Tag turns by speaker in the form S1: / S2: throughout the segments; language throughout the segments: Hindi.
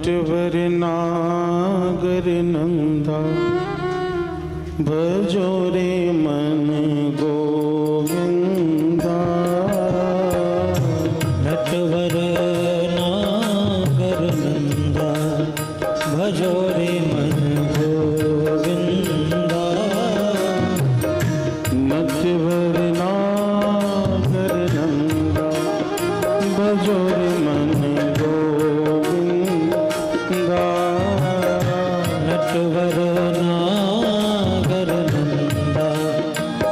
S1: नटवर नागर नंदा भजो रे मन गोविंदा।
S2: नटवर नागर नंदा भजो रे मन गोविंदा।
S1: नटवर नागर नंदा भजो रे मन गोविंदा।
S2: नटवर नागर नंदा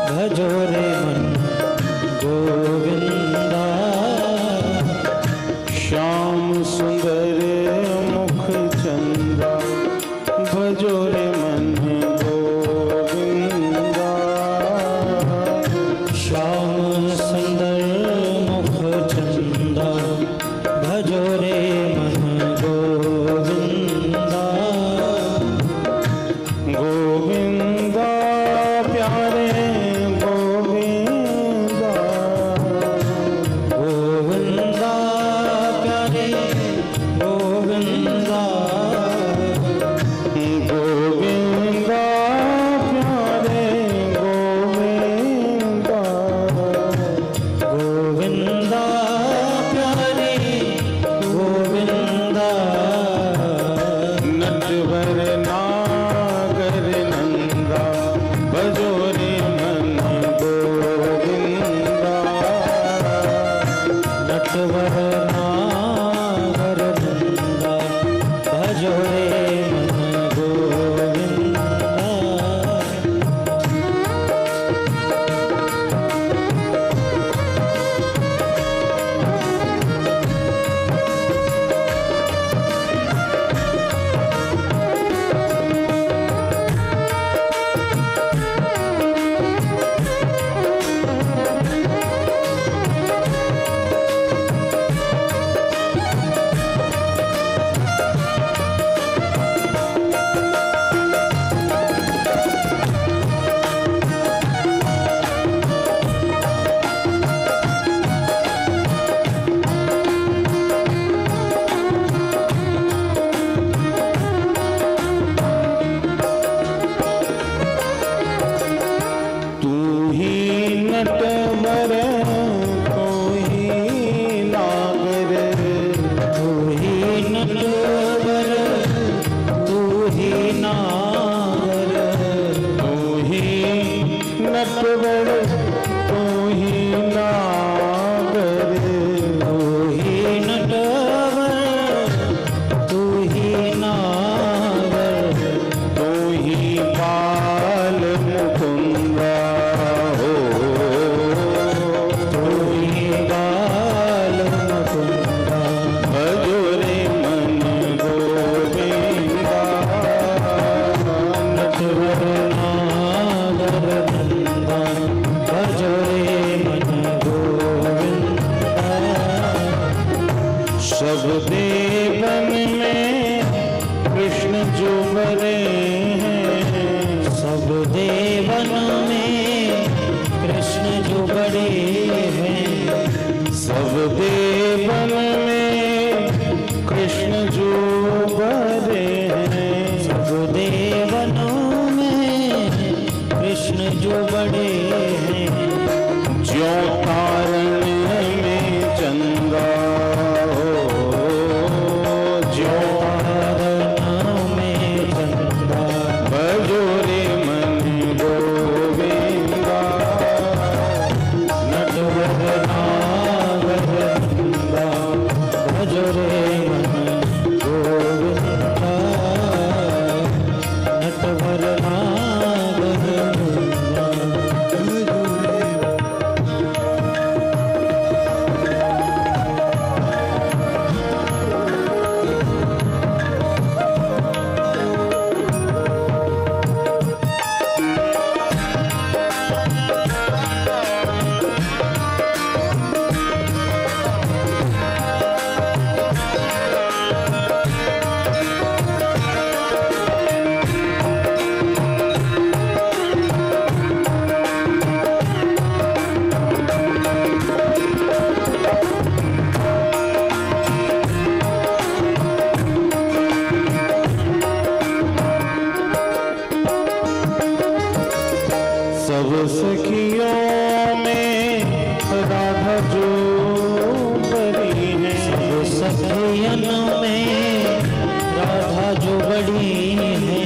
S2: भजो रे मन गोविंदा।
S1: श्याम सुंदर मुख चंदा भजो रे मन गोविंदा।
S2: श्याम सुंदर मुख चंदा भजो रे मन गोविंदा।
S1: गोविंदा प्यारे गोविंदा।
S2: गोविंदा प्यारे गोविंदा।
S1: गोविंदा प्यारे गोविंदा।
S2: गोविंदा प्यारे गोविंदा।
S1: नटवर नागर नंदा भजो रे मन गोविंदा।
S2: नटवर नागर नंदा भजो रे मन गोविंदा।
S1: तू ही नटवर तू ही नागर।
S2: तू ही नटवर तू ही नागर।
S1: तू ही नटवर तू ही नागर।
S2: तू ही नटवर तू ही नागर।
S1: तू ही बाल मुकुंदा हो।
S2: तू ही बाल मुकुंदा।
S1: भजो रे मन गोविंदा।
S2: नटवर नागर नंदा भजो रे मन गोविंदा।
S1: सब देवन में कृष्ण जो बरे हैं।
S2: सब देवन में कृष्ण जो बड़े हैं।
S1: सब देवन में कृष्ण जो बरे हैं।
S2: सब देवनों में कृष्ण जो बड़े हैं।
S1: ज्यों तारण में चंदा हो। ज्यों
S2: तारण में चंदा
S1: भजो रे मन गोविंदा।
S2: नटवर नागर नंदा भजो रे मन गोविंदा।
S1: सब सखियों में राधा जो बड़ी है,
S2: सब सखियन में राधा जो बड़ी है,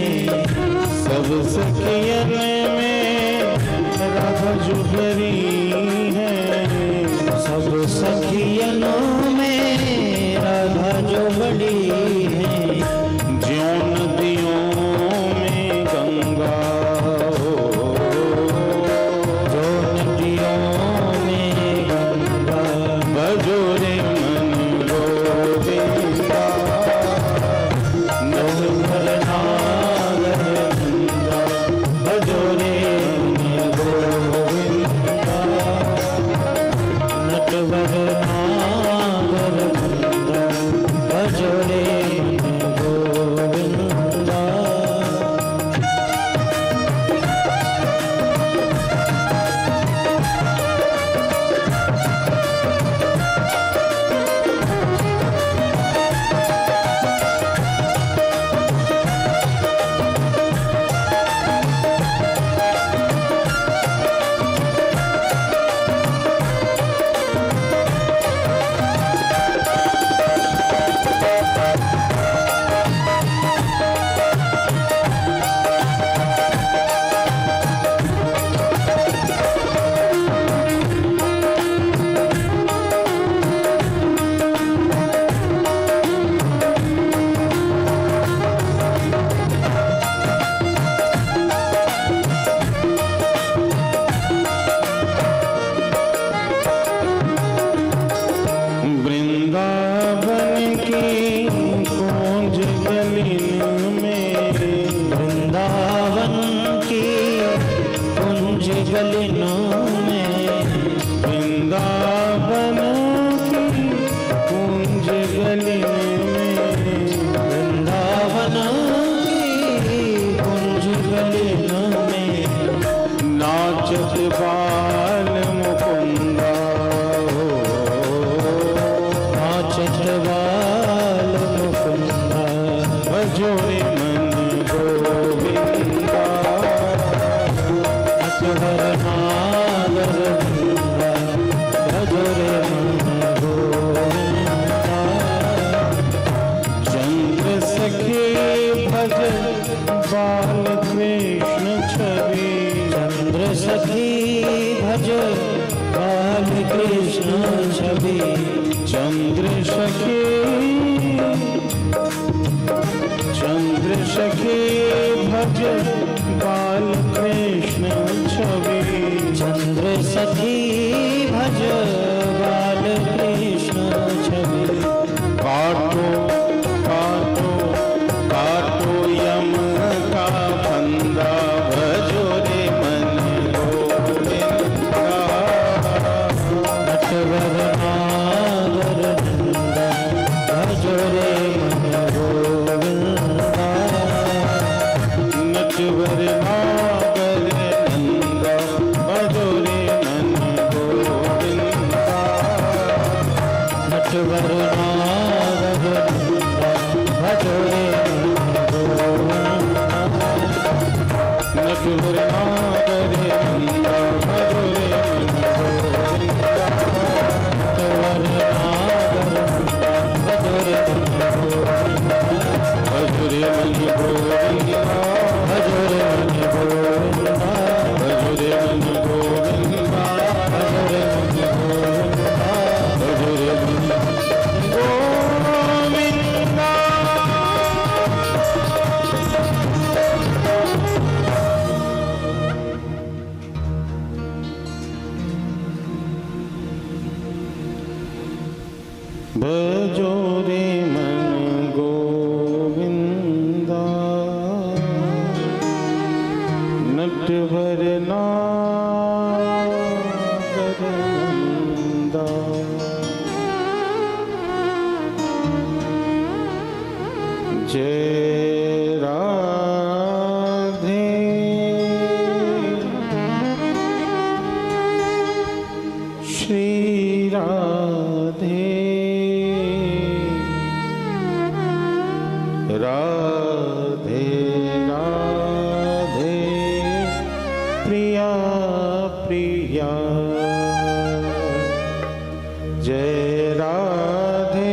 S1: सब सखियन में राधा जो बड़ी है,
S2: सब सखियनों में राधा जो बड़ी है,
S1: ज्यों नदियों में गंगा हो,
S2: जो नदियों में गंगा,
S1: भजो रे मन गोविंदा, नट भर नागर नंदा, भजो रे मन गोविंदा,
S2: नटवर नागर नंदा, भजो रे मन गोविंदा।
S1: वृंदावन की कूंज गलिन में,
S2: वृंदावन की कुंज गलिनों में,
S1: वृंदावन की कूंज गलिन में,
S2: वृंदावन की कुंज गलिनों में,
S1: नाचत बाल मुकुंदा हो,
S2: नाचत बाल मुकुंदा,
S1: भजो रे मन गोविंदा,
S2: नटवर नागर नंदा, भजो रे मन गोविंदा।
S1: चंद्र सखे भज बाल कृष्ण छवि,
S2: चंद्र सखी भज बाल कृष्ण छवि,
S1: चंद्र सखे, चंद्र सखे भज बाल कृष्ण छवि,
S2: चंद्र सखी भज बाल कृष्ण छवि,
S1: काटो काटो काटो यम का फंदा, भजो रे मन गोविंदा,
S2: नटवर नागर नंदा, भजो रे मन गोविंदा।
S1: नटवर नागर नंदा, भजो रे मन गोविंदा,
S2: नटवर नागर नंदा, भजो रे मन गोविंदा।
S1: नटवर नागर नंदा, भजो रे मन गोविंदा,
S2: नटवर नागर नंदा, भजो रे मन गोविंदा।
S1: भजो रे मन गोविंदा,
S2: भजो रे मन गोविंदा,
S1: भजो रे मन गोविंदा,
S2: भजो रे मन गोविंदा।
S1: भजो रे मन गोविंदा। भजो रे मन गोविंदा, नटवर नागर नंदा, जय राधे श्री राधे, राधे राधे प्रिया प्रिया जय राधे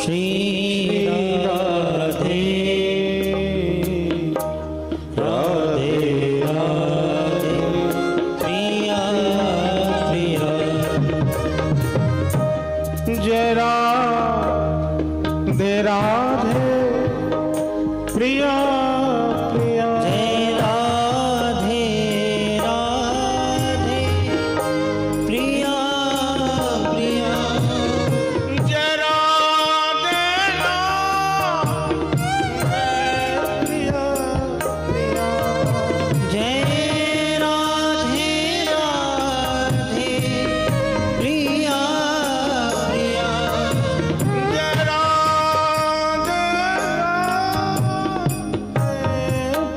S2: श्री राधे राधे राधे प्रिया प्रिया
S1: जय राधे राधे प्रिया प्रिया
S2: जय राधे राधे प्रिया प्रिया
S1: जय राधे राधे प्रिया प्रिया
S2: जय राधे राधे प्रिया प्रिया
S1: जय राधे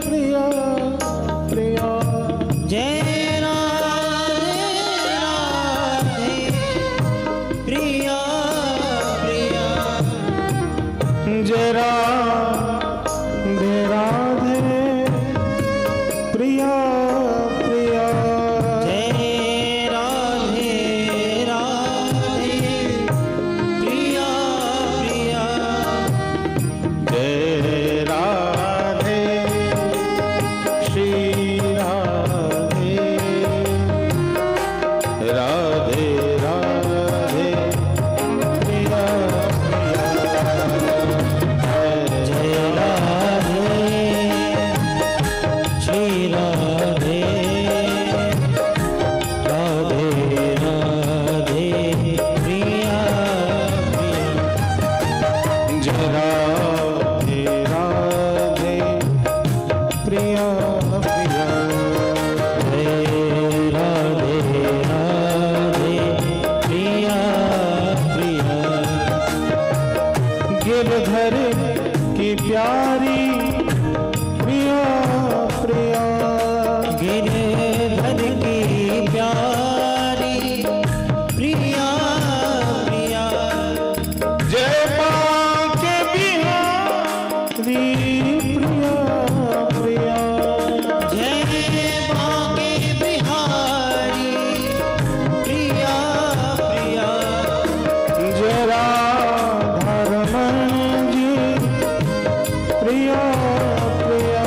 S1: प्रिया प्रिया
S2: जय राधे राधे प्रिया प्रिया
S1: जय राधे राधे प्रिया प्रिया
S2: जय राधे राधे प्रिया प्रिया
S1: जय राधे श्री राधे राधे राधे प्रिया
S2: जय राधे श्री राधे राधे राधे प्रिया प्रिया
S1: जय राधे राधे प्रिया प्रिया
S2: जय राधे राधे प्रिया प्रिया
S1: गिरधर की प्यारी प्रिया प्रिया
S2: गिरधर की प्यारी प्रिया प्रिया
S1: जय बांके बिहारी प्रिया प्रिया
S2: जय बांके बिहारी प्रिया प्रिया
S1: जय राधा रमन जी प्रिया प्रिया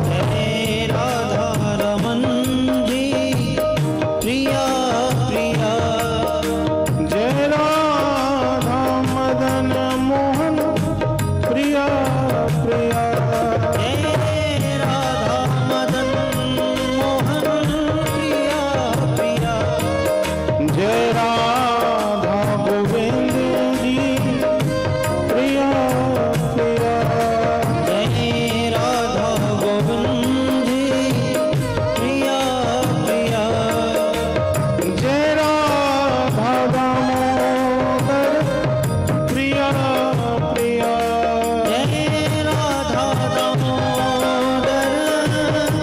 S2: जय राधा रमन जी प्रिया प्रिया
S1: जय राधा मदन मोहन प्रिया प्रिया
S2: जय राधा मदन मोहन प्रिया प्रिया
S1: जय राधा गोविंद जी प्रिया प्रिया
S2: जय राधा गोविंद जी प्रिया प्रिया
S1: जय राधा दामोदर प्रिया प्रिया
S2: जय राधा दामोदर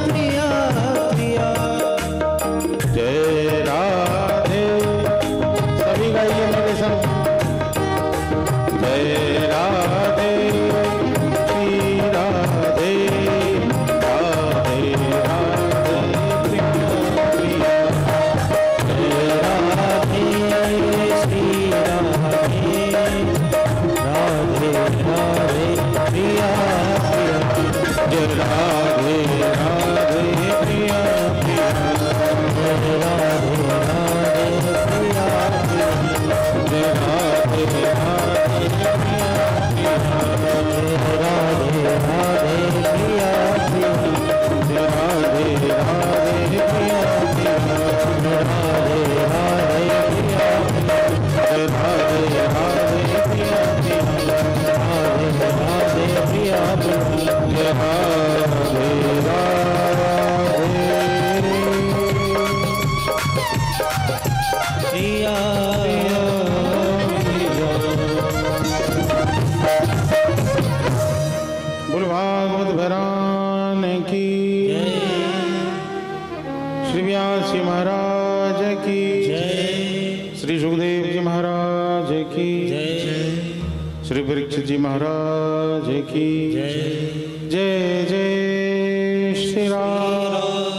S2: प्रिया प्रिया
S1: जय राधे सभी गाइए मेरे संग जय राधे श्री राधे राधे राधे प्रिया प्रिया
S2: जय राधे श्री राधे राधे राधे प्रिया प्रिया
S1: जय राधे राधे प्रिया प्रिया
S2: जय राधे राधे प्रिया प्रिया
S1: जय राधे राधे प्रिया प्रिया
S2: जय राधे राधे प्रिया प्रिया
S1: जय राधे राधे प्रिया प्रिया
S2: राधे राधे प्रिया
S1: जय राधे राधे प्रिया प्रिया
S2: राधे राधे प्रिया प्रिया
S1: जय राधे
S2: प्रिया
S1: बोल भागवत भरान की श्री व्यास जी महाराज की
S2: जय
S1: श्री सुखदेव जी महाराज की
S2: जय
S1: श्री वृक्ष जी महाराज की
S2: जय
S1: जय जय श्री राम।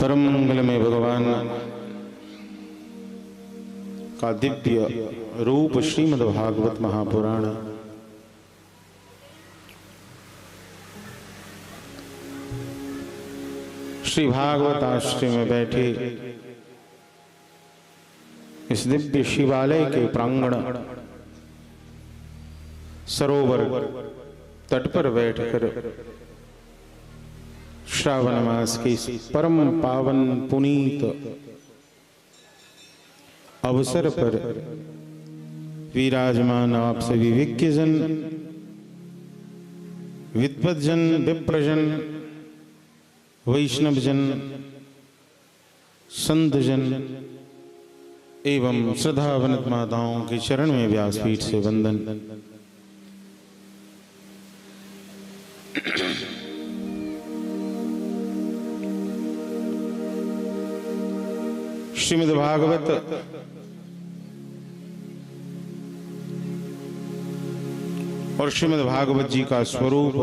S1: परम मंगल में भगवान का दिव्य रूप श्रीमद् भागवत महापुराण श्री भागवत आश्रम में बैठे इस दिव्य शिवालय के प्रांगण सरोवर तट पर बैठकर श्रावण मास के इस परम पावन पुनीत अवसर पर विराजमान आप सभी विज्ञजन, विद्वज्जन, विप्रजन, वैष्णवजन, संतजन एवं श्रद्धावनत माताओं के चरण में व्यासपीठ से वंदन। श्रीमद् भागवत और श्रीमद् भागवत जी का स्वरूप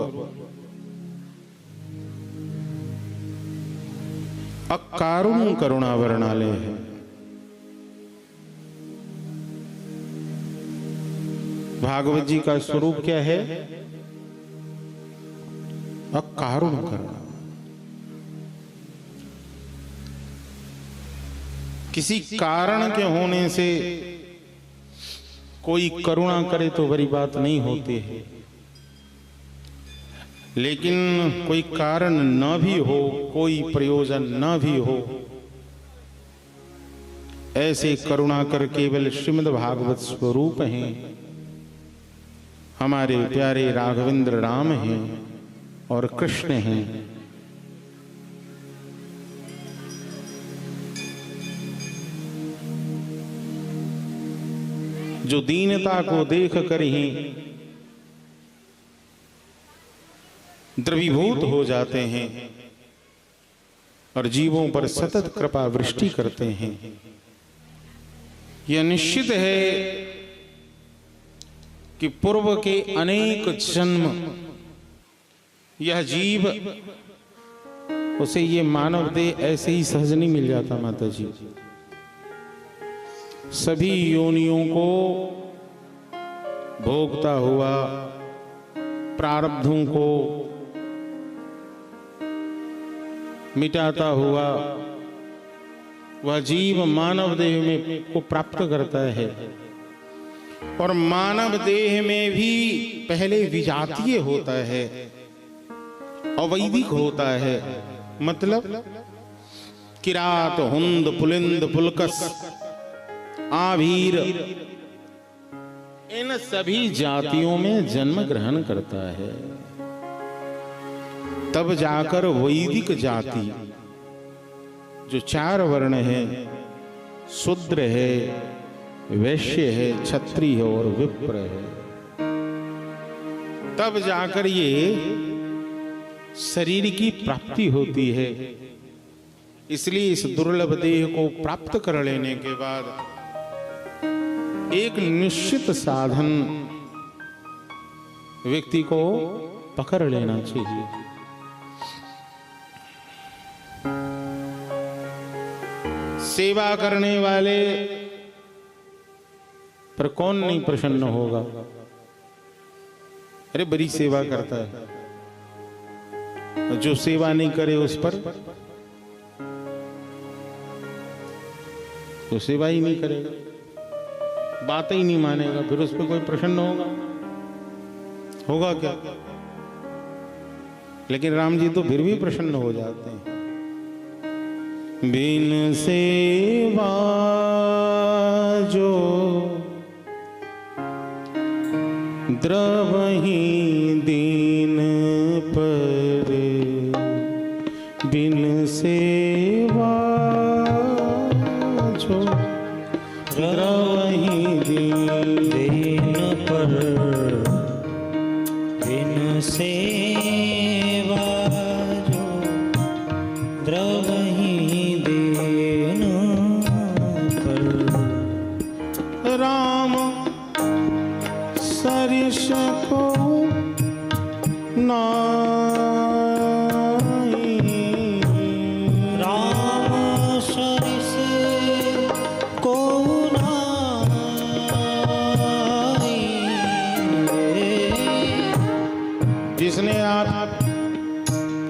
S1: अकारुण करुणा वर्णालय है। भागवत जी का स्वरूप क्या है? अकारुण करुणा। किसी कारण के होने से कोई करुणा करे तो बड़ी बात नहीं होती है, लेकिन कोई कारण न भी हो, कोई प्रयोजन न भी हो, ऐसे करुणा कर केवल श्रीमद् भागवत स्वरूप हैं, हमारे प्यारे राघवेंद्र राम हैं और कृष्ण हैं। जो दीनता को देख कर ही द्रवीभूत हो जाते हैं और जीवों पर सतत कृपा वृष्टि करते हैं। यह निश्चित है कि पूर्व के अनेक जन्म यह जीव, उसे ये मानव देह ऐसे ही सहज नहीं मिल जाता माता जी। सभी योनियों को भोगता हुआ, प्रारब्धों को मिटाता हुआ वह जीव मानव देह में को प्राप्त करता है। और मानव देह में भी पहले विजातीय होता है, अवैदिक होता है। मतलब किरात, हुंद, पुलिंद, पुलकस, आभीर, इन सभी जातियों में जन्म ग्रहण करता है। तब जाकर वैदिक जाति, जो 4 वर्ण है, शूद्र है, वैश्य है, क्षत्रिय है और विप्र है, तब जाकर ये शरीर की प्राप्ति होती है। इसलिए इस दुर्लभ देह को प्राप्त कर लेने के बाद एक निश्चित साधन व्यक्ति को पकड़ लेना चाहिए। सेवा करने वाले पर कौन नहीं प्रसन्न होगा? अरे बड़ी सेवा करता है, जो सेवा नहीं करे उस पर तो सेवा ही नहीं करेगा, बात ही नहीं मानेगा, फिर उस पर कोई प्रसन्न होगा क्या? लेकिन राम जी तो फिर भी प्रसन्न हो जाते हैं। बिन सेवा जो द्रवहि दीन पर, बिन सेवा जो द्रवहि
S2: दीन पर, बिन सेवा जो द्रवहि दीन पर।
S1: राम सरिष को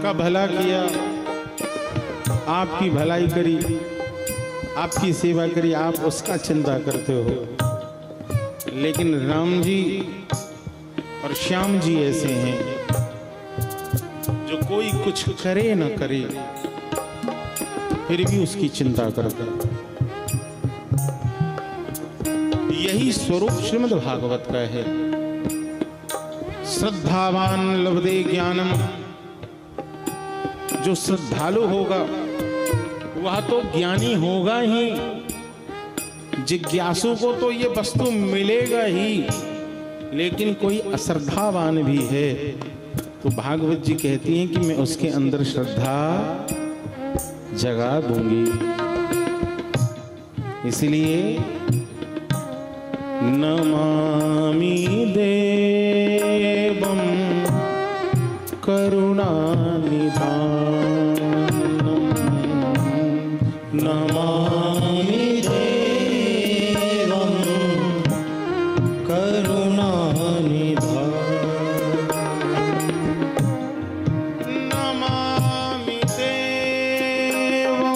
S1: आपका भला किया, आपकी भलाई करी, आपकी सेवा करी, आप उसका चिंता करते हो। लेकिन राम जी और श्याम जी ऐसे हैं जो कोई कुछ करे न करे फिर भी उसकी चिंता करते हैं। यही स्वरूप श्रीमद् भागवत का है। श्रद्धावान लभते ज्ञानम, जो श्रद्धालु होगा वह तो ज्ञानी होगा ही, जिज्ञासु को तो ये वस्तु मिलेगा ही। लेकिन कोई अश्रद्धावान भी है तो भागवत जी कहती हैं कि मैं उसके अंदर श्रद्धा जगा दूंगी। इसलिए नमामि देवं करुणानिधानम्,
S2: नमामि देवं करुणानिधानम्,
S1: नमामि देवं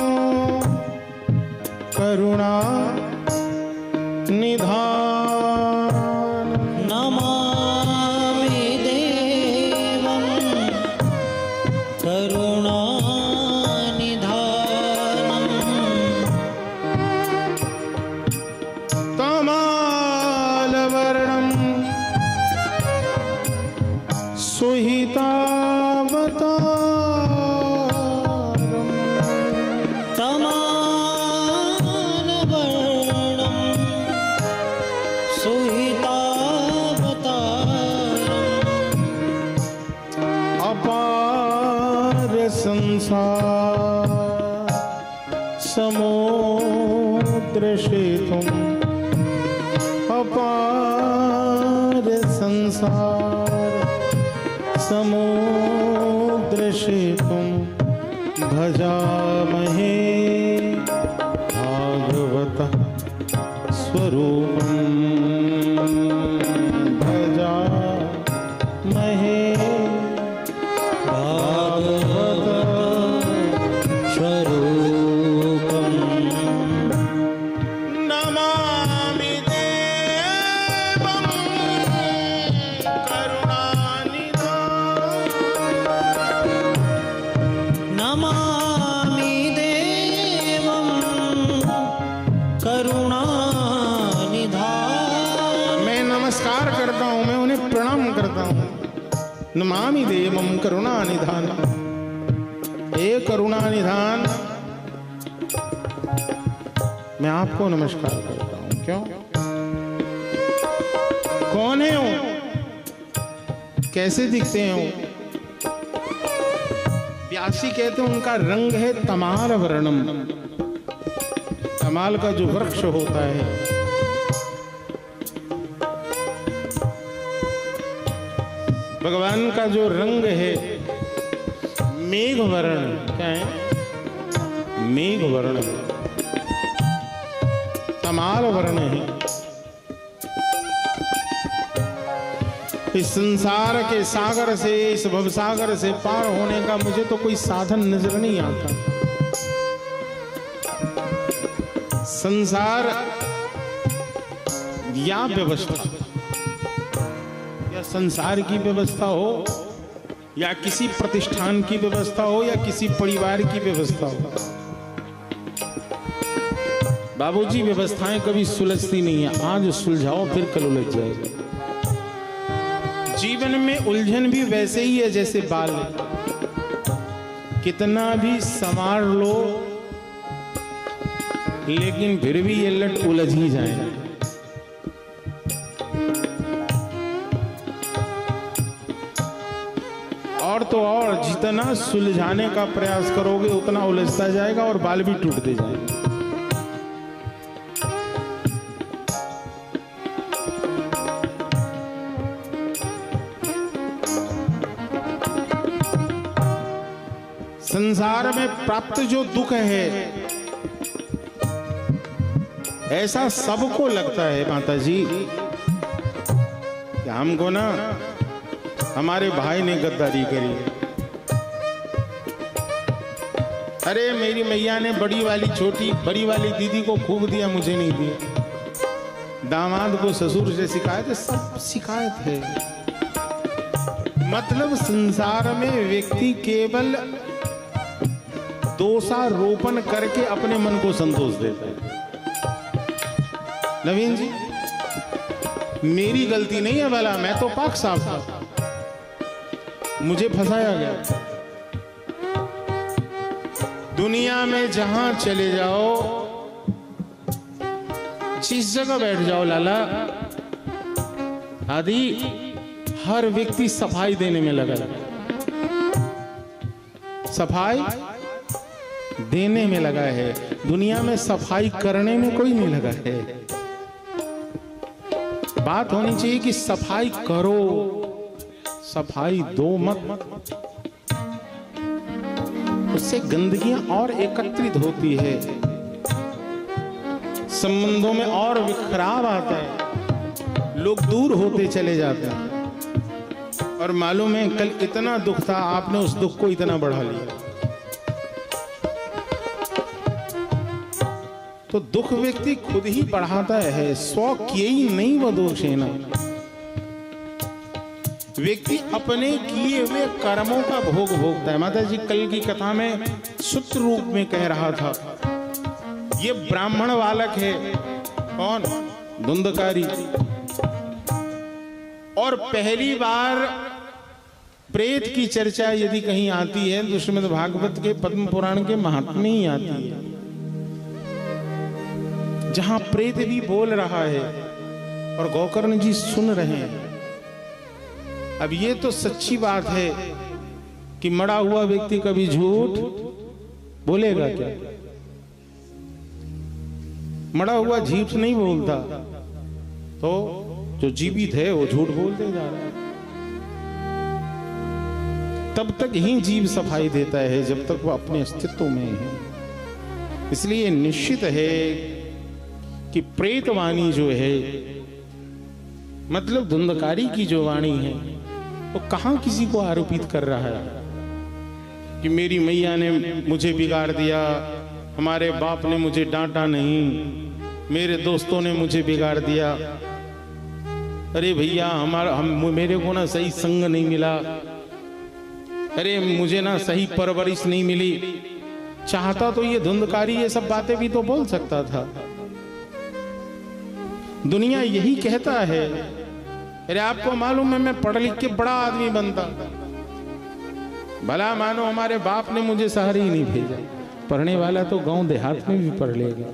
S1: करुणानिधानम्,
S2: नमामि देवं करुणानिधानम्,
S1: तमालवर्णं सुहितावतारम्,
S2: तमालवर्णं सुहितावतारम्,
S1: अपार संसार समुद्र शेतुम्, अपार संसार समुद्र शेतुम्, भजामहे भागवतः स्वरूपम्, भजामहे
S2: भागवत स्वरूपम्,
S1: नमामि देवं करुणानिधानम्,
S2: नमामि देवं करुणानिधानम्,
S1: मैं नमस्कार करता हूँ, मैं उन्हें प्रणाम करता हूँ। नमामि देवं करुणानिधानम्, हे करुणानिधान, मैं आपको नमस्कार करता हूँ। क्यों? कौन है वो? कैसे दिखते हैं वो? व्यासी कहते हैं उनका रंग है तमाल वर्णम। तमाल का जो वृक्ष होता है, भगवान का जो रंग है मेघ वर्ण। क्या है? मेघ वर्ण है, तमाल वर्ण है। इस संसार के सागर से, इस भव सागर से पार होने का मुझे तो कोई साधन नजर नहीं आता। संसार या व्यवस्था, या संसार की व्यवस्था हो, या किसी प्रतिष्ठान की व्यवस्था हो, या किसी परिवार की व्यवस्था हो, बाबूजी व्यवस्थाएं कभी सुलझती नहीं है। आज सुलझाओ फिर कल उलझ जाएगा। जीवन में उलझन भी वैसे ही है जैसे बाल, कितना भी संवार लो लेकिन फिर भी ये लट उलझ ही जाएगा। और तो और जितना सुलझाने का प्रयास करोगे उतना उलझता जाएगा और बाल भी टूटते जाएंगे। संसार में प्राप्त जो दुख है ऐसा सबको लगता है माता जी कि हमको ना हमारे भाई ने गद्दारी करी, अरे मेरी मैया ने बड़ी वाली छोटी बड़ी वाली दीदी को खूब दिया, मुझे नहीं दिया। दामाद को ससुर से शिकायत है, सब शिकायत है। मतलब संसार में व्यक्ति केवल दोषारोपण करके अपने मन को संतोष देता है। नवीन जी, मेरी गलती नहीं है भला, मैं तो पाक साफ था, मुझे फंसाया गया। दुनिया में जहां चले जाओ, जिस जगह बैठ जाओ लाला आदि, हर व्यक्ति सफाई देने में लगा है, सफाई देने में लगा है। दुनिया में सफाई करने में कोई नहीं लगा है। बात होनी चाहिए कि सफाई करो, सफाई दो मत। उससे गंदगियां और एकत्रित होती है, संबंधों में और विखराव आता है, लोग दूर होते चले जाते हैं। और मालूम है कल इतना दुख था, आपने उस दुख को इतना बढ़ा लिया। तो दुख व्यक्ति खुद ही बढ़ाता है, स्व किए ही नहीं वह दोष है ना। व्यक्ति अपने किए हुए कर्मों का भोग भोगता है। माता जी कल की कथा में सूत्र रूप में कह रहा था, ये ब्राह्मण बालक है, कौन? धुंधकारी। और पहली बार प्रेत की चर्चा यदि कहीं आती है तो श्रीमद् भागवत के पद्म पुराण के महात्म्य ही आती है, जहां प्रेत भी बोल रहा है और गोकर्ण जी सुन रहे हैं। अब ये तो सच्ची बात है कि मरा हुआ व्यक्ति कभी झूठ बोलेगा क्या? मरा हुआ झूठ नहीं बोलता, तो जो जीवित है वो झूठ बोलते जा रहा है। तब तक ही जीव सफाई देता है जब तक वो अपने अस्तित्व में है। इसलिए निश्चित है कि प्रेत वाणी जो है, मतलब धुंधकारी की जो वाणी है, वो कहां किसी को आरोपित कर रहा है कि मेरी मैया ने मुझे बिगाड़ दिया, हमारे बाप ने मुझे डांटा नहीं, मेरे दोस्तों ने मुझे बिगाड़ दिया, अरे भैया मेरे को ना सही संग नहीं मिला, अरे मुझे ना सही परवरिश नहीं मिली। चाहता तो ये धुंधकारी ये सब बातें भी तो बोल सकता था। दुनिया यही कहता है, अरे आपको मालूम है मैं पढ़ लिख के बड़ा आदमी बनता, भला मानो हमारे बाप ने मुझे शहर ही नहीं भेजा। पढ़ने वाला तो गांव देहात में भी पढ़ लेगा,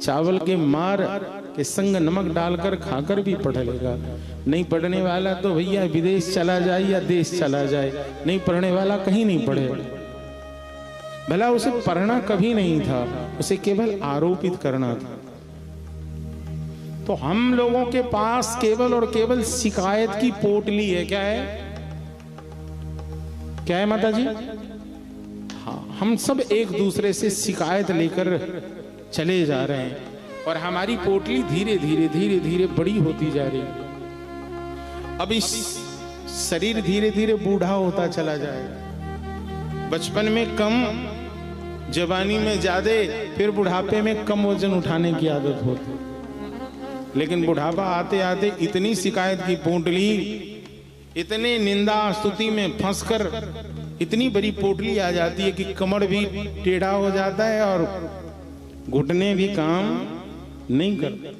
S1: चावल के मार के संग नमक डालकर खाकर भी पढ़ लेगा। नहीं पढ़ने वाला तो भैया विदेश चला जाए या देश चला जाए, नहीं पढ़ने वाला कहीं नहीं पढ़े। भला उसे पढ़ना कभी नहीं था, उसे केवल आरोपित करना था। तो हम लोगों के पास केवल और केवल शिकायत की पोटली है। क्या है? क्या है माता जी? हाँ, हम सब एक दूसरे से शिकायत लेकर चले जा रहे हैं और हमारी पोटली धीरे धीरे धीरे धीरे बड़ी होती जा रही है। अब इस शरीर धीरे धीरे बूढ़ा होता चला जाएगा। बचपन में कम, जवानी में ज्यादा, फिर बुढ़ापे में कम वजन उठाने की आदत होती है। लेकिन बुढ़ापा आते आते इतनी शिकायत की पोटली, इतने निंदा स्तुति में फंसकर इतनी बड़ी पोटली आ जाती है कि कमर भी टेढ़ा हो जाता है और घुटने भी काम नहीं करते।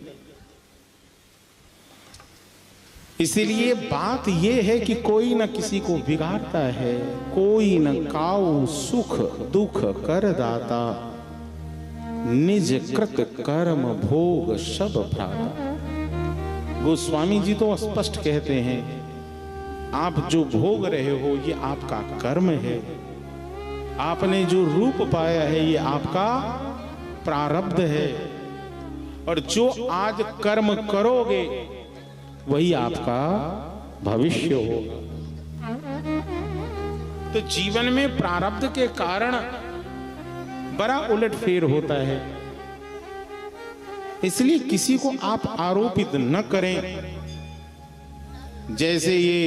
S1: इसीलिए बात यह है कि कोई न किसी को बिगाड़ता है, कोई न काऊ सुख दुख कर दाता, निज कृत कर्म भोग सब भ्राता। गोस्वामी जी तो स्पष्ट कहते हैं, आप जो भोग रहे हो ये आपका कर्म है, आपने जो रूप पाया है ये आपका प्रारब्ध है, और जो आज कर्म करोगे वही आपका भविष्य होगा। तो जीवन में प्रारब्ध के कारण बड़ा उलटफेर होता है। इसलिए किसी को आप आरोपित न करें। जैसे ये,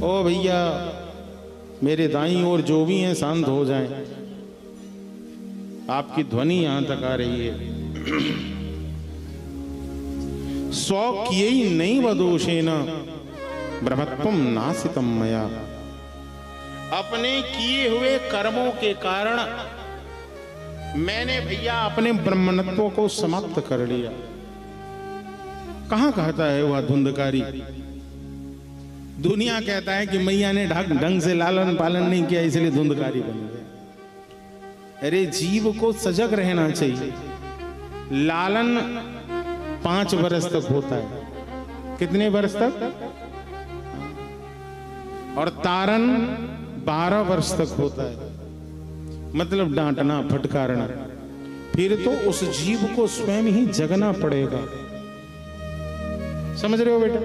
S1: ओ भैया मेरे दाईं ओर जो भी हैं शांत हो जाएं। आपकी ध्वनि यहां तक आ रही है। स्व किए ही नहीं वदोषेन ब्रह्मत्वम नासितम मया। अपने किए हुए कर्मों के कारण मैंने भैया अपने ब्रह्मणत्व को समाप्त कर लिया। कहां कहता है वह धुंधकारी? दुनिया कहता है कि मैया ने ढंग से लालन पालन नहीं किया इसलिए धुंधकारी बन गया। अरे जीव को सजग रहना चाहिए। लालन 5 वर्ष तक होता है। कितने वर्ष तक? और तारन 12 वर्ष तक होता है। मतलब डांटना, फटकारना। फिर तो उस जीव को स्वयं ही जगना पड़ेगा। समझ रहे हो बेटा?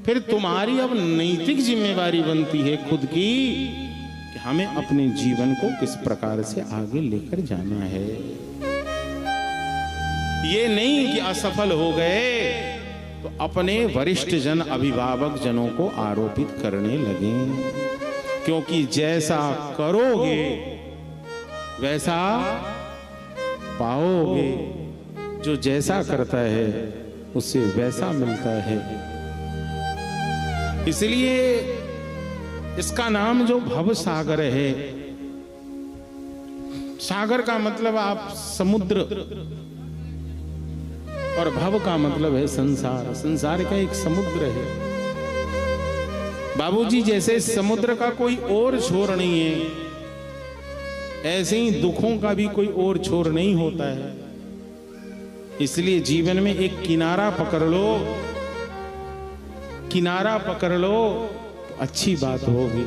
S1: फिर तुम्हारी अब नैतिक जिम्मेवारी बनती है खुद की कि हमें अपने जीवन को किस प्रकार से आगे लेकर जाना है। ये नहीं कि असफल हो गए तो अपने वरिष्ठ जन, अभिभावक जनों को आरोपित करने लगे, क्योंकि जैसा करोगे वैसा पाओगे। जो जैसा करता है उससे वैसा मिलता है। इसलिए इसका नाम जो भव सागर है, सागर का मतलब आप समुद्र, और भव का मतलब है संसार। संसार का एक समुद्र है बाबूजी। जैसे समुद्र का कोई और छोर नहीं है, ऐसे ही दुखों का भी कोई और छोर नहीं होता है। इसलिए जीवन में एक किनारा पकड़ लो, किनारा पकड़ लो तो अच्छी बात होगी।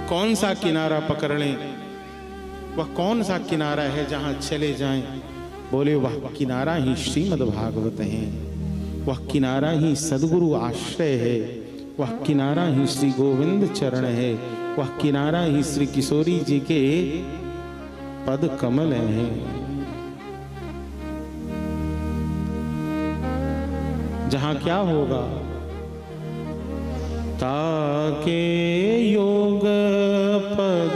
S1: कौन सा किनारा पकड़ लें? वह कौन सा किनारा है जहां चले जाएं? बोले वह किनारा ही श्रीमद् भागवत है, वह किनारा ही सदगुरु आश्रय है, वह किनारा ही श्री गोविंद चरण है, वह किनारा ही श्री किशोरी जी के पद कमल हैं। जहां क्या होगा? ताके योग पद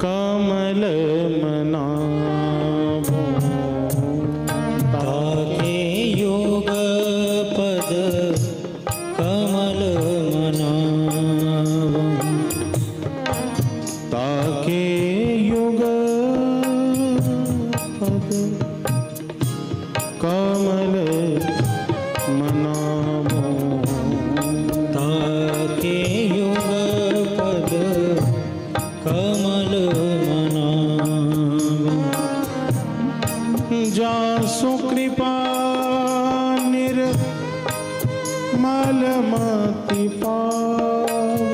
S1: कमल मनावो,
S2: ताके योग पद कमल मनावो,
S1: ताके योग पद कमल मनावो,
S2: ताके योग पद कमल मनावो,
S1: जासु कृपा निर्मल मति पावो,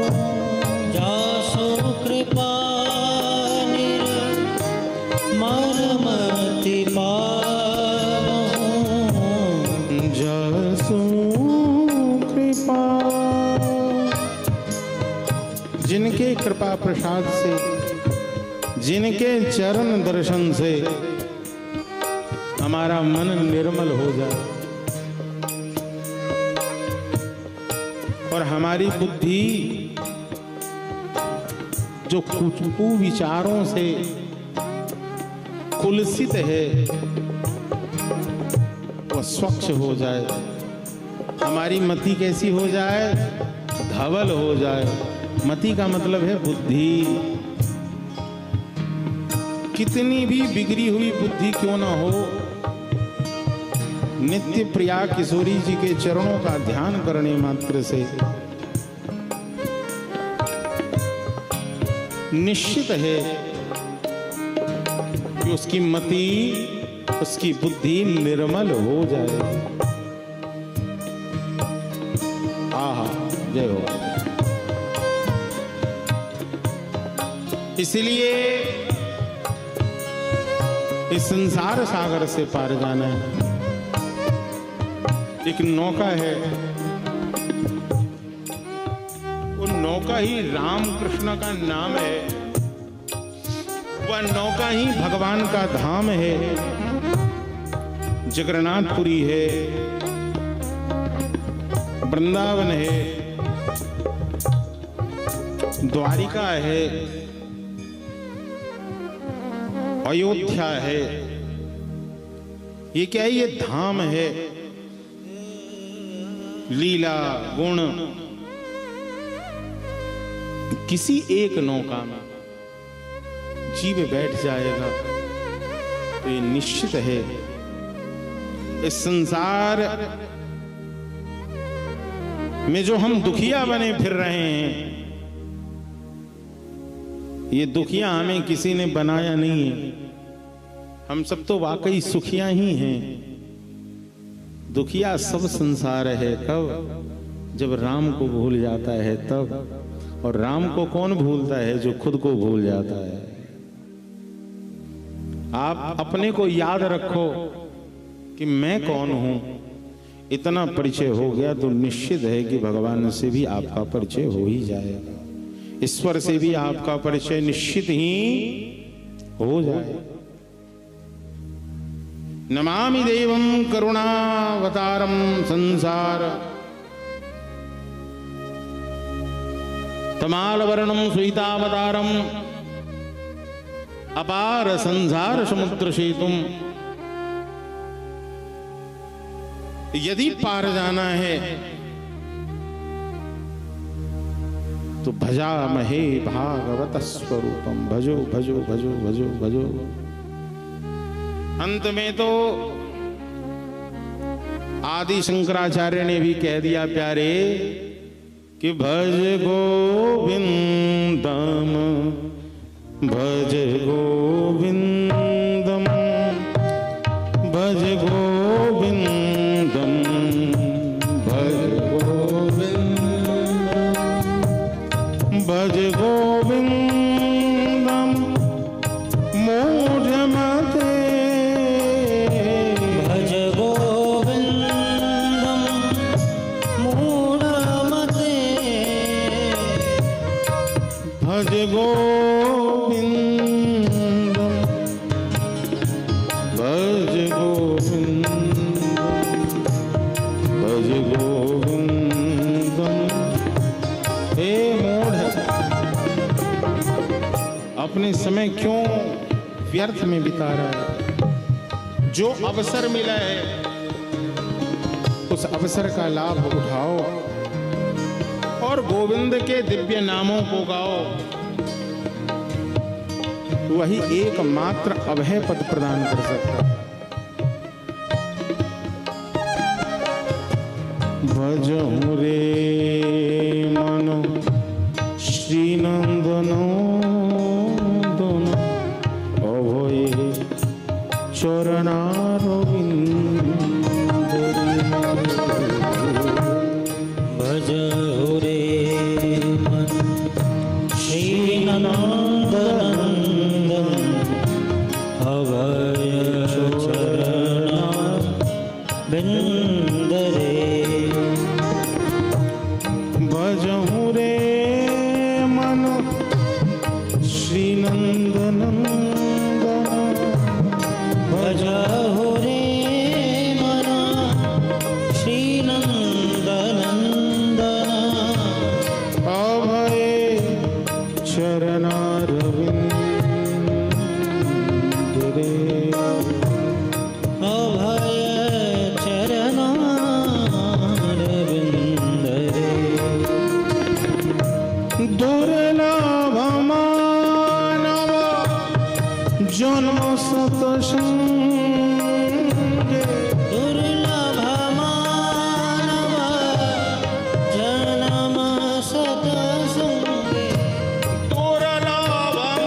S2: जासो कृपा निर्मल मति पावो,
S1: जासु कृपा। जिनके कृपा प्रसाद से, जिनके चरण दर्शन से हमारा मन निर्मल हो जाए और हमारी बुद्धि जो कुविचारों से कुलसित है वह स्वच्छ हो जाए। हमारी मति कैसी हो जाए? धवल हो जाए। मति का मतलब है बुद्धि। कितनी भी बिगड़ी हुई बुद्धि क्यों ना हो, नित्य प्रिया किशोरी जी के चरणों का ध्यान करने मात्र से निश्चित है कि उसकी मति, उसकी बुद्धि निर्मल हो जाए। आहा, जय हो। इसलिए इस संसार सागर से पार जाना है। एक नौका है, वो नौका ही राम कृष्ण का नाम है। वह नौका ही भगवान का धाम है, जगन्नाथपुरी है, वृंदावन है, द्वारिका है, अयोध्या है। ये क्या है? ये धाम है। लीला गुण किसी एक नौका में जीव बैठ जाएगा तो ये निश्चित है इस संसार में जो हम दुखिया बने फिर रहे हैं, ये दुखिया हमें किसी ने बनाया नहीं है। हम सब तो वाकई सुखिया ही हैं। दुखिया सब संसार है कब? जब राम को भूल जाता है तब। और राम को कौन भूलता है? जो खुद को भूल जाता है। आप अपने को याद रखो कि मैं कौन हूं। इतना परिचय हो गया तो निश्चित है कि भगवान से भी आपका परिचय हो ही जाएगा, ईश्वर से भी आपका परिचय निश्चित ही हो जाए। नमामि देवं करुणावतारम संसार तमालवर्णम सुहितावतारम अपार संसार समुद्र सेतुम। यदि पार जाना है तो भजामहे भागवत स्वरूपम। भजो भजो भजो भजो भजो। अंत में तो आदि शंकराचार्य ने भी कह दिया प्यारे कि भज गोविंदम भज गोविंदम भज गोविंदम भज गोविंदम भज गोविंदम मूढ़मते
S2: भज गोविंदम मूढ़मते
S1: भज गोविंदम भज गोविंदम भज गोविंदम। हे मूढ़, अपने समय क्यों व्यर्थ में बिता रहा है? जो अवसर मिला है उस अवसर का लाभ उठाओ और गोविंद के दिव्य नामों को गाओ। वही एकमात्र अभय पद प्रदान कर सकता है। भजहु रे मनो श्री नंदनो दोनो अभय चरणारविंद
S2: भज रे मन श्रीनंदनंदन अभय चरणा बिंदरे।
S1: भजहु रे मन श्री नंदनंदन
S2: भज रे मन श्रीनंदनंदन
S1: अभय चरणारविंद रे।
S2: अभय चरणारविंद रे।
S1: दुर्लभ मानव जन्म सतसंगे
S2: दुर्लभ मानव जन्म सतसंगे।
S1: दुर्लभ मानव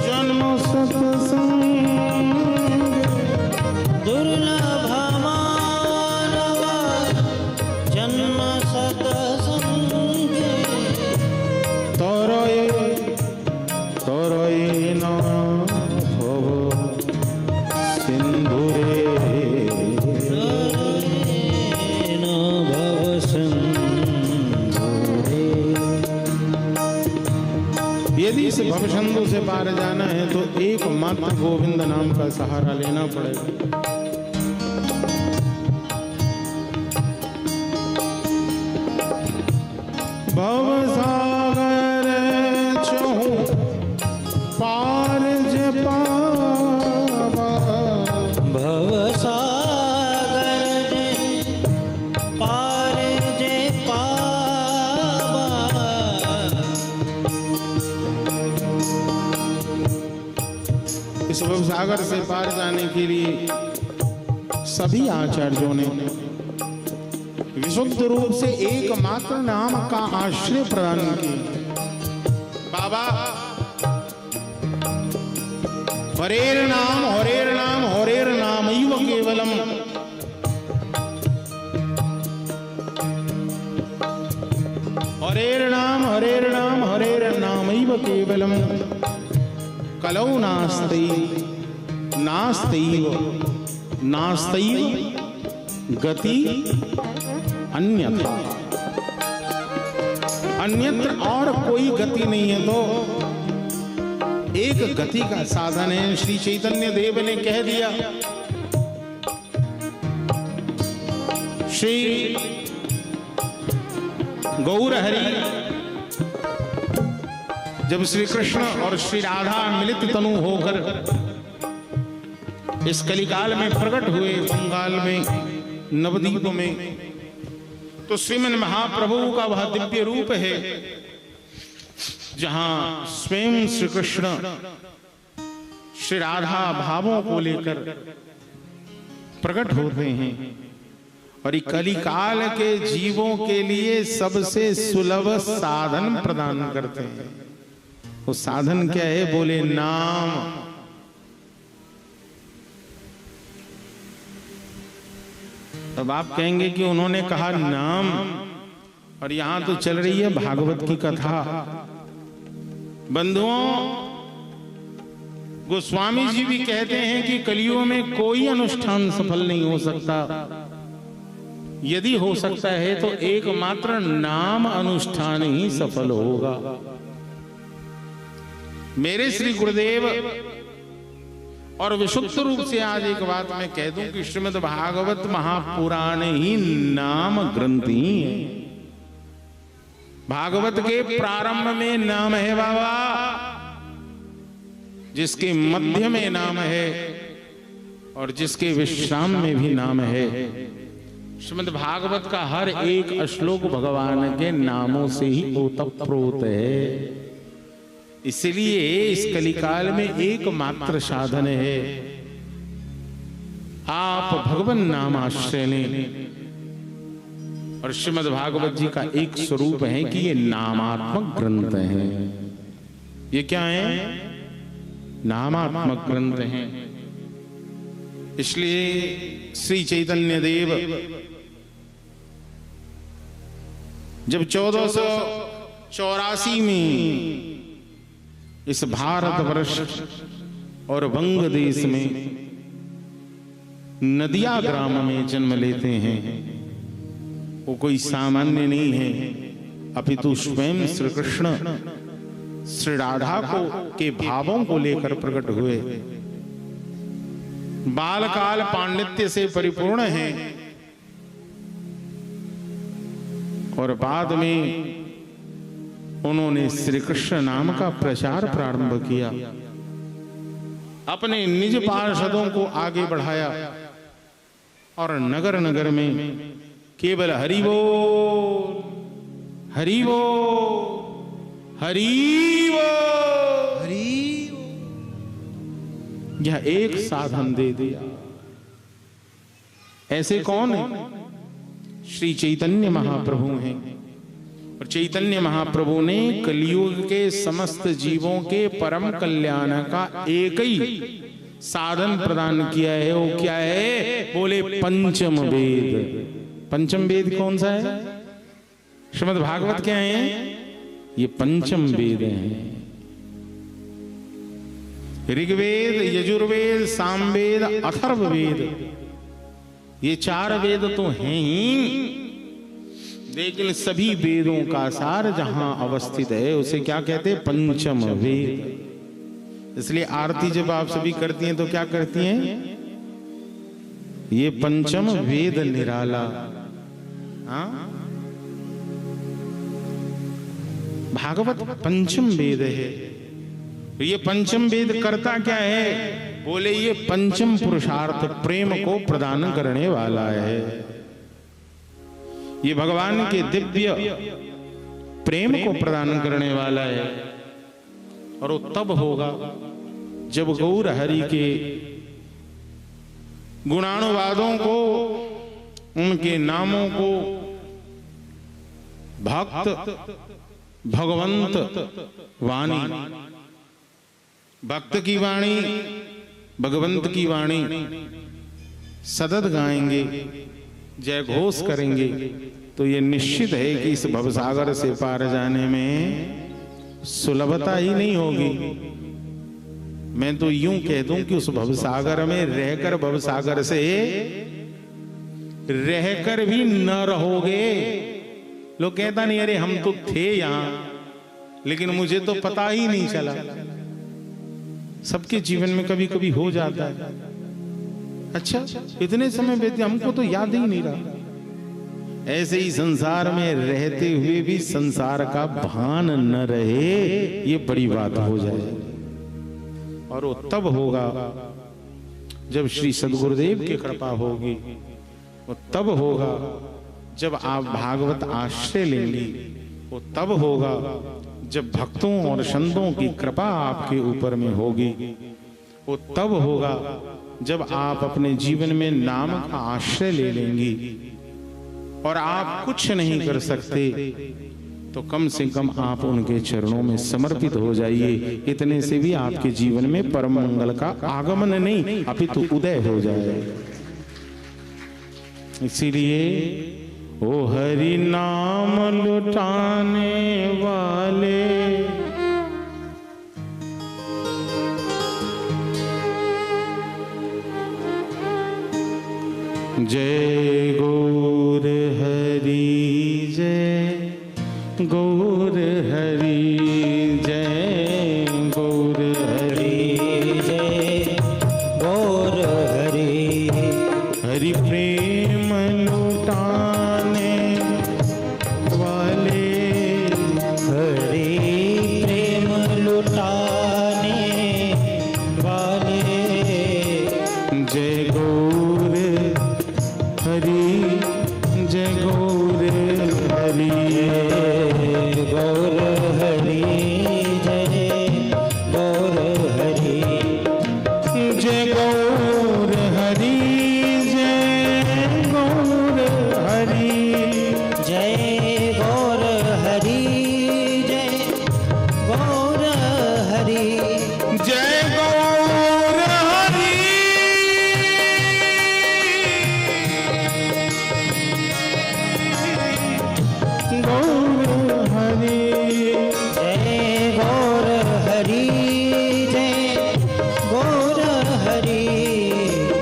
S1: जन्म सतसंगे।
S2: दुर्लभ मानव जन्म सतसंगे।
S1: तरये तरये न भव सिंधुरे
S2: न भव सिंधुरे।
S1: यदि इस भवसिंधु से पार जाना है तो एकमात्र गोविंद नाम का सहारा लेना पड़ेगा। भव सागर चहु पार जे पावा,
S2: भव सागर जे पार जे पावा।
S1: इस भव सागर से पार जाने के लिए सभी आचार्यों ने विशुद्ध रूप से एकमात्र नाम का आश्रय प्रदान किया। बाबा हरेर नाम हरेर नाम हरेर नामैव केवलम, हरेर नाम हरेर नाम हरेर नामैव केवलम, कलौ नास्ति नास्त्यैव नास्त्यैव गति अन्यथा, अन्यत्र और कोई गति नहीं है। तो एक गति का साधन है। श्री चैतन्य देव ने कह दिया। श्री गौर हरि जब श्री कृष्ण और श्री राधा मिलित तनु होकर इस कलिकाल में प्रकट हुए, बंगाल में नवद्वीप में, तो श्रीमन महाप्रभु का वह दिव्य रूप है जहां स्वयं श्री कृष्ण श्री राधा भावों को लेकर प्रकट होते हैं और कलिकाल के जीवों के लिए सबसे सुलभ साधन प्रदान करते हैं। वो साधन क्या है? बोले नाम। अब आप कहेंगे कि उन्होंने कहा नाम और यहां तो चल रही है भागवत की कथा। बंधुओं, गोस्वामी जी भी कहते हैं कि कलियुग में कोई अनुष्ठान सफल नहीं हो सकता। यदि हो सकता है तो एकमात्र नाम अनुष्ठान ही सफल होगा। मेरे श्री गुरुदेव और विशुद्ध रूप से आज एक बात मैं कह दूं कि श्रीमद् भागवत महापुराण ही नाम ग्रंथ ही है। भागवत के प्रारंभ में नाम है बाबा, जिसके मध्य में नाम है और जिसके विश्राम में भी नाम है। श्रीमद् भागवत का हर एक श्लोक भगवान के नामों से ही ओतप्रोत है। इसलिए इस कलिकाल में एकमात्र साधन है, आप भगवान नाम आश्रय लें। और श्रीमद् भागवत जी का एक स्वरूप है कि ये नामात्मक ग्रंथ है। ये क्या है? नामात्मक ग्रंथ है। इसलिए श्री चैतन्य देव जब 1484 में इस भारतवर्ष और वंग देश में नदिया ग्राम में जन्म लेते हैं, वो कोई सामान्य नहीं है, अपितु स्वयं श्री कृष्ण श्री राधा को के भावों को लेकर प्रकट हुए। बालकाल पांडित्य से परिपूर्ण है और बाद में उन्होंने श्री कृष्ण नाम का प्रचार प्रारंभ किया, अपने निज पार्षदों को आगे बढ़ाया और नगर नगर में केवल हरि बोल हरि बोल हरि बोल हरि यह एक साधन दे दिया। ऐसे कौन है? श्री चैतन्य महाप्रभु हैं। और चैतन्य महाप्रभु ने कलियुग के समस्त जीवों के परम कल्याण का एक ही साधन प्रदान किया है। वो क्या है? बोले पंचम वेद। पंचम वेद कौन सा है? श्रीमद् भागवत क्या है? ये पंचम वेद हैं। ऋग्वेद, यजुर्वेद, सामवेद, अथर्ववेद, ये 4 वेद तो हैं ही, लेकिन सभी वेदों का सार जहां अवस्थित है उसे क्या कहते हैं? पंचम वेद। इसलिए आरती जब आप सभी करती हैं तो क्या करती हैं? ये पंचम वेद निराला। हाँ, भागवत पंचम वेद है। ये पंचम वेद करता क्या है? बोले ये पंचम पुरुषार्थ प्रेम को प्रदान करने वाला है। ये भगवान के दिव्य प्रेम को प्रदान करने वाला है। और वो तब होगा जब गौर हरि के गुणानुवादों को, उनके नामों को भक्त भगवंत वाणी, भक्त की वाणी, भगवंत की वाणी सतत गाएंगे, जय घोष करेंगे, तो ये निश्चित है कि इस भवसागर से पार जाने में सुलभता ही नहीं होगी। मैं तो यूं कह दूं कि उस भवसागर में रहकर, भवसागर से रहकर भी न रहोगे। लोग कहता नहीं, अरे हम तो थे यहां लेकिन मुझे तो पता ही नहीं चला। सबके जीवन में कभी कभी हो जाता है, अच्छा इतने समय बीते हमको तो याद ही नहीं रहा। ऐसे ही संसार में रहते हुए भी संसार का भान न रहे, ये बड़ी बात हो जाए। और वो तब होगा जब श्री सद्गुरुदेव की कृपा होगी, वो तब होगा जब आप भागवत आश्रय लेंगे, वो तब होगा जब भक्तों और संतों की कृपा आपके ऊपर में होगी, वो तब होगा जब आप अपने जीवन में नाम का आश्रय ले लेंगी। और आप कुछ नहीं कर सकते तो कम से कम आप उनके चरणों में समर्पित हो जाइए। इतने से भी आपके जीवन में परम मंगल का आगमन नहीं अपितु उदय हो जाए। इसीलिए ओ हरि नाम लुटाने वाले, जय गौर हरि, जय गौर हरि, जय गौर हरि,
S2: जय गौर हरि।
S1: हरि प्रेम लुटाने वाले,
S2: हरि प्रेम लुटाने वाले,
S1: जय गौर हरि, जय गौर हरि,
S2: गौर हरि, जय गौर हरि,
S1: जय गौर हरि, जय गौर हरि,
S2: जय गौर हरि, जय गौर हरि,
S1: जय गौर हरि, गौर हरि,
S2: जय गौर हरि, जय गौर हरि,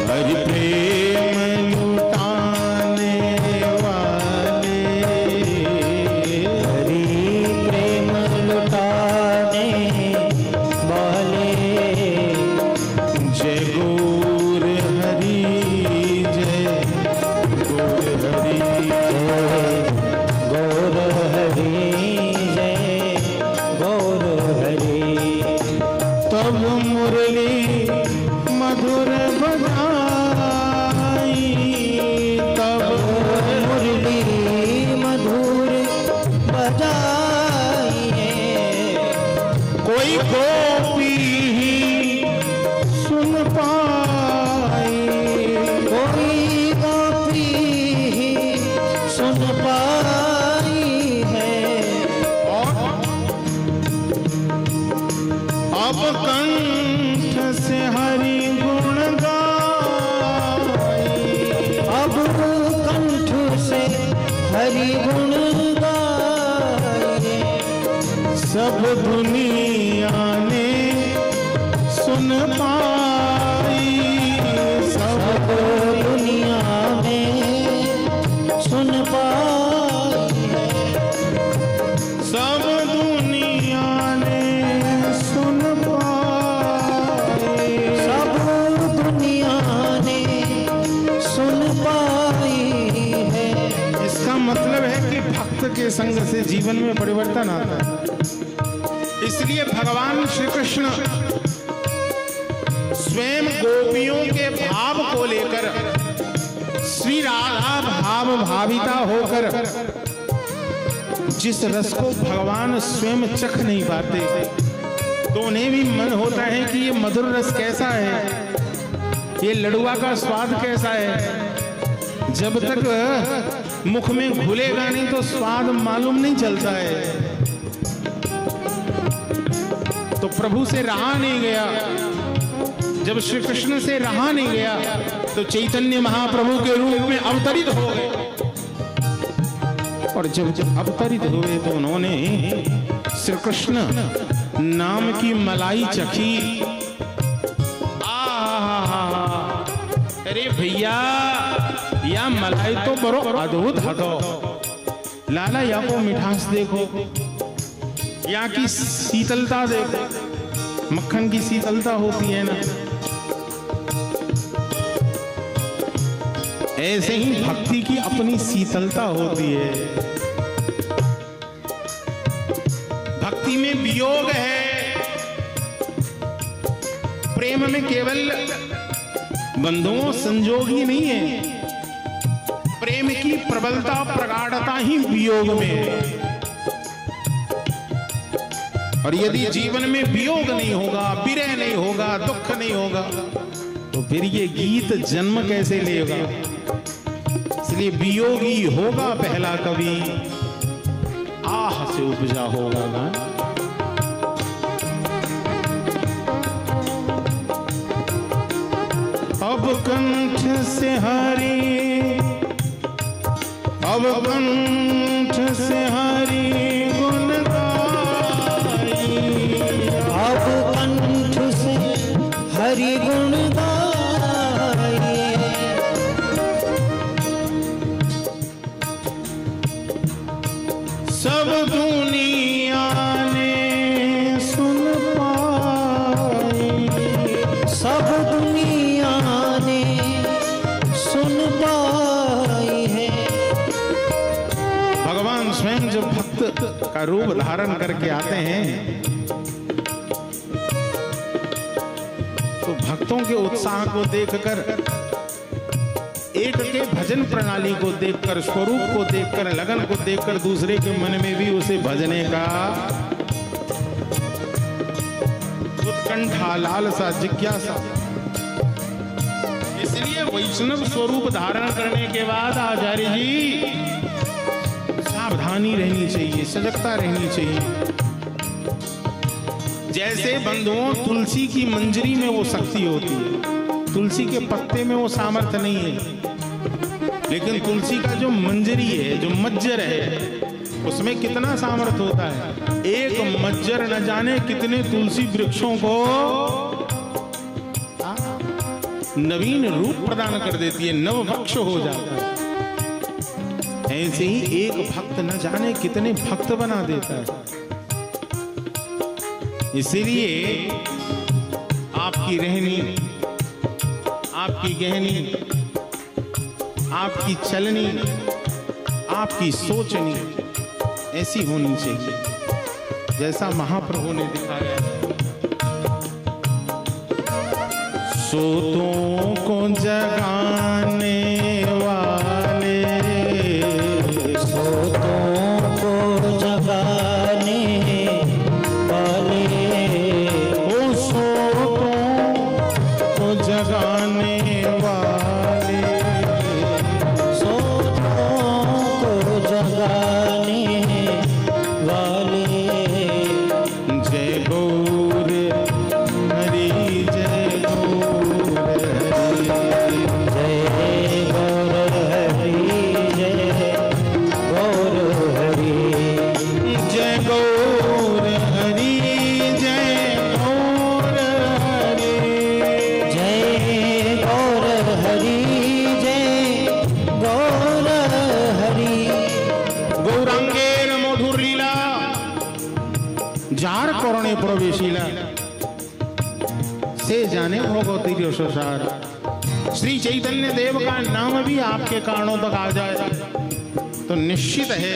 S1: हरि प्रेम लुटाने वाले,
S2: हरि प्रेम लुटाने वाले,
S1: जय गौर हरि, जय गौर हरि,
S2: गौर हरि, जय गौर हरि।
S1: तब मुरली मधुर बजाई, तब
S2: मुरली मधुर बजाइए,
S1: कोई गोपी ही सुन पाई,
S2: कोई गोपी ही सुन पाई है।
S1: अब कंठ से हरि गुण गाए,
S2: अब कंठ से हरि गुण गाए,
S1: सब दुनिया ने सुन पाई,
S2: सब
S1: सब
S2: दुनिया में सुन पाई है।
S1: सब दुनिया ने सुन पाई,
S2: सब दुनिया ने सुन पाई है।
S1: इसका मतलब है कि भक्त के के संग से जीवन में परिवर्तन आता है। इसलिए भगवान श्री कृष्ण स्वयं गोपियों के भाव को लेकर श्री राधा भाव भाविता होकर जिस रस को भगवान स्वयं चख नहीं पाते, तो उन्हें भी मन होता है कि ये मधुर रस कैसा है, ये लड़ुआ का स्वाद कैसा है। जब तक मुख में घुलेगा नहीं तो स्वाद मालूम नहीं चलता है। तो प्रभु से रहा नहीं गया। जब श्री कृष्ण से रहा नहीं गया तो चैतन्य महाप्रभु के रूप में अवतरित हो गए। और जब अवतरित हुए तो उन्होंने श्री कृष्ण नाम की मलाई चखी। अरे भैया, या मलाई तो बड़ो अद्भुत हतो। लाला या को मिठास देखो, या की शीतलता देखो। मक्खन की शीतलता होती है ना, ऐसे ही भक्ति की अपनी शीतलता होती है। भक्ति में वियोग है। प्रेम में केवल बंधुओं संजोग ही नहीं है, प्रेम की प्रबलता प्रगाढ़ता ही वियोग में है। और यदि जीवन में वियोग नहीं होगा, विरह नहीं होगा, दुख नहीं होगा, तो फिर ये गीत जन्म कैसे लेगा। इसलिए वियोगी होगा पहला कवि, आह से उपजा होगा ना। अब कंठ से हरि, अब कंठ से हरि गुण गाई।
S2: अब कंठ से हरि गुण गाई।
S1: सब दुनिया ने सुन पाई।
S2: सब दुनिया ने सुन पाई है।
S1: भगवान स्वयं जब भक्त का रूप धारण करके आते हैं तो भक्तों के उत्साह को देखकर, एक के भजन प्रणाली को देखकर, स्वरूप को देखकर, लगन को देखकर दूसरे के मन में भी उसे भजने का उत्कंठा, लालसा, जिज्ञासा। इसलिए वैष्णव स्वरूप धारण करने के बाद आचार्य जी सावधानी रहनी चाहिए, सजगता रहनी चाहिए। जैसे बंधुओं तुलसी की मंजरी में वो शक्ति होती है, तुलसी के पत्ते में वो सामर्थ्य नहीं है, लेकिन तुलसी का जो मंजरी है, जो मज्जर है, उसमें कितना सामर्थ्य होता है। एक मज्जर न जाने कितने तुलसी वृक्षों को नवीन रूप प्रदान कर देती है, नव वृक्ष हो जाता है। ऐसे ही एक भक्त न जाने कितने भक्त बना देता है। इसीलिए आपकी रहनी, आपकी गहनी, आपकी चलनी, आपकी सोचनी ऐसी होनी चाहिए जैसा महाप्रभु ने दिखाया। सोतों को जगाने वाले,
S2: सोतों को जगाने वाले,
S1: ओ सोतों को जगाने वाले,
S2: सोतों को जगाने वाले।
S1: जय गौर हरि, जय गौर हरि,
S2: जय गौर हरि, जय गौर हरि,
S1: जय गौर हरि, जय गौर हरि,
S2: जय गौर हरि, जय गौर हरि।
S1: गौरांगेर मधुर लीला जार करणे प्रवेशिला से जाने भगवती यशोसार। श्री चैतन्य देव का नाम भी आपके कानों तक आ जाए तो निश्चित है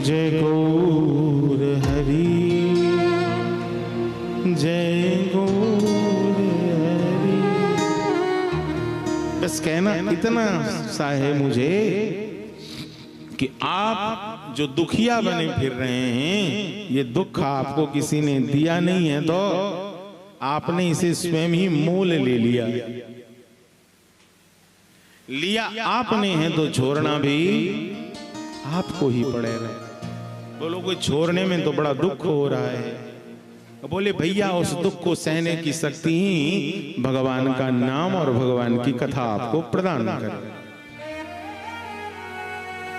S1: जय गौर हरि, जय गौर हरि। बस कहना इतना सा है मुझे कि आप जो दुखिया बने फिर रहे हैं, ये दुख आपको किसी ने दिया नहीं है, तो आपने इसे स्वयं ही मोल ले लिया आपने है, तो छोड़ना भी आपको ही पड़ेगा। बोलो कोई छोड़ने में तो बड़ा दुख हो रहा है, बोले भैया उस दुख को सहने की शक्ति ही भगवान का नाम और भगवान की कथा आपको प्रदान करे।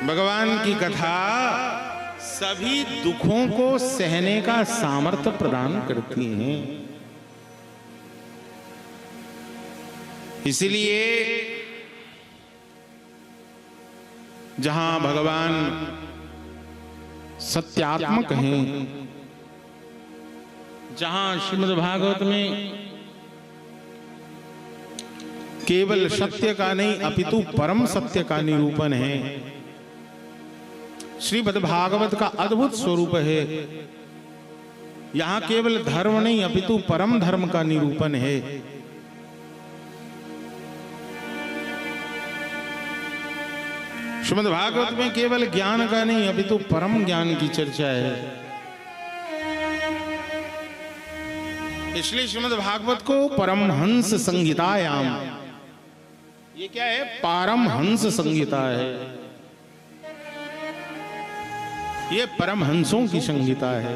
S1: भगवान की कथा सभी दुखों को सहने का सामर्थ्य प्रदान करती हैं। इसलिए जहां भगवान सत्यात्मक हैं, जहां श्रीमद् भागवत में केवल सत्य का नहीं अपितु परम सत्य का निरूपण है, श्रीमद् भागवत का अद्भुत स्वरूप है। यहां केवल धर्म नहीं अपितु परम धर्म का निरूपण है। श्रीमद् भागवत में केवल ज्ञान का नहीं अपितु परम ज्ञान की चर्चा है। इसलिए श्रीमद् भागवत को परमहंस संहितायाम, ये क्या है? पारमहंस संहिता है। ये परमहंसों की संहिता है।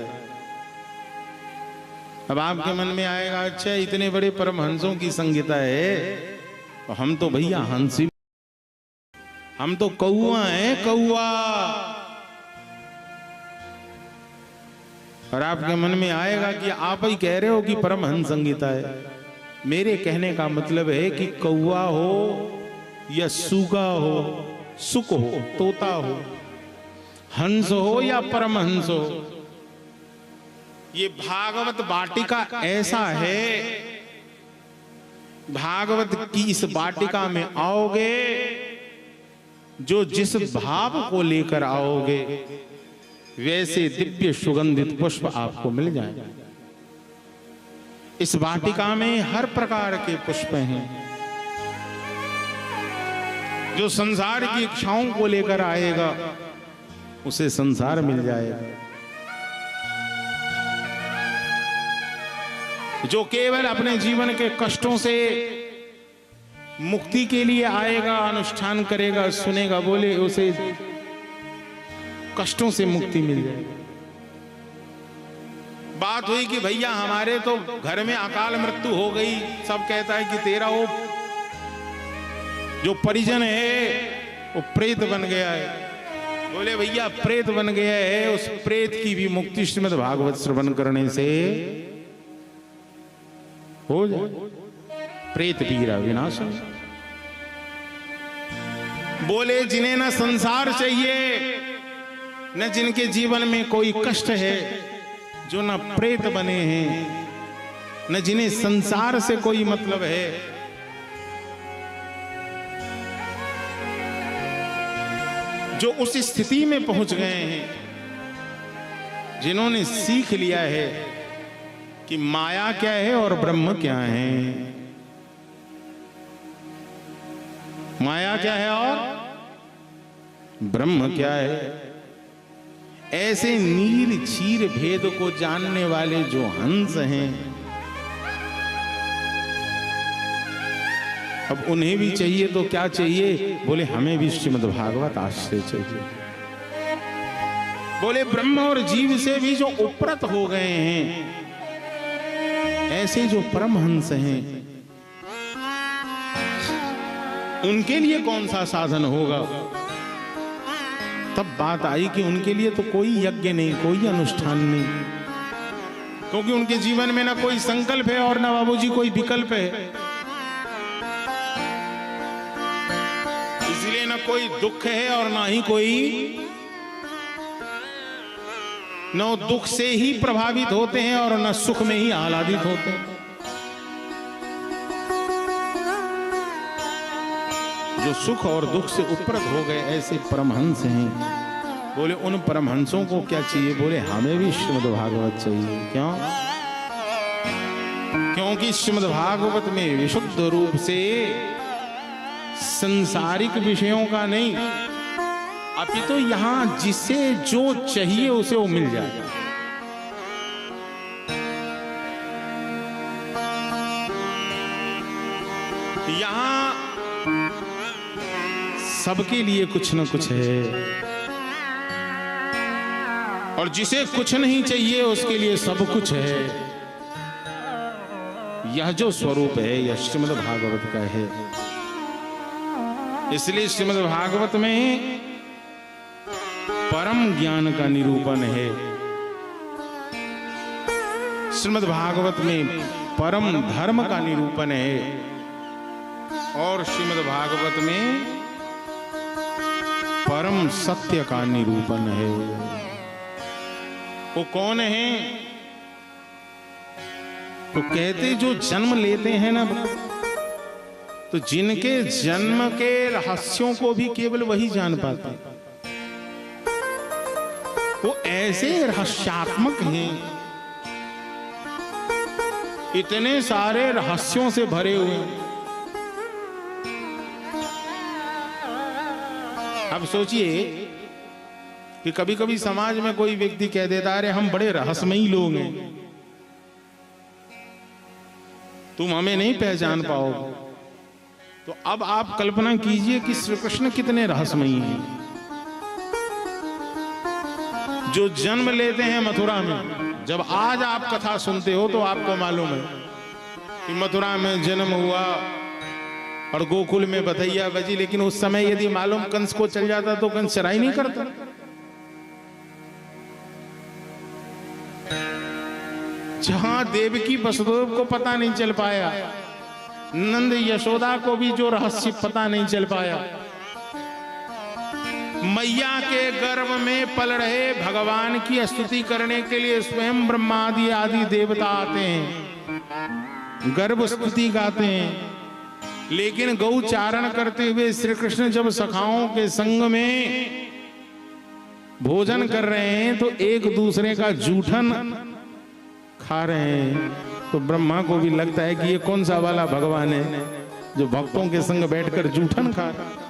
S1: अब आपके मन में आएगा, अच्छा इतने बड़े परमहंसों की संहिता है, तो हम तो भैया हंसी, हम तो कौआ हैं, कौआ। और आपके मन में आएगा कि आप ही कह रहे हो कि परमहंस संहिता है। मेरे कहने का मतलब है कि कौआ हो या सूगा हो, सुक हो, तोता हो, हंस हो या परमहंस हो, ये भागवत वाटिका ऐसा है। भागवत की इस वाटिका में आओगे, जो जिस भाव को लेकर आओगे वैसे दिव्य सुगंधित पुष्प आपको मिल जाएगा। इस वाटिका में हर प्रकार के पुष्प हैं। जो संसार की इच्छाओं को लेकर आएगा उसे संसार मिल जाएगा। जो केवल अपने जीवन के कष्टों से मुक्ति के लिए आएगा, अनुष्ठान करेगा, सुनेगा, बोले उसे कष्टों से मुक्ति मिल जाएगी। बात हुई कि भैया हमारे तो घर में अकाल मृत्यु हो गई, सब कहता है कि तेरा वो जो परिजन है वो प्रेत बन गया है। बोले भैया प्रेत बन गया है, उस प्रेत की भी मुक्ति श्रीमद् भागवत श्रवण करने से हो जाए। प्रेत पीड़ा विनाश। बोले जिन्हें न संसार चाहिए, न जिनके जीवन में कोई कष्ट है, जो न प्रेत बने हैं, न जिन्हें संसार से कोई मतलब है, जो उस स्थिति में पहुंच गए हैं, जिन्होंने सीख लिया है कि माया क्या है और ब्रह्म क्या है, माया क्या है और ब्रह्म क्या है, ऐसे नील क्षीर भेद को जानने वाले जो हंस हैं, अब उन्हें भी चाहिए तो क्या चाहिए? बोले हमें भी श्रीमद् भागवत आश्रय चाहिए। बोले ब्रह्म और जीव से भी जो उपरत हो गए हैं, ऐसे जो परमहंस हैं, उनके लिए कौन सा साधन होगा? तब बात आई कि उनके लिए तो कोई यज्ञ नहीं, कोई अनुष्ठान नहीं, क्योंकि उनके जीवन में ना कोई संकल्प है और ना बाबूजी कोई विकल्प है। इसलिए ना कोई दुख है और ना ही कोई, न दुख से ही प्रभावित होते हैं और न सुख में ही आह्लादित होते हैं। जो सुख और दुख से उपरत हो गए ऐसे परमहंस हैं। बोले उन परमहंसों को क्या चाहिए? बोले हमें भी श्रीमद् भागवत चाहिए। क्यों? क्योंकि श्रीमद् भागवत में विशुद्ध रूप से संसारिक विषयों का नहीं, अपितु यहां जिसे जो चाहिए उसे वो मिल जाए। यहां सबके लिए कुछ न कुछ है, और जिसे कुछ नहीं चाहिए उसके लिए सब कुछ है। यह जो स्वरूप है यह श्रीमद् भागवत का है। इसलिए श्रीमद् भागवत में परम ज्ञान का निरूपण है। श्रीमद् भागवत में परम धर्म का निरूपण है, और श्रीमद् भागवत में परम सत्य का निरूपण है। वो कौन है? तो कहते जो जन्म लेते हैं ना, तो जिनके जन्म के रहस्यों को भी केवल वही जान पाते, वो ऐसे रहस्यात्मक हैं, इतने सारे रहस्यों से भरे हुए। अब सोचिए कि कभी कभी समाज में कोई व्यक्ति कह देता है हम बड़े रहस्यमयी लोग हैं, तुम हमें नहीं पहचान पाओगे। तो अब आप कल्पना कीजिए कि श्री कृष्ण कितने रहस्यमयी हैं। जो जन्म लेते हैं मथुरा में, जब आज आप कथा सुनते हो तो आपको मालूम है कि मथुरा में जन्म हुआ और गोकुल में बधैया बजी, लेकिन उस समय यदि मालूम कंस को चल जाता तो कंस चराई नहीं करता। जहां देवकी वसुदेव को पता नहीं चल पाया, नंद यशोदा को भी जो रहस्य पता नहीं चल पाया, मैया के गर्भ में पल रहे भगवान की स्तुति करने के लिए स्वयं ब्रह्मादि आदि देवता आते हैं, गर्भ स्तुति गाते हैं। लेकिन गौचारण करते हुए श्री कृष्ण जब सखाओं के संग में भोजन कर रहे हैं तो एक दूसरे का जूठन खा रहे हैं। तो ब्रह्मा को भी लगता है कि ये कौन सा वाला भगवान है जो भक्तों के संग बैठकर जूठन खा रहा है।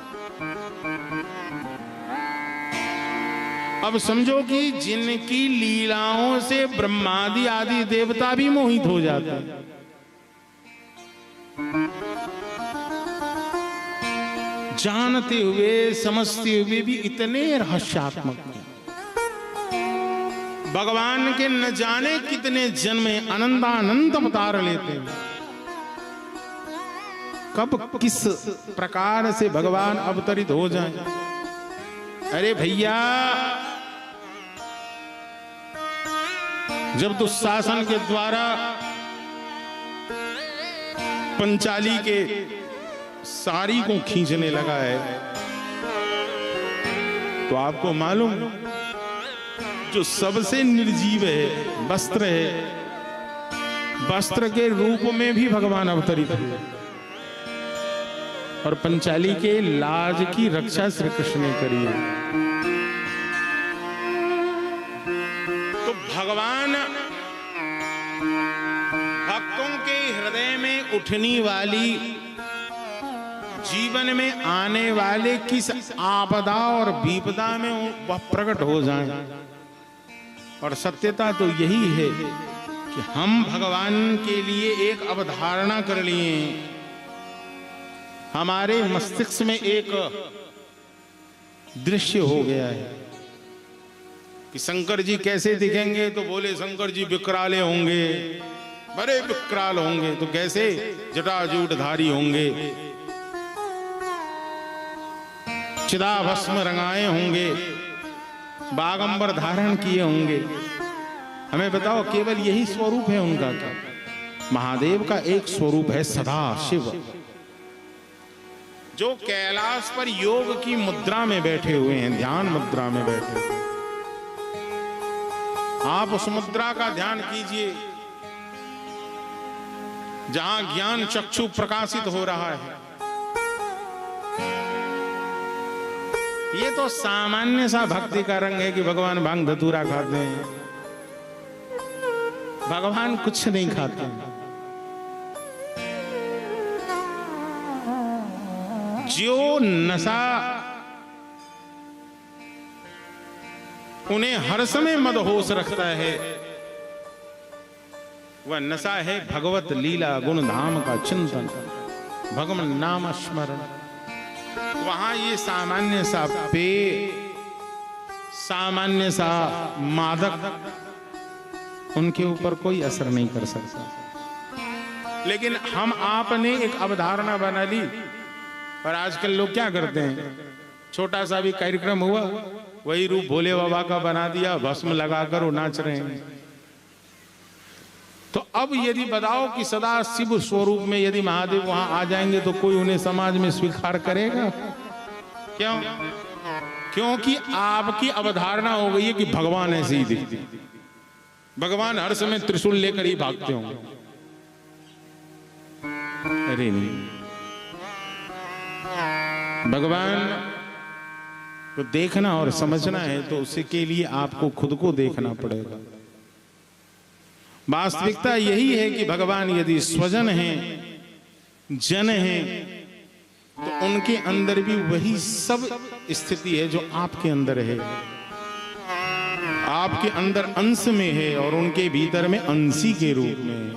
S1: अब समझो कि जिनकी लीलाओं से ब्रह्मादि आदि देवता भी मोहित हो जाते हैं, जानते हुए समझते हुए भी इतने रहस्यात्मक हैं। भगवान के न जाने कितने जन्म अनंतानंत अवतार लेते हैं। कब किस प्रकार से भगवान अवतरित हो जाए। अरे भैया, जब दुशासन के द्वारा पंचाली के साड़ी को खींचने लगा है, तो आपको मालूम, जो सबसे निर्जीव है वस्त्र है, वस्त्र के रूप में भी भगवान अवतरित हुए और पंचाली के लाज की रक्षा श्री कृष्ण ने करी है। तो भगवान भक्तों के हृदय में उठनी वाली, जीवन में आने वाले किस आपदा और विपदा में वह प्रकट हो जाए। और सत्यता तो यही है कि हम भगवान के लिए एक अवधारणा कर लिए। हमारे मस्तिष्क में एक दृश्य हो गया है कि शंकर जी कैसे दिखेंगे, तो बोले शंकर जी विकराले होंगे, बड़े विकराल होंगे। तो कैसे? जटाजूटधारी होंगे, चिदाभस्म रंगाए होंगे, बागंबर धारण किए होंगे। हमें बताओ, केवल यही स्वरूप है उनका क्या? महादेव का एक स्वरूप है सदा शिव, जो कैलाश पर योग की मुद्रा में बैठे हुए हैं, ध्यान मुद्रा में बैठे हुए। आप उस मुद्रा का ध्यान कीजिए जहां ज्ञान चक्षु प्रकाशित हो रहा है। ये तो सामान्य सा भक्ति का रंग है कि भगवान भांग धतूरा खाते हैं। भगवान कुछ नहीं खाते हैं। जो नशा उन्हें हर समय मदहोश रखता है, वह नशा है भगवत लीला गुण धाम का चिंतन, भगवान नाम स्मरण। वहां ये सामान्य सा पेय, सामान्य सा मादक उनके ऊपर कोई असर नहीं कर सकता। लेकिन हम आपने एक अवधारणा बना ली। और आजकल लोग क्या करते हैं, छोटा सा भी कार्यक्रम हुआ, वही रूप भोले बाबा का बना दिया, भस्म लगाकर वो नाच रहे हैं। तो अब यदि बताओ कि सदा शिव स्वरूप में यदि महादेव वहां आ जाएंगे तो कोई उन्हें समाज में स्वीकार करेगा? क्यों? क्योंकि आपकी अवधारणा हो गई है कि भगवान ऐसे ही दिखते, भगवान हर समय त्रिशूल लेकर ही भागते होंगे। अरे नहीं, भगवान को देखना और समझना है तो उसके लिए आपको खुद को देखना पड़ेगा। वास्तविकता यही है कि भगवान यदि स्वजन हैं, जन हैं, तो उनके अंदर भी वही सब स्थिति है जो आपके अंदर है। आपके अंदर अंश में है और उनके भीतर में अंशी के रूप में है।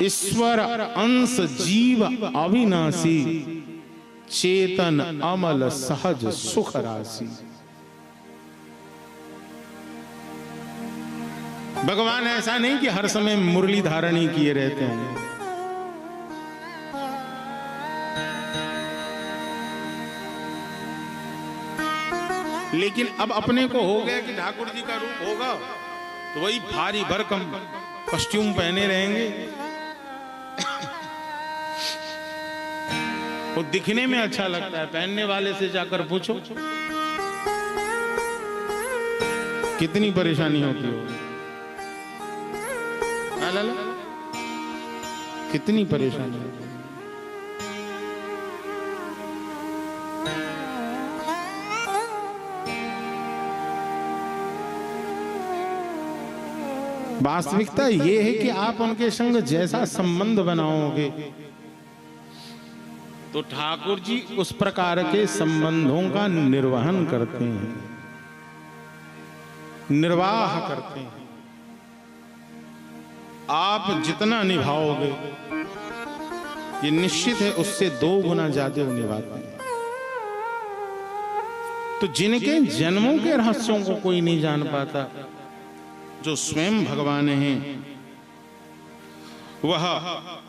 S1: ईश्वर अंश जीव अविनाशी, चेतन अमल सहज सुख राशि। भगवान ऐसा नहीं कि हर समय मुरली धारण ही किए रहते हैं। लेकिन अब अपने को हो गया कि ठाकुर जी का रूप होगा तो वही भारी भरकम कॉस्ट्यूम पहने रहेंगे। वो दिखने में अच्छा लगता है, पहनने वाले से जाकर पूछो कितनी परेशानी होती हो। लाला, कितनी परेशानी होती है। वास्तविकता ये है कि आप उनके संग जैसा संबंध बनाओगे तो ठाकुर जी उस प्रकार के संबंधों का निर्वहन करते हैं, निर्वाह करते हैं। आप जितना निभाओगे ये निश्चित है उससे 2 गुना ज्यादा निभाते हैं। तो जिनके जन्मों के रहस्यों को कोई नहीं जान पाता, जो स्वयं भगवान हैं, वह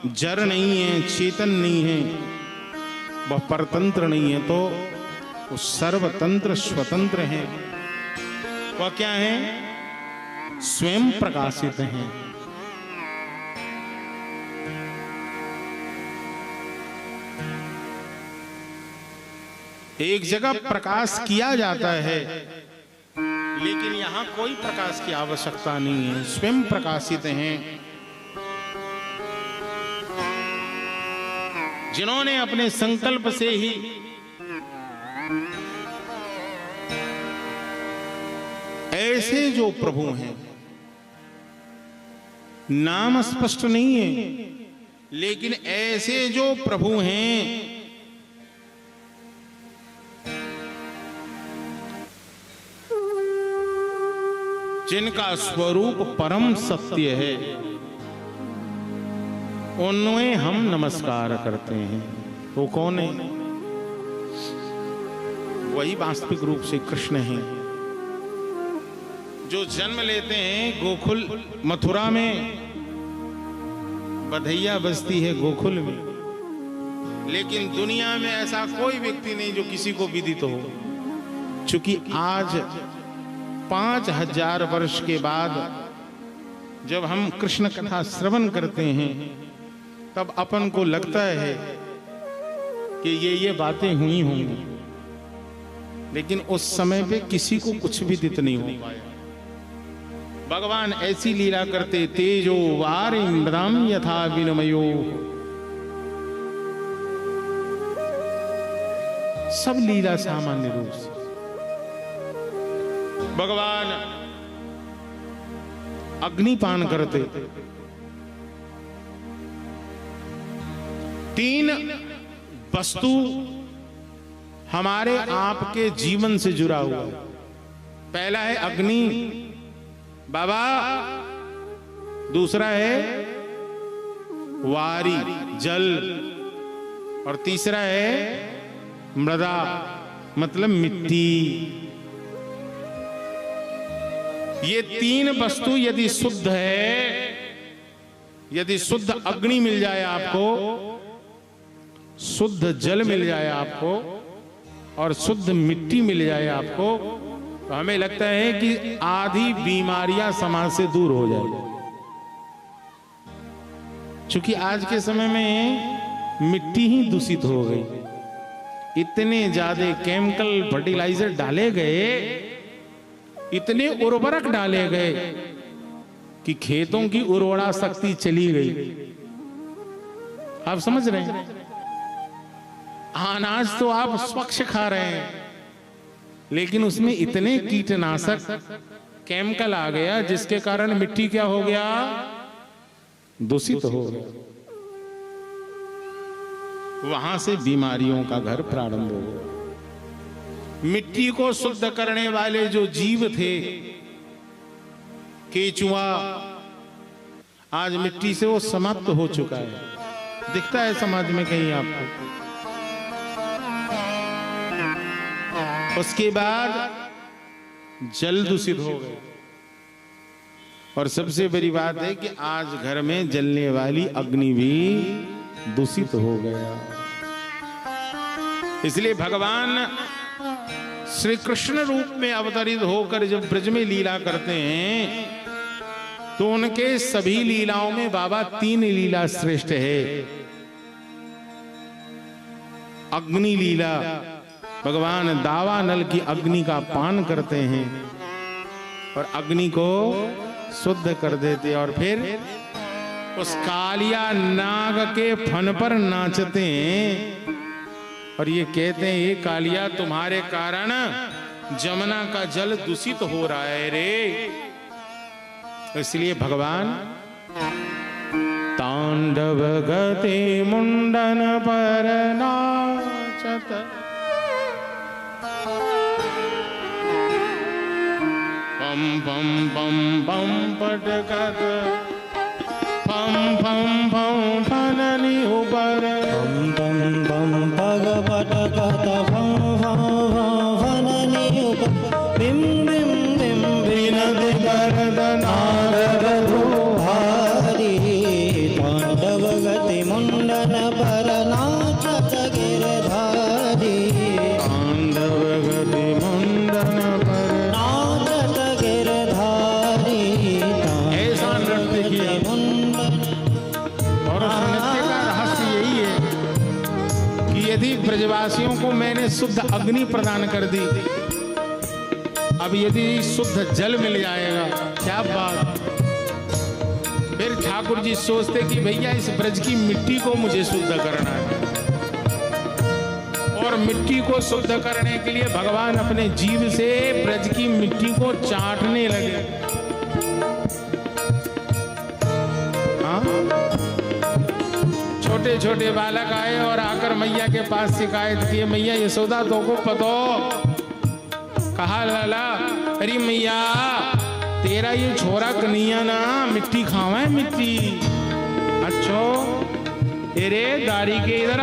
S1: जड़ नहीं है, चेतन नहीं है, वह परतंत्र नहीं है, तो वो सर्वतंत्र स्वतंत्र हैं। वह क्या है? स्वयं प्रकाशित हैं। एक जगह प्रकाश किया जाता है, लेकिन यहां कोई प्रकाश की आवश्यकता नहीं है, स्वयं प्रकाशित हैं। जिन्होंने अपने संकल्प से ही ऐसे जो प्रभु हैं, नाम स्पष्ट नहीं है, लेकिन ऐसे जो प्रभु हैं जिनका स्वरूप परम सत्य है, उनमें हम नमस्कार करते हैं। वो कौन है? वही वास्तविक रूप से कृष्ण हैं, जो जन्म लेते हैं गोकुल मथुरा में, बधैया बजती है गोकुल में, लेकिन दुनिया में ऐसा कोई व्यक्ति नहीं जो किसी को विदित हो। चूंकि आज 5000 वर्ष के बाद जब हम कृष्ण कथा श्रवण करते हैं, तब अपन को लगता है कि ये बातें हुई होंगी, लेकिन उस समय पे किसी को कुछ भी विदित नहीं हो पाया। भगवान ऐसी लीला करते, तेजो वारिमृदाम यथा विनिमयो, सब लीला सामान्य रूप से। भगवान अग्निपान करते, 3 वस्तु हमारे आपके जीवन से जुड़ा हुआ है। पहला है अग्नि बाबा, दूसरा है वारी जल, और तीसरा है मृदा मतलब मिट्टी। ये 3 वस्तु यदि शुद्ध है, यदि शुद्ध अग्नि मिल जाए आपको, शुद्ध जल मिल जाए आपको, और शुद्ध मिट्टी मिल जाए आपको, तो हमें लगता है कि आधी बीमारियां समाज से दूर हो जाएगी। क्योंकि आज के समय में मिट्टी ही दूषित हो गई, इतने ज्यादा केमिकल फर्टिलाइजर डाले गए, इतने उर्वरक डाले गए कि खेतों की उर्वरा शक्ति चली गई। आप समझ रहे हैं? अनाज तो आप स्वच्छ खा रहे हैं, लेकिन उसमें इतने कीटनाशक केमिकल आ गया, जिसके कारण मिट्टी क्या हो गया? दूषित हो गया। वहां से बीमारियों का घर प्रारंभ हो गया। मिट्टी को शुद्ध करने वाले जो जीव थे, केचुआ, आज मिट्टी से वो समाप्त हो चुका है। दिखता है समाज में कहीं आपको। उसके बाद जल दूषित हो गए, और सबसे बड़ी बात है कि आज घर में जलने वाली अग्नि भी दूषित हो गया। इसलिए भगवान श्री कृष्ण रूप में अवतरित होकर जब ब्रज में लीला करते हैं, तो उनके सभी लीलाओं में बाबा 3 लीला श्रेष्ठ है। अग्नि लीला, भगवान दावानल की अग्नि का पान करते हैं और अग्नि को शुद्ध कर देते, और फिर उस कालिया नाग के फन पर नाचते हैं और ये कहते हैं, ये कालिया तुम्हारे कारण जमुना का जल दूषित हो रहा है रे। इसलिए भगवान तांडव गति मुंडन पर नाचत, पम पम पम पम पटकत, पम पम पम फननी ऊपर,
S2: पम पम पग पटकत भं भं भं फननि ऊपर, बिम बिम बिम
S1: विनद करद नारद
S2: भारी, तांडव गति मुंडन पर नाचत गिरधारी,
S1: तांडव गति मुंडन पर
S2: नाचत गिरधारी,
S1: ऐसा नृत्य किया। और उस नृत्य का रहस्य यही है कि यदि ब्रजवासियों को मैंने शुद्ध अग्नि प्रदान कर दी, अब यदि शुद्ध जल मिल जाएगा, क्या बात। फिर ठाकुर जी सोचते कि भैया इस ब्रज की मिट्टी को मुझे शुद्ध करना है, और मिट्टी को शुद्ध करने के लिए भगवान अपने जीव से ब्रज की मिट्टी को चाटने लगे। हाँ? छोटे छोटे बालक आए और आकर मैया के पास शिकायत किए, मैया यशोदा तो को पतो। कहा लाला, अरे मैया तेरा ये छोरा कन्हैया ना मिट्टी खावा है मिट्टी। अच्छो तेरे दाढ़ी के इधर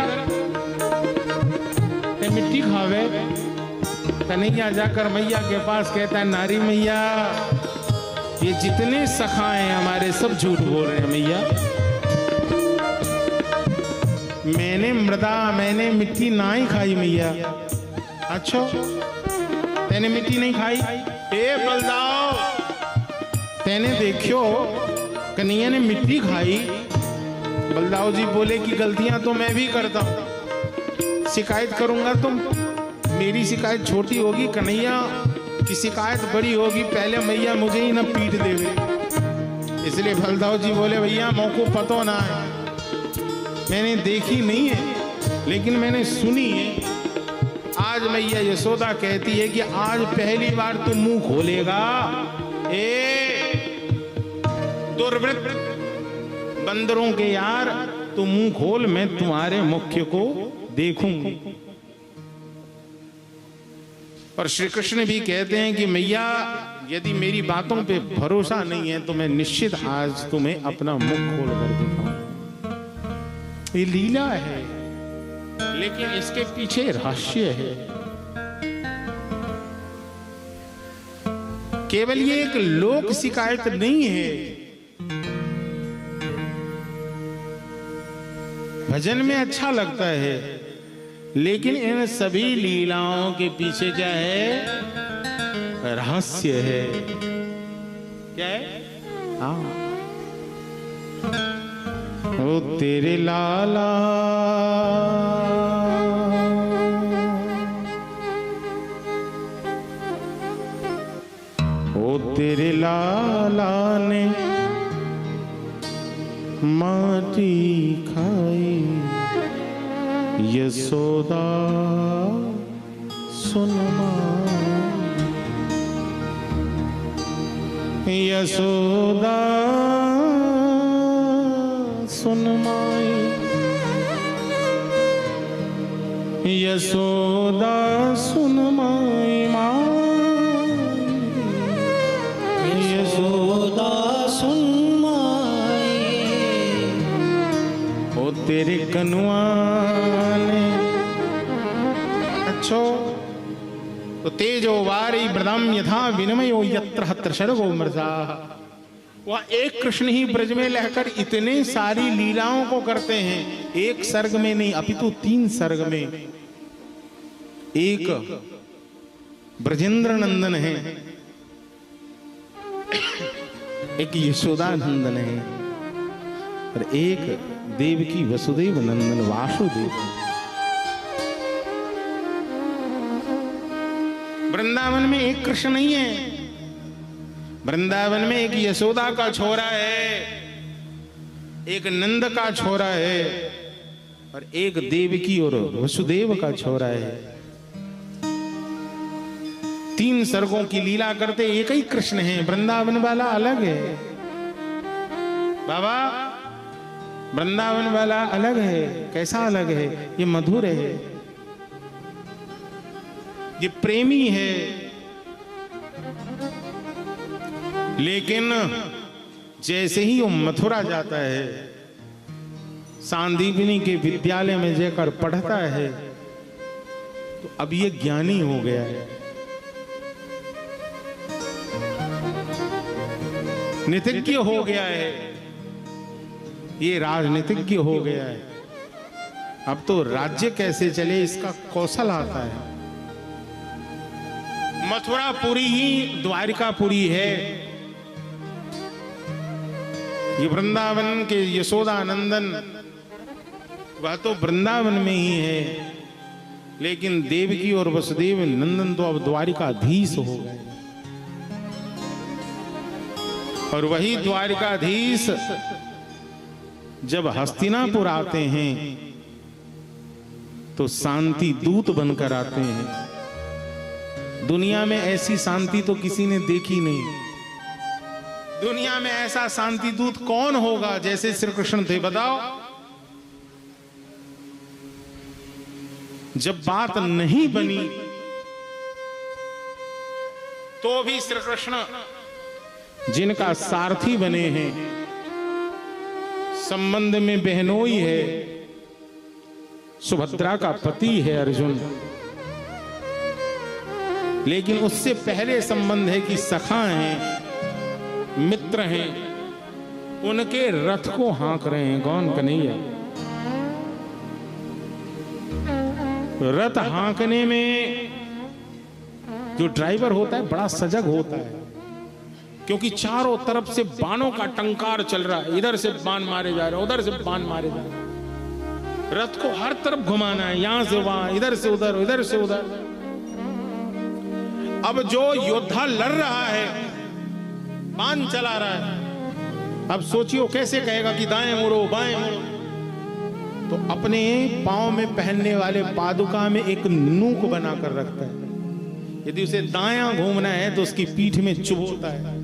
S1: मिट्टी खावे। कन्हैया जाकर मैया के पास कहता है, नारी मैया ये जितने सखा हैं हमारे सब झूठ बोल रहे हैं मैया। मैंने मिट्टी ना ही खाई मैया। अच्छा तेने मिट्टी नहीं खाई? ए बलदाव, तेने देखियो कन्हैया ने मिट्टी खाई। बलदाव जी बोले कि गलतियां तो मैं भी करता हूं, शिकायत करूंगा तो मेरी शिकायत छोटी होगी, कन्हैया की शिकायत बड़ी होगी, पहले मैया मुझे ही ना पीट देवे। इसलिए बलदाव जी बोले भैया मौको पतो ना है, मैंने देखी नहीं है लेकिन मैंने सुनी है। आज मैया यशोदा कहती है कि आज पहली बार तू मुंह खोलेगा, ए दुर्वृत्त बंदरों के यार, तू मुंह खोल, मैं तुम्हारे मुख्य को देखूंगी। और श्री कृष्ण भी कहते हैं कि मैया यदि मेरी बातों पे भरोसा नहीं है तो मैं निश्चित आज तुम्हें अपना मुख खोल कर दिखाऊं। ये लीला है लेकिन इसके पीछे रहस्य है। केवल ये एक लोक शिकायत नहीं है, भजन में अच्छा लगता है लेकिन इन सभी लीलाओं के पीछे क्या है? रहस्य है। क्या है? हाँ, ओ तेरे लाला ओ तेरे लाला ने माटी खाई, यशोदा सुन माई, यशोदा सुन माई, यशोदा सुन माई,
S2: यशोदा सुन माई,
S1: ओ तेरे कनुआ ने। अच्छो तो तेजो वारी ब्रदम यथा विनिमयो यत्र हत्र शर्गो मृजा। वह एक कृष्ण ही ब्रज में रहकर इतने सारी लीलाओं को करते हैं, एक सर्ग में नहीं अपितु 3 सर्ग में। एक ब्रजेंद्र नंदन है, एक यशोदा नंदन है और एक देवकी वसुदेव नंदन वासुदेव। वृंदावन में एक कृष्ण नहीं है, वृंदावन में एक यशोदा का छोरा है, एक नंद का छोरा है और एक देवकी और वसुदेव का छोरा है। 3 सर्गों की लीला करते एक ही कृष्ण है, वृंदावन वाला अलग है। बाबा वृंदावन वाला अलग है। कैसा अलग है? ये मधुर है, ये प्रेमी है। लेकिन जैसे ही वो मथुरा जाता है, सांदीपनी के विद्यालय में जाकर पढ़ता है, तो अब ये ज्ञानी हो गया है, नीतिज्ञ हो गया है, ये राजनीतिज्ञ हो गया है। अब तो राज्य कैसे चले इसका कौशल आता है। मथुरापुरी ही द्वारिकापुरी है। ये वृंदावन के यशोदानंदन वह तो वृंदावन में ही है, लेकिन देवकी और वसुदेव नंदन तो अब द्वारिकाधीश हो गए। और वही द्वारिकाधीश जब हस्तिनापुर आते हैं तो शांति दूत बनकर आते हैं। दुनिया में ऐसी शांति तो किसी ने देखी नहीं। दुनिया में ऐसा शांति दूत कौन होगा जैसे श्री कृष्ण थे, बताओ। जब बात नहीं बनी तो भी श्री कृष्ण जिनका सारथी बने हैं, संबंध में बहनोई है, सुभद्रा का पति है अर्जुन, लेकिन उससे पहले संबंध है कि सखा हैं, मित्र हैं, उनके रथ को हाँक रहे हैं। कौन? कन्हैया। रथ हाँकने में जो ड्राइवर होता है बड़ा सजग होता है, क्योंकि चारों तरफ से बाणों का टंकार चल रहा है। इधर से बाण मारे जा रहे हैं, उधर से बाण मारे जा रहे हैं। रथ को हर तरफ घुमाना है, यहां से वहां, इधर से उधर, इधर से उधर। अब जो योद्धा लड़ रहा है, बाण चला रहा है, अब सोचियो कैसे कहेगा कि दाएं मुड़ो बाएं मुड़ो। तो अपने पांव में पहनने वाले पादुका में एक नूक बनाकर रखता है। यदि उसे दायां घूमना है तो उसकी पीठ में चुभोता है,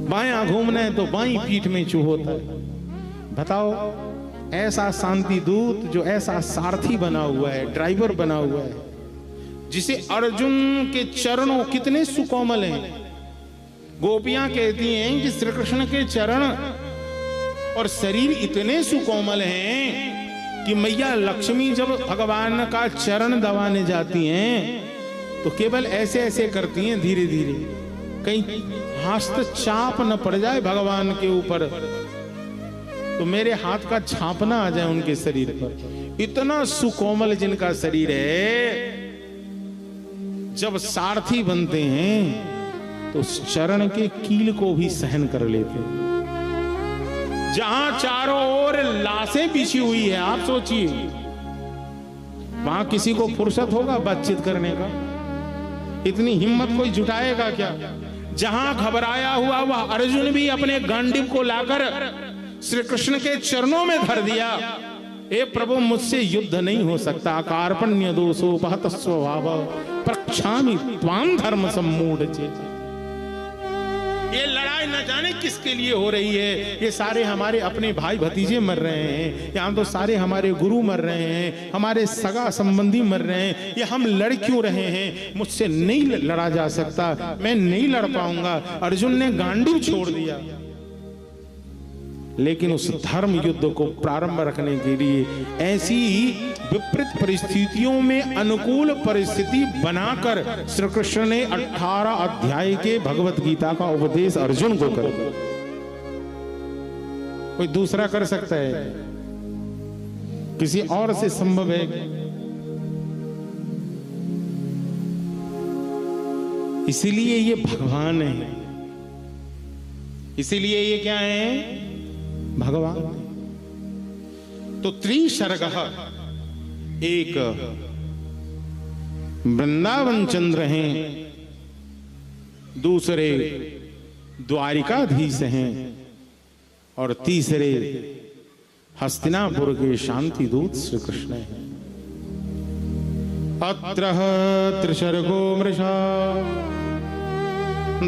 S1: बायां घूमना है तो बाईं पीठ में चुभोता है। बताओ, ऐसा शांति दूत जो ऐसा सारथी बना हुआ है, ड्राइवर बना हुआ है, जिसे अर्जुन के चरणों कितने सुकोमल हैं। गोपियां कहती हैं कि श्री कृष्ण के चरण और शरीर इतने सुकोमल हैं कि मैया लक्ष्मी जब भगवान का चरण दबाने जाती हैं तो केवल ऐसे ऐसे करती हैं धीरे धीरे, कहीं हस्तचाप न पड़ जाए भगवान के ऊपर, तो मेरे हाथ का छापना आ जाए उनके शरीर पर। इतना सुकोमल जिनका शरीर है, जब सारथी बनते हैं तो उस चरण के कील को भी सहन कर लेते हैं। जहां चारों ओर लाशें बिछी हुई है, आप सोचिए वहां किसी को फुर्सत होगा बातचीत करने का? इतनी हिम्मत कोई जुटाएगा क्या? जहां घबराया हुआ वह अर्जुन भी अपने गांडीव को लाकर श्री कृष्ण के चरणों में धर दिया। हे प्रभु, मुझसे युद्ध नहीं हो सकता। कार्पण्य दोषोपहत स्वभाव प्रक्षामि त्वां धर्म सम्मूढ़ चेत। ये लड़ाई न जाने किसके लिए हो रही है। ये सारे हमारे अपने भाई भतीजे मर रहे हैं, यहाँ तो सारे हमारे गुरु मर रहे हैं, हमारे सगा संबंधी मर रहे हैं। ये हम लड़ क्यों रहे हैं? मुझसे नहीं लड़ा जा सकता, मैं नहीं लड़ पाऊंगा। अर्जुन ने गांडीव छोड़ दिया, लेकिन उस धर्म युद्ध को प्रारंभ रखने के लिए ऐसी विपरीत परिस्थितियों में अनुकूल परिस्थिति बनाकर श्री कृष्ण ने 18 अध्याय के भगवत गीता का उपदेश अर्जुन को कर दिया। कोई दूसरा कर सकता है? किसी और से संभव है? इसीलिए ये भगवान है, इसीलिए ये क्या है? भगवान। तो त्रिशर्गः, एक वृंदावन चंद्र हैं, दूसरे द्वारिकाधीश हैं, और तीसरे हस्तिनापुर के शांति दूत श्री कृष्ण हैं। अत्र त्रिशर्गो मृषा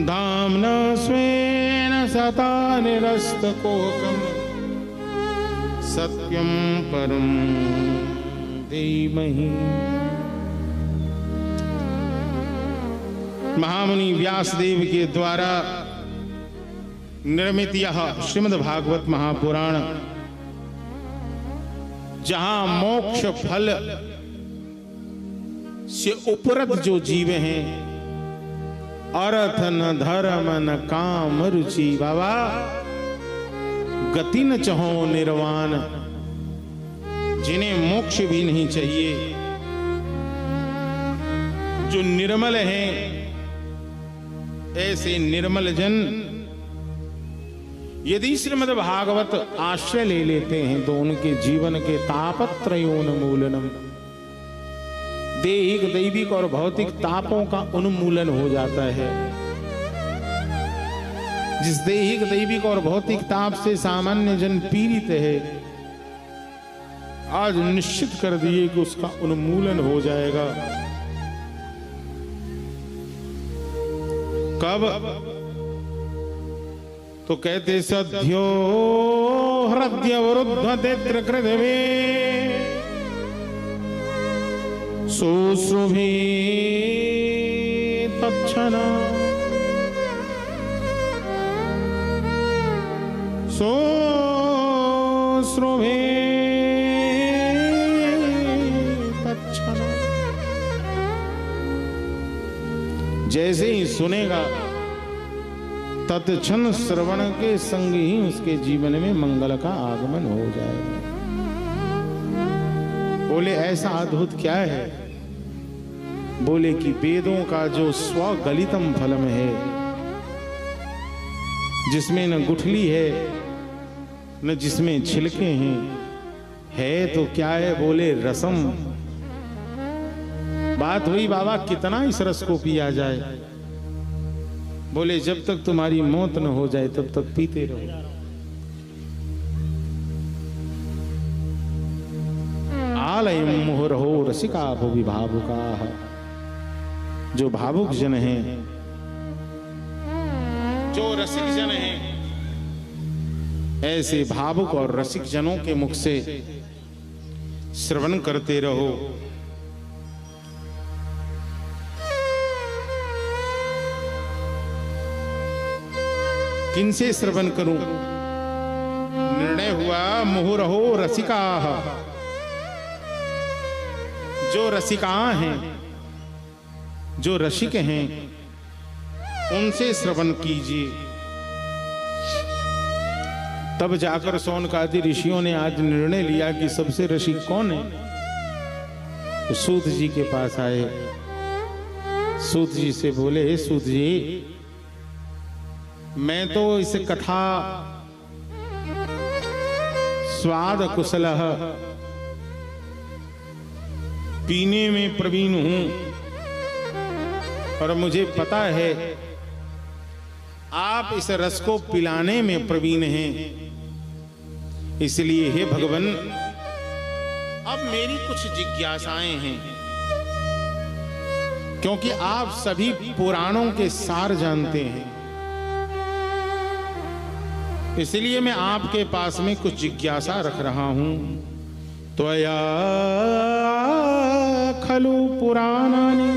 S1: धाम्ना स्वेन सता निरस्तकोकम् सत्यं परं धीमहि। महामुनि व्यासदेव के द्वारा निर्मित यह श्रीमद् भागवत महापुराण, जहां मोक्ष फल से उपरत जो जीव हैं, अर्थ न धर्म न काम रुचि, बाबा गति न चहो निर्वाण, जिन्हें मोक्ष भी नहीं चाहिए, जो निर्मल हैं, ऐसे निर्मल जन यदि श्रीमद् भागवत आश्रय ले लेते हैं तो उनके जीवन के तापत्रयोन्मूलनम, दैहिक दैविक और भौतिक तापों का उन्मूलन हो जाता है। जिस दैहिक दैविक और भौतिक ताप से सामान्य जन पीड़ित है, आज निश्चित कर दिए कि उसका उन्मूलन हो जाएगा। कब? तो कहते सद्यो हृदय वरुद्ध कृतवे शुश्रुभि तत्क्षण शुश्रुभि तत्क्षण। जैसे ही सुनेगा तत्क्षण श्रवण के संग ही उसके जीवन में मंगल का आगमन हो जाएगा। बोले ऐसा अद्भुत क्या है? बोले कि वेदों का जो स्वगलितम फलम है, जिसमें न गुठली है न जिसमें छिलके हैं, है तो क्या है? बोले रसम। बात हुई बाबा कितना इस रस को पिया जाए? बोले जब तक तुम्हारी मौत न हो जाए तब तक पीते रहो। आलयम मुहुरहो रसिका भुवि भावुकाः, जो भावुक जन हैं, जो रसिक जन हैं, ऐसे भावुक और रसिक जनों के मुख से श्रवण करते रहो। किनसे श्रवण करूं? निर्णय हुआ मुहुरहो रसिकाः, जो रसिका हैं, जो रसिक हैं, उनसे श्रवण कीजिए। तब जाकर शौनकादि ऋषियों ने आज निर्णय लिया कि सबसे रसिक कौन है। तो सूत जी के पास आए। सूत जी से बोले, हे सूत जी, मैं तो इस कथा स्वाद कुशलः पीने में प्रवीण हूं, और मुझे पता है आप इस रस को पिलाने में प्रवीण हैं। इसलिए हे भगवान, अब मेरी कुछ जिज्ञासाएं हैं, क्योंकि आप सभी पुराणों के सार जानते हैं। इसलिए मैं आपके पास में कुछ जिज्ञासा रख रहा हूं। त्वया खलु पुराणानि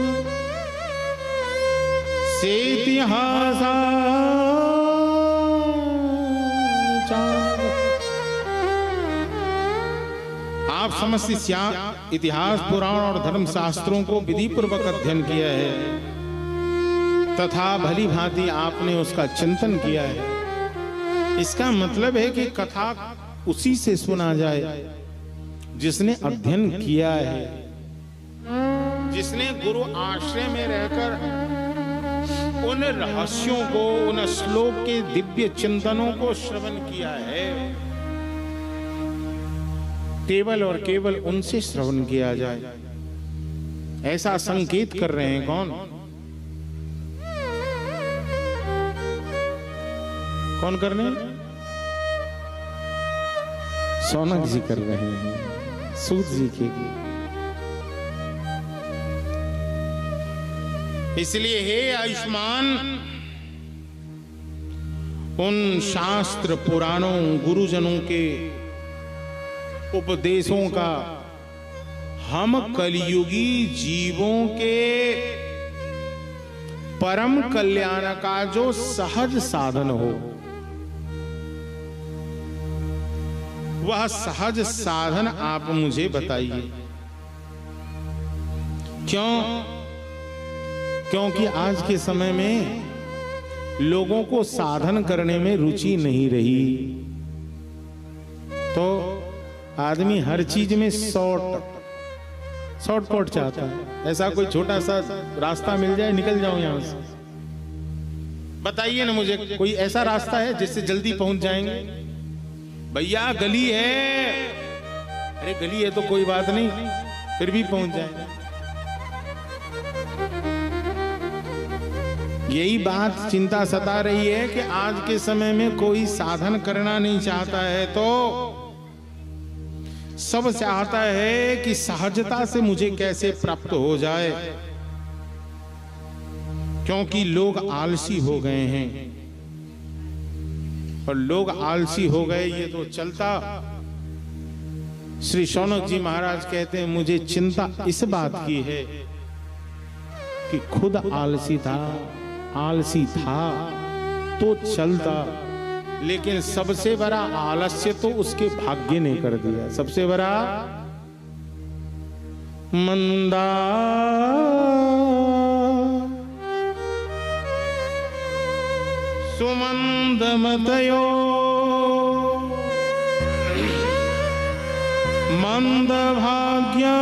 S1: सेतिहासा, आप समस्त इतिहास पुराण और धर्म शास्त्रों को विधि पूर्वक अध्ययन किया है, तथा भली भांति आपने उसका चिंतन किया है। इसका मतलब है कि कथा उसी से सुना जाए जिसने अध्ययन किया है, जिसने गुरु आश्रय में रहकर उन रहस्यों को, उन श्लोक के दिव्य चिंतनों को श्रवण किया है। केवल और केवल उनसे श्रवण किया जाए, ऐसा संकेत कर रहे हैं। कौन कौन कर रहे हैं? सौनक जी कर रहे हैं, सूत जी के लिए। इसलिए हे आयुष्मान, उन शास्त्र पुराणों गुरुजनों के उपदेशों का हम कलयुगी जीवों के परम कल्याण का जो सहज साधन हो, वह सहज साधन आप मुझे बताइए। क्योंकि आज के समय में लोगों को साधन करने में रुचि नहीं रही, तो आदमी हर चीज में शॉर्टकट चाहता है। ऐसा कोई छोटा सा रास्ता मिल जाए, निकल जाऊं यहां से। बताइए ना मुझे, कोई ऐसा रास्ता है जिससे जल्दी पहुंच जाएंगे? भैया गली है, अरे गली है तो कोई बात नहीं, फिर भी पहुंच जाएंगे। यही बात चिंता सता रही है कि आज के समय में कोई साधन करना नहीं चाहता है, तो सब चाहता है कि सहजता से मुझे कैसे प्राप्त हो जाए, क्योंकि लोग आलसी हो गए हैं। और लोग आलसी हो गए ये तो चलता। श्री शौनक जी महाराज कहते हैं, मुझे चिंता इस बात की है कि खुद आलसी था तो चलता, लेकिन सबसे बड़ा आलस्य तो उसके भाग्य ने कर दिया। सबसे बड़ा मंदा सुमंद मतयो मंद भाग्या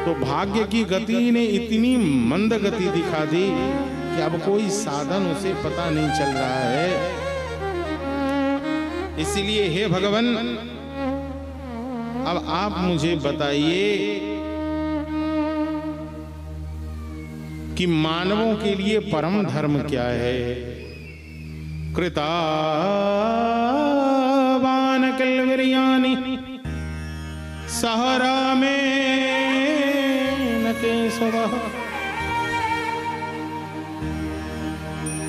S1: तो भाग्य की गति ने इतनी मंद गति दिखा दी कि अब कोई साधन उसे पता नहीं चल रहा है। इसलिए हे भगवान, अब आप मुझे बताइए कि मानवों के लिए परम धर्म क्या है? कृतावान कलवरियानि सहरा में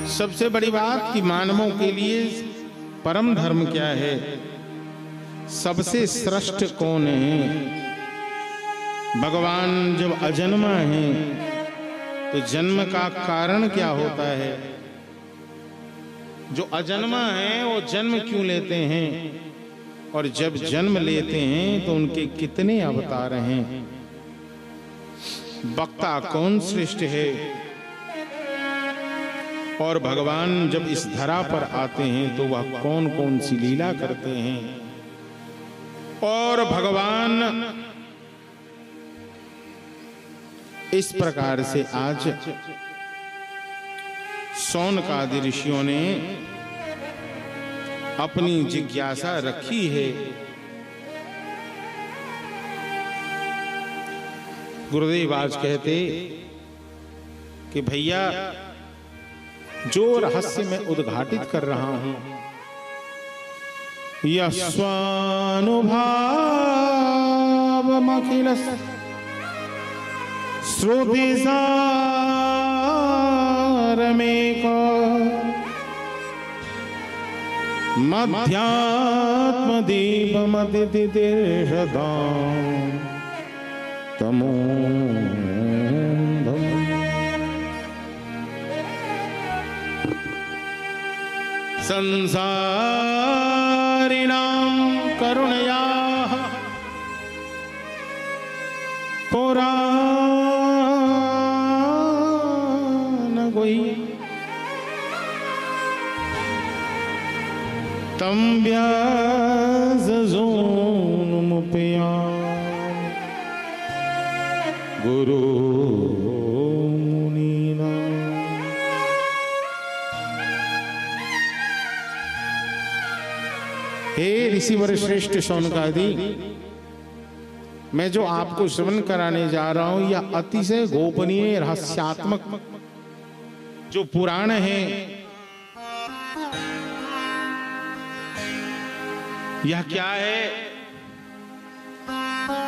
S1: सबसे बड़ी बात कि मानवों के लिए परम धर्म क्या है? सबसे श्रेष्ठ कौन है? भगवान जब अजन्मा है तो जन्म का कारण क्या होता है? जो अजन्मा है वो जन्म क्यों लेते हैं? और जब जन्म लेते हैं तो उनके कितने अवतार हैं? वक्ता कौन श्रेष्ठ है? और भगवान जब इस धरा पर आते हैं तो वह कौन कौन सी लीला करते हैं? और भगवान इस प्रकार से आज शौनकादि ऋषियों ने अपनी जिज्ञासा रखी है। गुरुदेव आज कहते कि भैया, जो रहस्य मैं उद्घाटित कर रहा हूं, यस्वानुभावमखिल श्रुतिसारमेक मध्यात्मदीपमतितिर्षदाम् तमोऽन्धम्। संसारिणां करुणयाः पुराणगुह्यं तं व्याससूनुमुपयामि गुरुमुनीनाम्। हे ऋषिवर श्रेष्ठ शौनकादि, मैं जो आपको श्रवण कराने जा रहा हूं यह अतिशय गोपनीय रहस्यात्मक जो पुराण है, यह क्या है?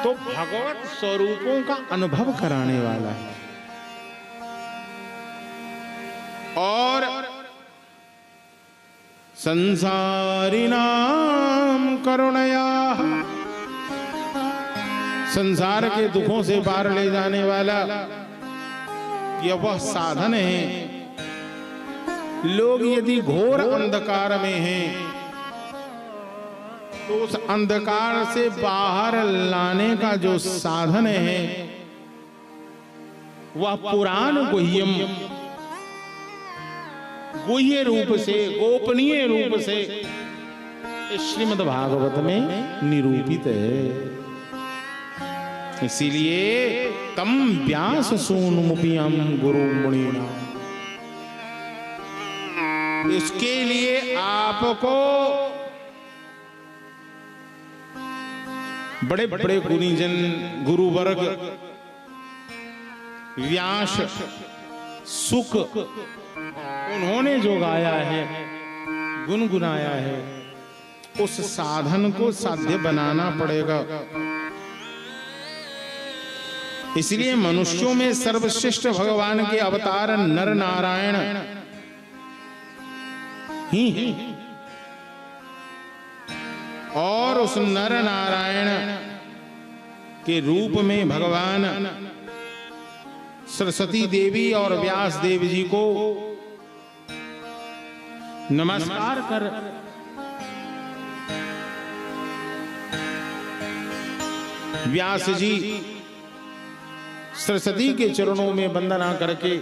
S1: तो भगवत स्वरूपों का अनुभव कराने वाला है। और संसारिणाम करुणया, संसार के दुखों से पार ले जाने वाला यह वह साधन है। लोग यदि घोर अंधकार में हैं तो उस अंधकार से बाहर लाने का जो साधन है वह पुराण गुह्यम, गुह्य रूप से, गोपनीय रूप से श्रीमद् भागवत में निरूपित है। इसीलिए तम व्यास सूनुमुपियम गुरु मुनिना, इसके लिए आपको बड़े बड़े गुणीजन, गुरु वर्ग, व्यास, सुक, उन्होंने जो गाया है, गुनगुनाया है, उस साधन को साध्य बनाना पड़ेगा। इसलिए मनुष्यों में सर्वश्रेष्ठ भगवान के अवतार नर नारायण ही हैं। और उस नर नारायण के रूप में भगवान सरस्वती देवी और व्यास देव जी को नमस्कार कर व्यास जी सरस्वती के चरणों में वंदना करके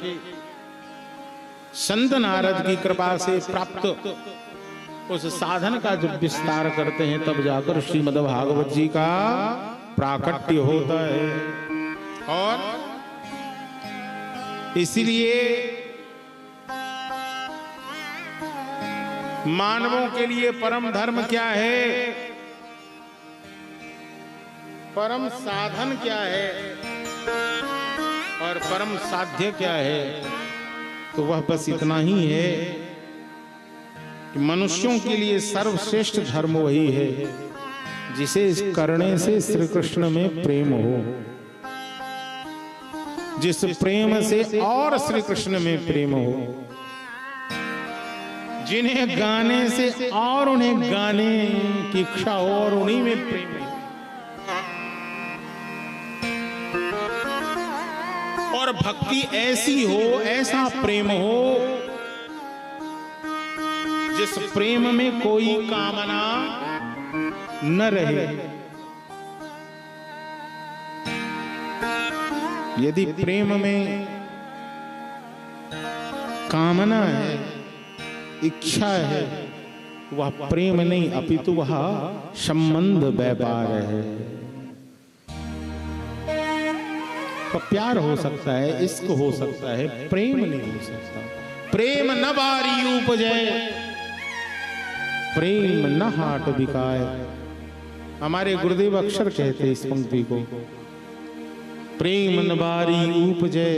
S1: संत नारद की कृपा से प्राप्त उस साधन का जब विस्तार करते हैं तब जाकर श्रीमद् भागवत जी का प्राकट्य होता है। और इसलिए मानवों के लिए परम धर्म क्या है, परम साधन क्या है और परम साध्य क्या है, तो वह बस इतना ही है कि मनुष्यों के लिए सर्वश्रेष्ठ धर्म वही है जिसे करने से श्री कृष्ण में प्रेम हो, जिस प्रेम से और श्री कृष्ण में प्रेम हो, जिन्हें गाने से और उन्हें गाने की इच्छा हो और उन्हीं में प्रेम हो। और भक्ति ऐसी हो, ऐसा प्रेम हो जिस प्रेम में कोई कामना न रहे। यदि प्रेम में कामना है, इच्छा है, वह प्रेम नहीं अपितु वह संबंध व्यापार है। तो प्यार हो सकता है, इश्क हो सकता है, प्रेम नहीं हो सकता। प्रेम न बारी उपजे, प्रेम न हाट बिकाए। हमारे गुरुदेव अक्षर कहते इस पंक्ति को, प्रेम न बारी उपजे,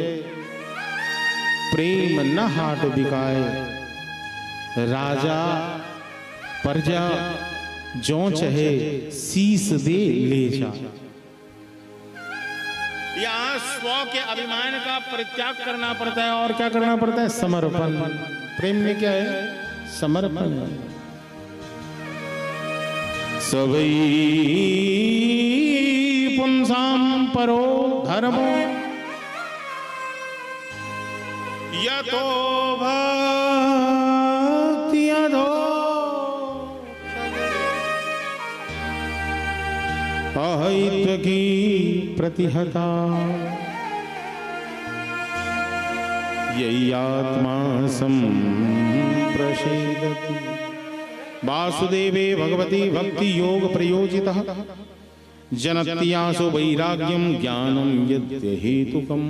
S1: प्रेम न हाट बिकाए। राजा प्रजा जो चाहे शीस दे ले जा। यहाँ स्व के अभिमान का परित्याग करना पड़ता है और क्या करना पड़ता है, समर्पण। प्रेम में क्या है, समर्पण। सबई पुंसाम परो धर्मो यतो भक्ति अधो अहित्व की प्रतिहता यही आत्मा संप्रसेदति। वासुदेवे भगवती भक्ति योग प्रयोजितः जनत्यासु वैराग्यम ज्ञानम यद्य हेतुकम।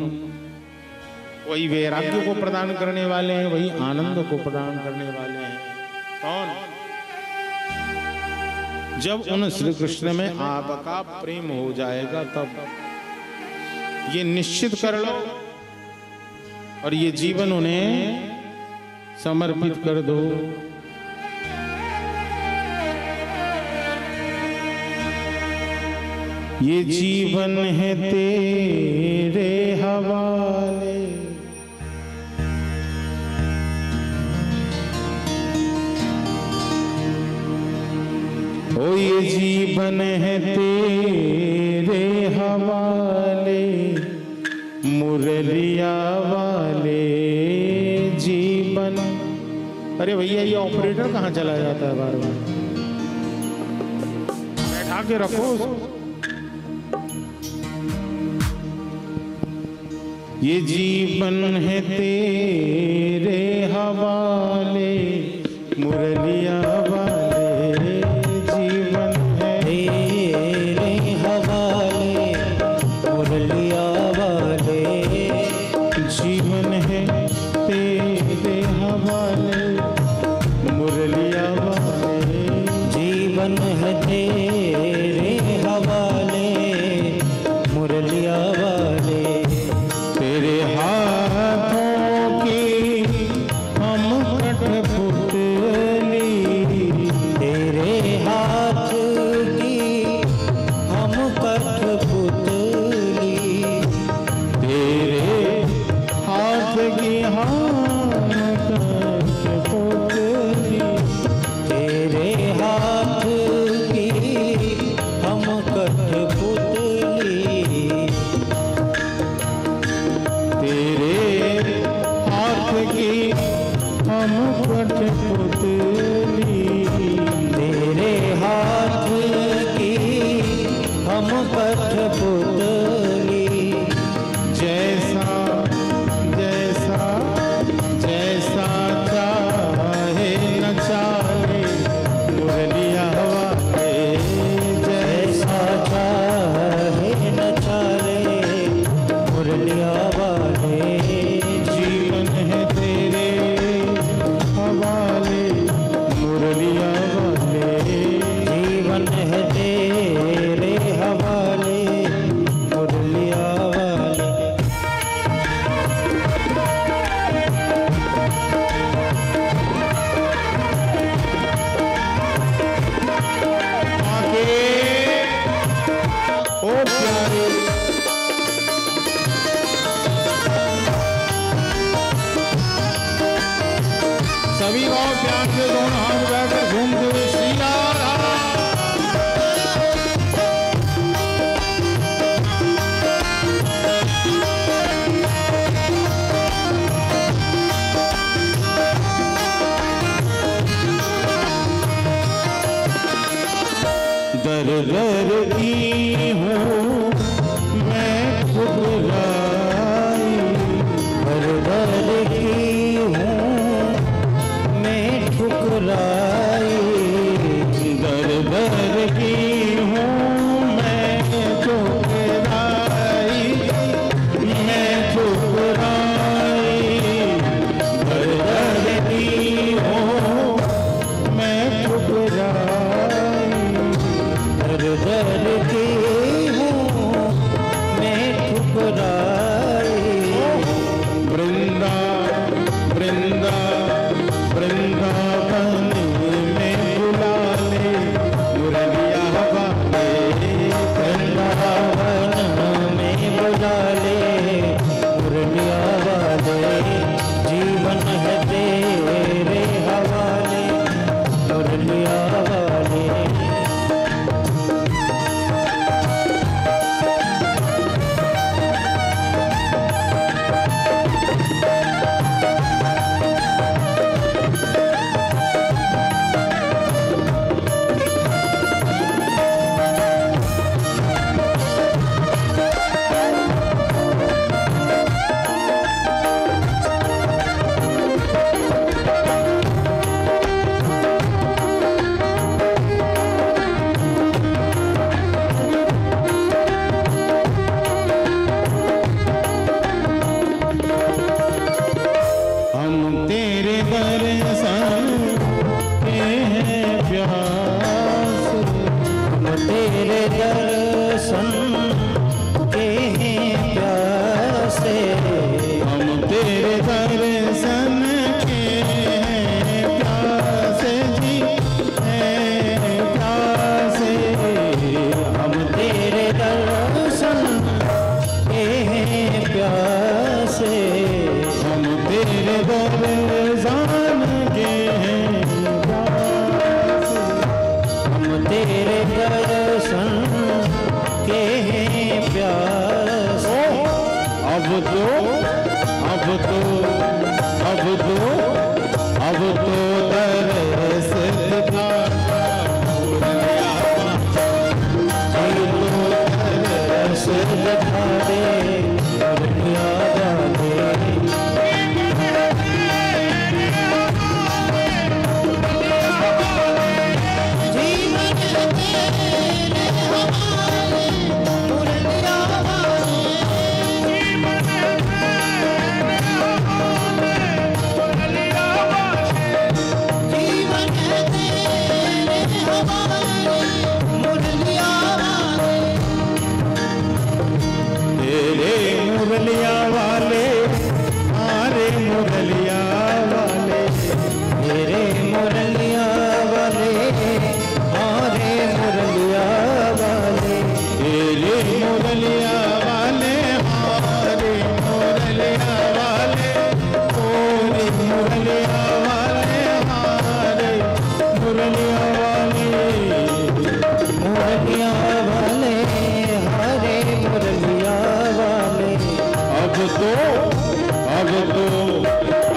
S1: वही वैराग्य को प्रदान करने वाले हैं, वही आनंद को प्रदान करने वाले हैं। कौन? जब उन श्री कृष्ण में आपका प्रेम हो जाएगा तब ये निश्चित कर लो और ये जीवन उन्हें समर्पित कर दो। ये जीवन है तेरे हवाले। ओ ये जीवन है तेरे हवाले, मुरलिया वाले जीवन। अरे भैया ये ऑपरेटर कहाँ चला जाता है बार बार, बैठा के रखो उसको। ये जीवन है तेरे हवाले, मुरलिया वाले जीवन है
S2: तेरे हवाले, मुरलिया वाले
S1: जीवन है तेरे हवाले, मुरलिया वाले
S2: जीवन है तेरे हवाले, मुरलिया वाले।
S1: तेरे हाथों की हम कठपुतली,
S2: तेरे हाथ की हम कठपुतली,
S1: तेरे हाथ की हम कठपुतली,
S2: तेरे हाथ की हम कठपुतली,
S1: तेरे हाथ की हम कठपुतली,
S2: तेरे हाथ की हम कठपुतली।
S1: जैसा जैसा जैसा चाहे न चाहे मुरलिया वाले,
S2: जैसा चाहे न चाले, मुरलिया वाले
S1: जीवन है तेरे हवाले, मुरलिया वाले
S2: जीवन है तेरे हवाले, मुरलिया वाले।
S1: आके ओ प्यारे सभी गाँव प्यार से दोनों हाथ बैठकर घूमते हुए श्री राधा। दर दर की हूँ मैं ठुकराई,
S2: दर दर की हूँ मैं ठुकराई,
S1: अब तो अब तो अब तो अब तो तरस दिखा
S2: तरस दिखा दे मुरलिया वाले मुरलिया वाले हमारे मुरलिया वाले मेरे मुरलिया वाले हमारे मुरलिया वाले
S1: तेरे मुरलिया वाले हमारे मुरलिया वाले ओरे मुरलिया वाले हमारे मुरलिया वाले
S2: मुरलिया वाले हमारे मुरलिया वाले
S1: अब तो अब तो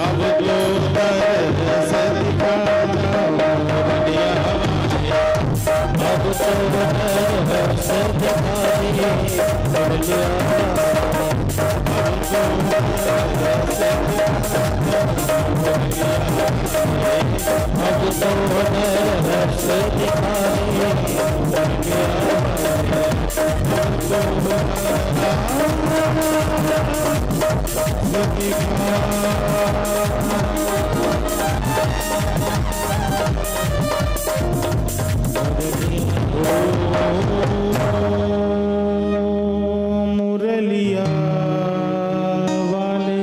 S1: अब तो तरस दिखा मुरलिया वाले
S2: अब तो तरस दिखा दे मुरलिया अब तो तरस दिखा दे
S1: मुरलिया वाले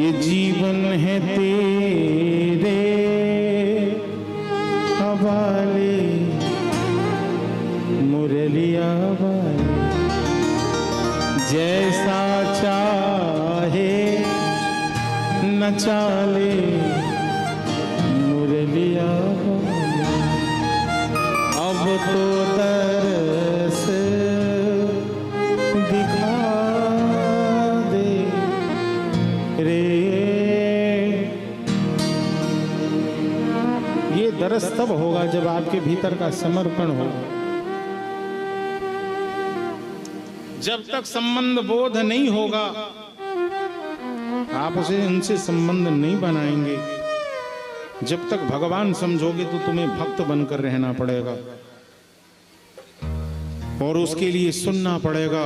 S1: ये जीवन है तेरे हवाले मुरलिया वाले जैसा चाहे नचा ले मुरलिया वाले अब तो तरस दिखा दे रे। ये दरस तब होगा जब आपके भीतर का समर्पण हो। जब तक संबंध बोध नहीं होगा आप उनसे संबंध नहीं बनाएंगे। जब तक भगवान समझोगे तो तुम्हें भक्त बनकर रहना पड़ेगा और उसके लिए सुनना पड़ेगा।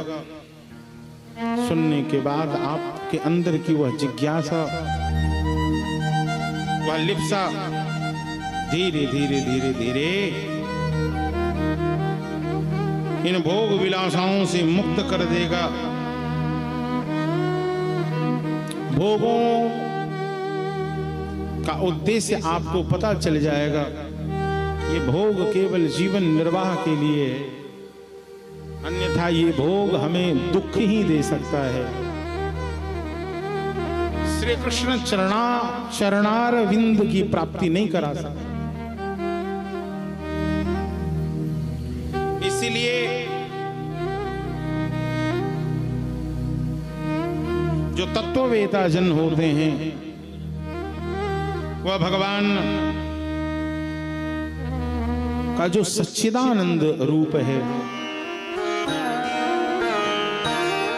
S1: सुनने के बाद आपके अंदर की वह जिज्ञासा, वह लिप्सा धीरे धीरे धीरे धीरे इन भोग विलासाओं से मुक्त कर देगा। भोगों का उद्देश्य आपको पता चल जाएगा। ये भोग केवल जीवन निर्वाह के लिए है, अन्यथा ये भोग हमें दुख ही दे सकता है। श्री कृष्ण चरणार विंद की प्राप्ति नहीं करा सकता। इसलिए जो तत्ववेता जन होते हैं वह भगवान का जो सच्चिदानंद रूप है,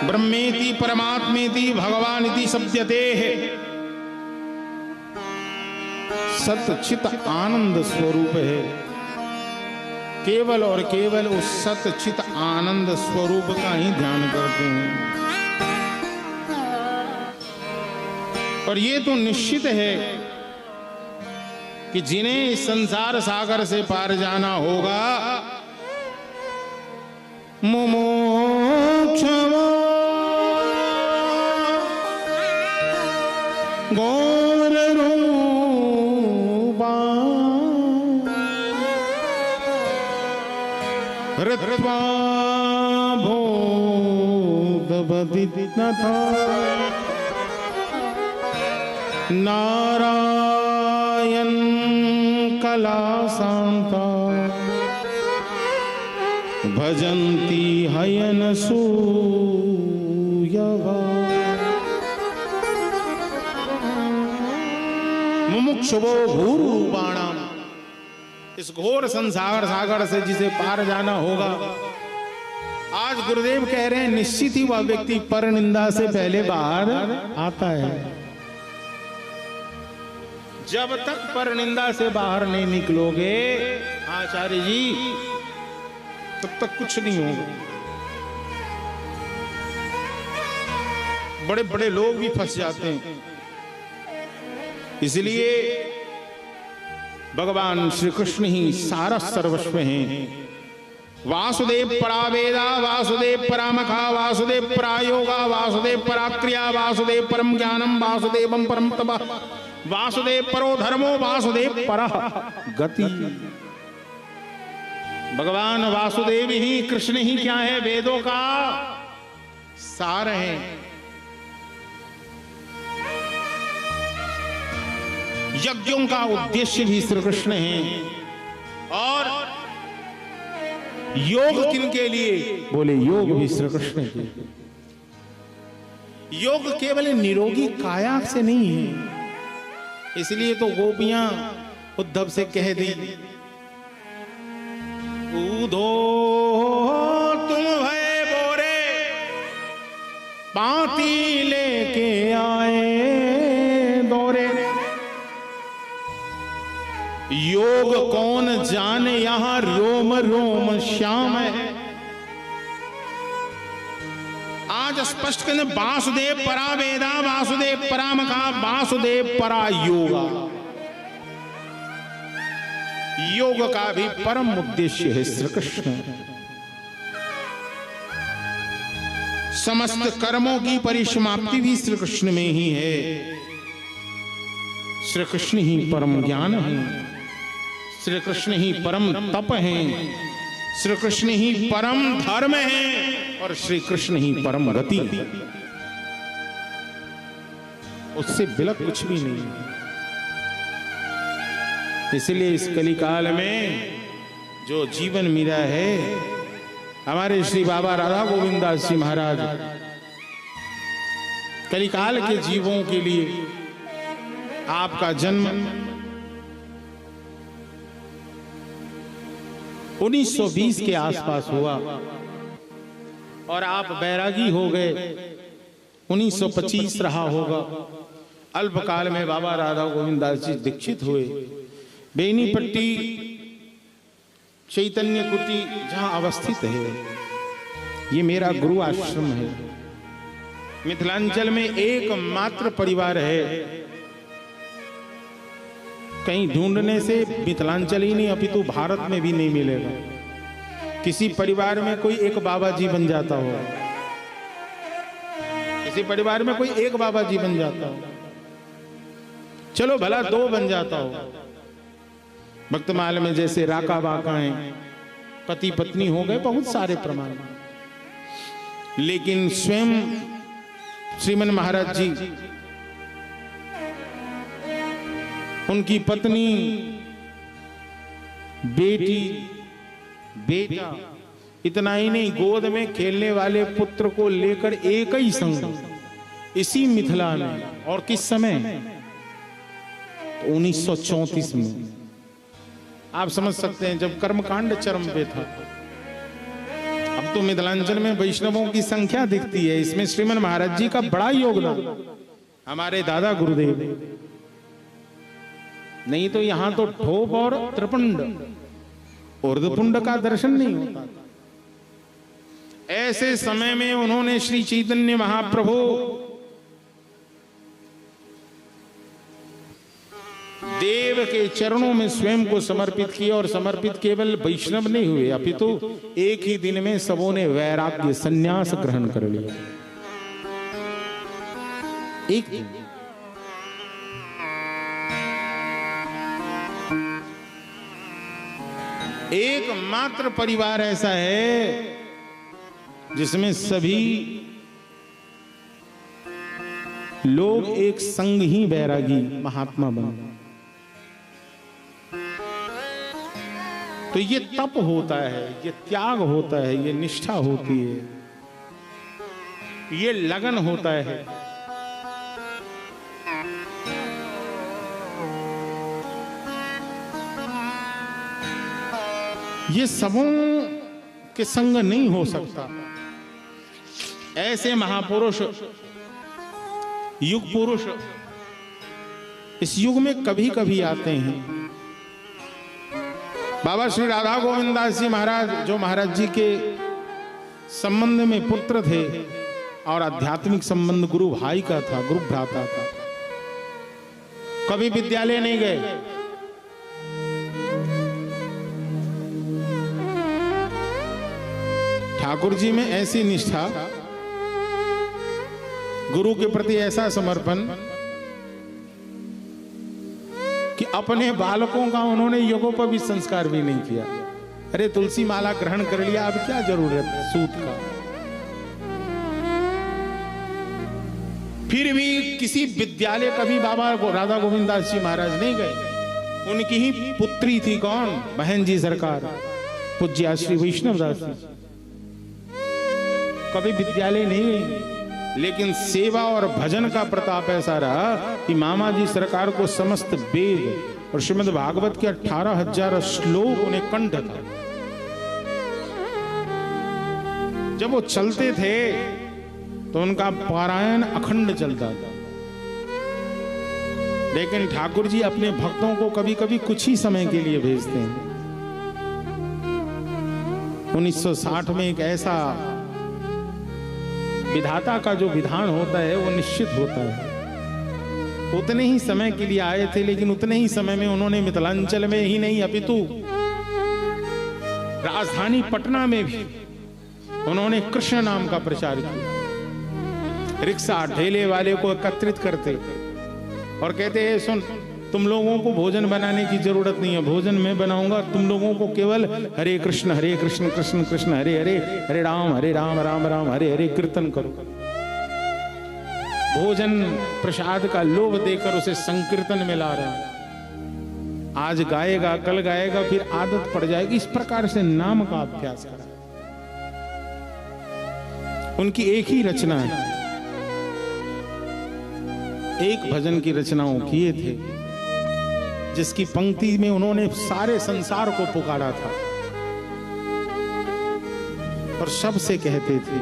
S1: ब्रह्मेति परमात्मेति भगवानिति शब्दते है, सतचित आनंद स्वरूप है। केवल और केवल उस सतचित आनंद स्वरूप का ही ध्यान करते हैं। और ये तो निश्चित है कि जिन्हें इस संसार सागर से पार जाना होगा, मुमुक्षुः गौर रूपा हृत्वा भोगवदितथा नारायण कला शांता भजन्ति हयन सूयवा। मुमुक्षुवो भूरूपाणाम, इस घोर संसार सागर से जिसे पार जाना होगा, आज गुरुदेव कह रहे हैं निश्चित ही वह व्यक्ति पर निंदा से पहले बाहर आता है। जब तक पर निंदा से बाहर नहीं निकलोगे आचार्य जी, तब तक कुछ नहीं होगा। बड़े बड़े लोग भी फंस जाते हैं। इसलिए भगवान श्री कृष्ण ही सारा सर्वस्व हैं। वासुदेव परा वेदा, वासुदेव परामखा, वासुदेव परा योगा, वासुदेव परा क्रिया, वासुदेव परम ज्ञानम, वासुदेवम परम तपः, वासुदेव परो धर्मो, वासुदेव परः गति। भगवान वासुदेव ही, कृष्ण ही क्या है? वेदों का सार है। यज्ञों का उद्देश्य भी श्री कृष्ण है। और योग किनके लिए? बोले योग भी श्री कृष्ण के। योग केवल निरोगी काया से नहीं है। इसलिए तो गोपियां उद्धव से कह दी, कूदो तुम भय बोरे, पाती लेके आए दौरे। योग कौन जाने यहां रोम रोम श्याम है। आज स्पष्ट कहने वासुदेव परा वेदा, वासुदेव परामखा, वासुदेव परा योगा। योग का भी परम उद्देश्य है श्री कृष्ण। समस्त कर्मों की परिसमाप्ति भी श्री कृष्ण में ही है। श्री कृष्ण ही परम ज्ञान है, श्री कृष्ण ही परम तप है, श्री कृष्ण ही परम धर्म है, और श्री कृष्ण ही परम गति। उससे बिलक कुछ भी नहीं। इसलिए इस कलिकाल में जो जीवन मिला है, हमारे श्री बाबा राधा गोविंद दास जी महाराज कलिकाल के जीवों के लिए आपका जन्म 1920 के आसपास हुआ और आप बैरागी हो गए 1925 रहा होगा। अल्पकाल में बाबा राधा गोविंद दास जी दीक्षित हुए। बेनीपट्टी चैतन्य कुटी जहां अवस्थित है, ये मेरा गुरु आश्रम है। मिथिलांचल में एकमात्र परिवार है, कहीं ढूंढने से मिथिलांचल ही नहीं अपितु भारत में भी नहीं मिलेगा। किसी परिवार में कोई एक बाबा जी बन जाता हो, किसी परिवार में कोई एक बाबा जी बन जाता हो, चलो भला दो बन जाता हो। भक्तमाल में जैसे राका बाका हैं, पति पत्नी हो गए, बहुत सारे प्रमाण। लेकिन स्वयं श्रीमन महाराज जी, उनकी पत्नी, बेटी, बेटा, इतना ही नहीं, गोद में खेलने वाले पुत्र को लेकर एक ही संग इसी मिथिला में, और किस समय? तो 1934 में। आप समझ सकते हैं जब कर्मकांड चरम पे था। अब तो मिथिलांचल में वैष्णवों की संख्या दिखती है, इसमें श्रीमन महाराज जी का बड़ा योगदान, हमारे दादा गुरुदेव। नहीं तो यहां तो ठोप और त्रिपुंड ऊर्ध्वपुंड का दर्शन नहीं होता। ऐसे समय में उन्होंने श्री चैतन्य महाप्रभु देव के चरणों में स्वयं को समर्पित किया, और समर्पित केवल वैष्णव नहीं हुए अपितु एक ही दिन में सबों ने वैराग्य संन्यास ग्रहण कर लिया। एक दिन एकमात्र परिवार ऐसा है जिसमें सभी लोग एक संग ही बैरागी महात्मा बने। तो ये तप होता है, ये त्याग होता है, ये निष्ठा होती है, ये लगन होता है। ये सबों के संग नहीं हो सकता। ऐसे महापुरुष, युग पुरुष इस युग में कभी कभी आते हैं। बाबा श्री राधा गोविंद दास जी महाराज, जो महाराज जी के संबंध में पुत्र थे और आध्यात्मिक संबंध गुरु भाई का था, गुरु भ्राता था, कभी विद्यालय नहीं गए। ठाकुर जी में ऐसी निष्ठा, गुरु के प्रति ऐसा समर्पण कि अपने बालकों का उन्होंने यज्ञोपवीत संस्कार भी नहीं किया। अरे तुलसी माला ग्रहण कर लिया, अब क्या जरूरत है सूत का। फिर भी किसी विद्यालय कभी बाबा राधा गोविंद दास जी महाराज नहीं गए। उनकी ही पुत्री थी कौन? बहन जी सरकार, पूज्य श्री वैष्णव दास जी, कभी विद्यालय नहीं गई। लेकिन सेवा और भजन का प्रताप ऐसा रहा कि मामा जी सरकार को समस्त वेद और श्रीमद् भागवत के 18,000 श्लोक उन्हें कंठ था। जब वो चलते थे तो उनका पारायण अखंड चलता था। लेकिन ठाकुर जी अपने भक्तों को कभी कभी कुछ ही समय के लिए भेजते हैं। 1960 में एक ऐसा विधाता का जो विधान होता है वो निश्चित होता है। उतने ही समय के लिए आए थे, लेकिन उतने ही समय में उन्होंने मिथिलांचल में ही नहीं अपितु राजधानी पटना में भी उन्होंने कृष्ण नाम का प्रचार किया। रिक्शा ठेले वाले को एकत्रित करते और कहते हैं, सुन, तुम लोगों को भोजन बनाने की जरूरत नहीं है, भोजन मैं बनाऊंगा, तुम लोगों को केवल हरे कृष्ण कृष्ण कृष्ण हरे हरे, हरे राम राम राम हरे हरे कीर्तन करो। भोजन प्रसाद का लोभ देकर उसे संकीर्तन में ला रहे हैं। आज गाएगा, कल गाएगा, फिर आदत पड़ जाएगी। इस प्रकार से नाम का अभ्यास करा। उनकी एक ही रचना है, एक भजन की रचनाओं किए थे, जिसकी पंक्ति में उन्होंने सारे संसार को पुकारा था और सबसे कहते थे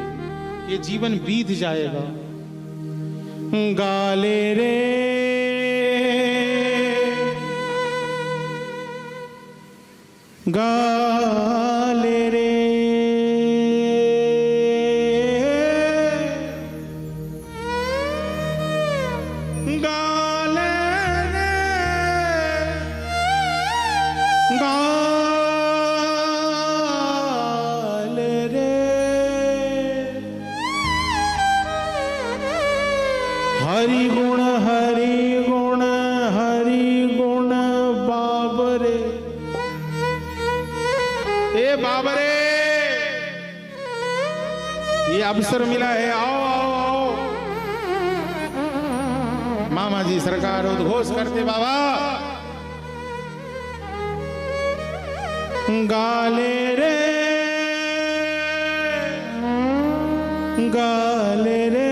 S1: ये जीवन बीत जाएगा। गाले रे गाले रे हरि गुण बाबरे। ए बाबरे, ये अवसर मिला है, आओ आओ आओ। मामा जी सरकार उद्घोष करते, बाबा गाले रे गाले रे,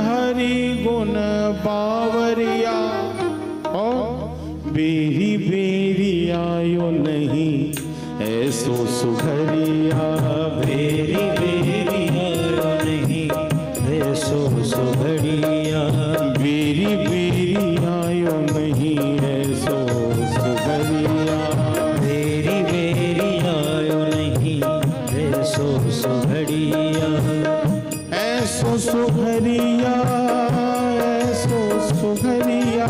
S1: हरि गुण बावरिया। ओ बेरी बेरी आयो नहीं ऐसो सुघरिया, बेरी बेरी आयो नहीं ऐसो सुघरिया, बेरी बेरी आयो नहीं ऐसो सुघरिया, बेरी बेरी आयो नहीं ऐसो सुघरिया, ऐसो सुघरिया, ऐसो सुघरिया,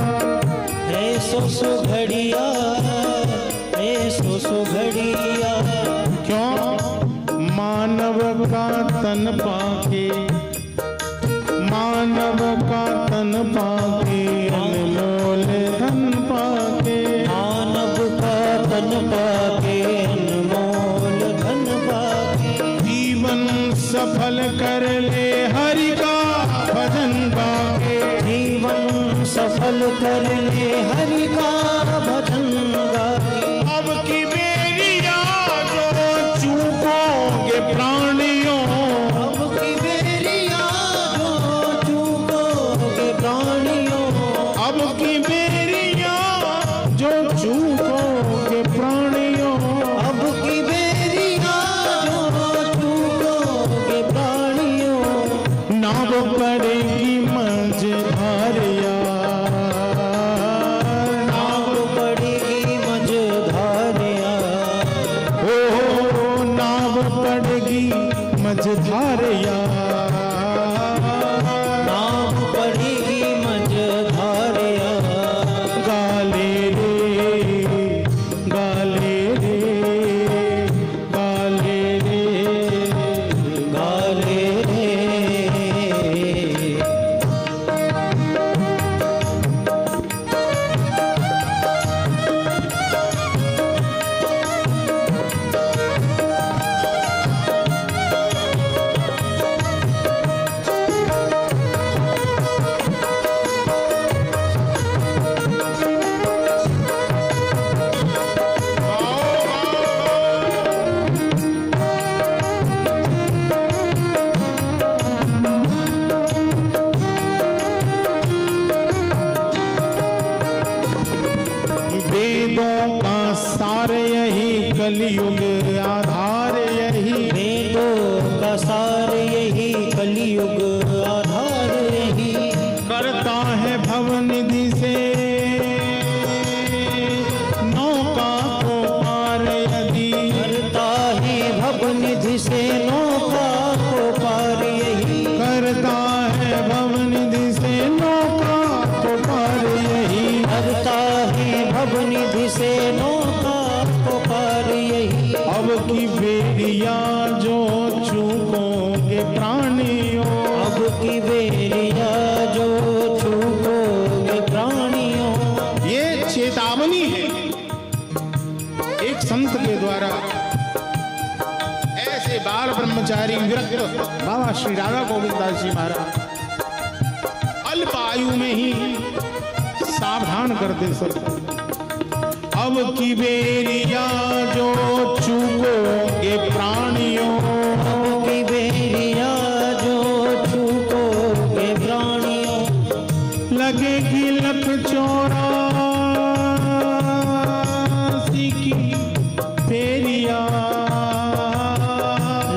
S1: ऐसो सुघरिया, ऐसो सुघरिया। क्यों? मानव का तन पाके, मानव का तन पाके, अनमोल धन पाके, सफल कर ले हरि का भजन गाके।
S2: जीवन सफल कर ले हरि का भजन गाके।
S1: अब की बेरिया जो चूकोगे प्राणियों,
S2: अब की बेरिया जो चूकोगे प्राणियों,
S1: अब की बेरिया जो चूकोगे प्राणियों,
S2: अब की बेरिया जो चूकोगे प्राणियों,
S1: नाव पड़ेगी मझधारिया,
S2: नाव पड़ेगी मझधारिया,
S1: ओ नाव पड़ेगी मझधारिया,
S2: नाव पड़ेगी मझधारिया।
S1: गाले रे गाले रे गाले रे
S2: गाले रे
S1: वेदों का सार यही, कलयुग आधार यही,
S2: वेदों का सार यही, कलयुग आधार यही,
S1: करता है भवनिधि से नौका को पार यदि,
S2: करता है भवनिधि से नौका को पार यही,
S1: करता है भवनिधि से नौका को पार यही,
S2: करता है भवनिधि से नौका को पार यही।
S1: अब की बेड़िया जो चूकोगे प्राणियों,
S2: अब की बेरिया जो चूकोगे प्राणियों,
S1: ये चेतावनी है एक संत के द्वारा। ऐसे बाल ब्रह्मचारी विरक्त बाबा श्री राधा गोविंद दास जी महाराज अल्प आयु में ही सावधान करते सब। अब की बेरिया जो चूकोगे प्राणियों,
S2: अब की बेरिया जो चूकोगे प्राणियों,
S1: लगेगी लख चौरासी की फेरिया,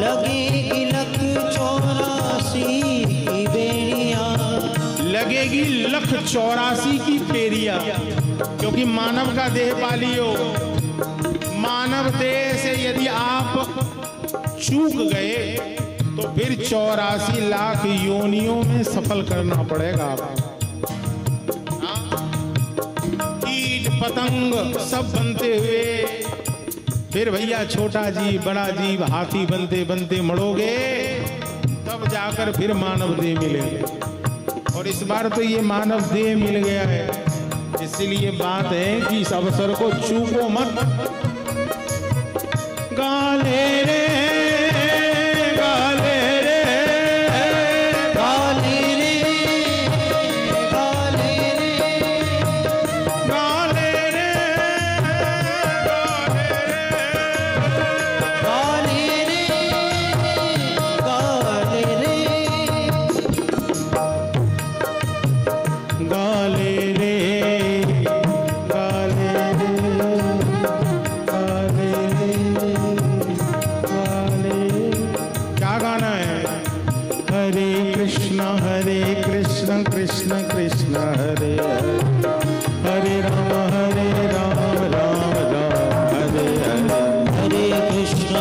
S2: लगेगी लख 84 की बेरिया,
S1: लगेगी लख 84 की फेरिया। क्योंकि मानव का देह पालियो, मानव देह से यदि आप चूक गए तो फिर 84 लाख योनियों में सफल करना पड़ेगा आपको। कीट पतंग सब बनते हुए फिर भैया छोटा जीव बड़ा जीव हाथी बनते बनते मरोगे, तब जाकर फिर मानव देह मिलेगा। और इस बार तो ये मानव देह मिल गया है, इसलिए बात है कि इस अवसर को चूको मत। गाले रे गाले रे
S2: गाले रे गाले रे
S1: गाले रे
S2: गाले रे गाले रे
S1: गाले रे गाले क्या गाना है? हरे कृष्ण कृष्ण कृष्ण हरे हरे, हरे राम राम राम हरे हरे,
S2: हरे कृष्ण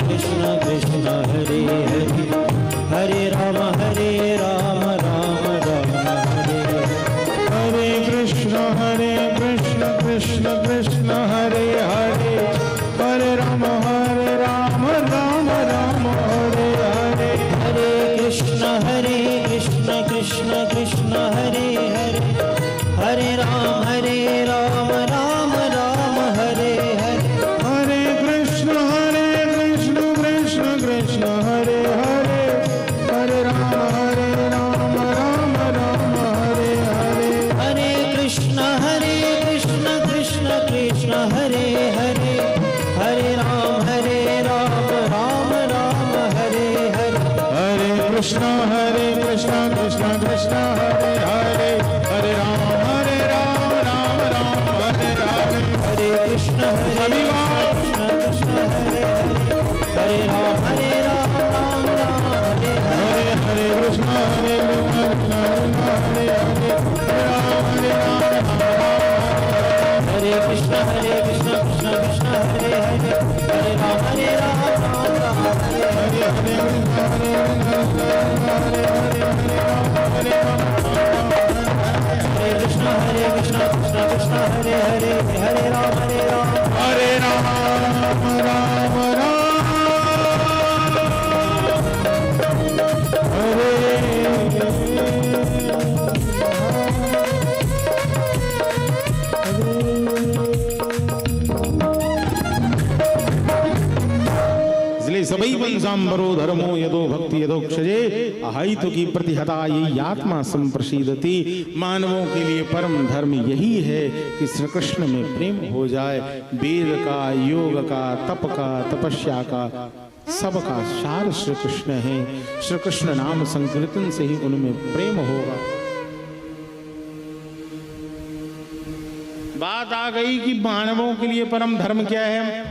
S2: कृष्ण कृष्ण हरे हरे, हरे राम राम राम हरे हरे,
S1: हरे कृष्ण कृष्ण कृष्ण हरे हरे, हरे राम राम राम हरे हरे,
S2: हरे कृष्ण कृष्ण कृष्ण हरे हरे, हरे राम राम राम हरे हरे,
S1: हरे कृष्ण कृष्ण कृष्ण हरे कृष्ण कृष्ण कृष्ण हरे हरे, हरे राम राम राम हरे हरे।
S2: हरे कृष्ण कृष्ण कृष्ण हरे हरे, हरे राम राम राम हरे हरे।
S1: हरे कृष्ण हरे कृष्ण हरे हरे, हरे राम
S2: हरे कृष्ण कृष्ण कृष्ण हरे हरे, हरे राम राम हरे हरे।
S1: हरे
S2: कृष्ण कृष्ण कृष्ण हरे हरे, हरे राम
S1: राम सबई वंशांबरो धर्मो यदो भक्ति यदोक्षजे अहित की प्रतिहता यही आत्मा संप्रसीदति। मानवों के लिए परम धर्म यही है कि श्री कृष्ण में प्रेम हो जाए। वेद का, योग का, तप का, तपस्या का, सबका सार श्री कृष्ण है। श्री कृष्ण नाम संकीर्तन से ही उनमें प्रेम होगा। बात आ गई कि मानवों के लिए परम धर्म क्या है।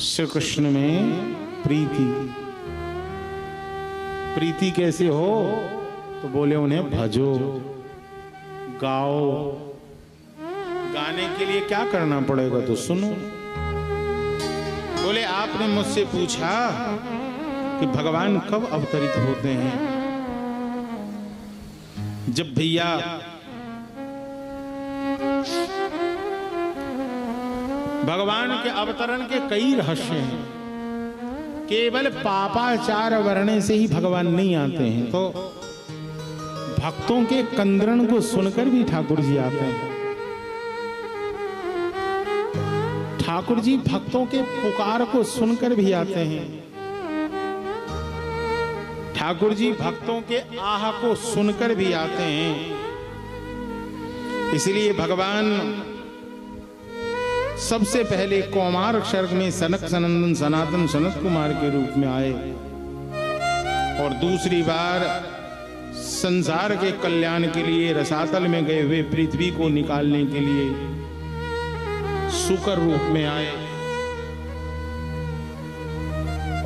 S1: श्री कृष्ण में प्रीति। प्रीति कैसे हो तो बोले उन्हें भजो, गाओ। गाने के लिए क्या करना पड़ेगा तो सुनो। बोले आपने मुझसे पूछा कि भगवान कब अवतरित होते हैं। जब भैया भगवान के अवतरण के कई रहस्य हैं। केवल पापाचार वरणे से ही भगवान नहीं आते हैं, तो भक्तों के कंदरण को सुनकर भी ठाकुर जी आते हैं। ठाकुर जी भक्तों के पुकार को सुनकर भी आते हैं। ठाकुर जी भक्तों के आह को सुनकर भी आते हैं। इसलिए भगवान सबसे पहले कौमार सर्ग में सनक सनंदन सनातन सनत कुमार के रूप में आए, और दूसरी बार संसार के कल्याण के लिए रसातल में गए हुए पृथ्वी को निकालने के लिए शुकर रूप में आए।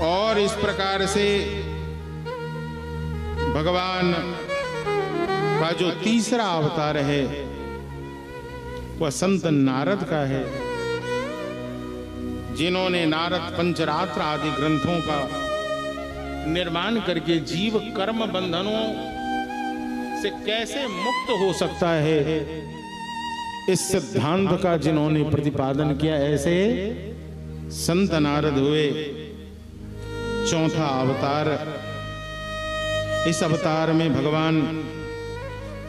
S1: और इस प्रकार से भगवान का जो तीसरा अवतार है वह संत नारद का है, जिन्होंने नारद पंचरात्र आदि ग्रंथों का निर्माण करके जीव कर्म बंधनों से कैसे मुक्त हो सकता है इस सिद्धांत का जिन्होंने प्रतिपादन किया। ऐसे संत नारद हुए चौथा अवतार। इस अवतार में भगवान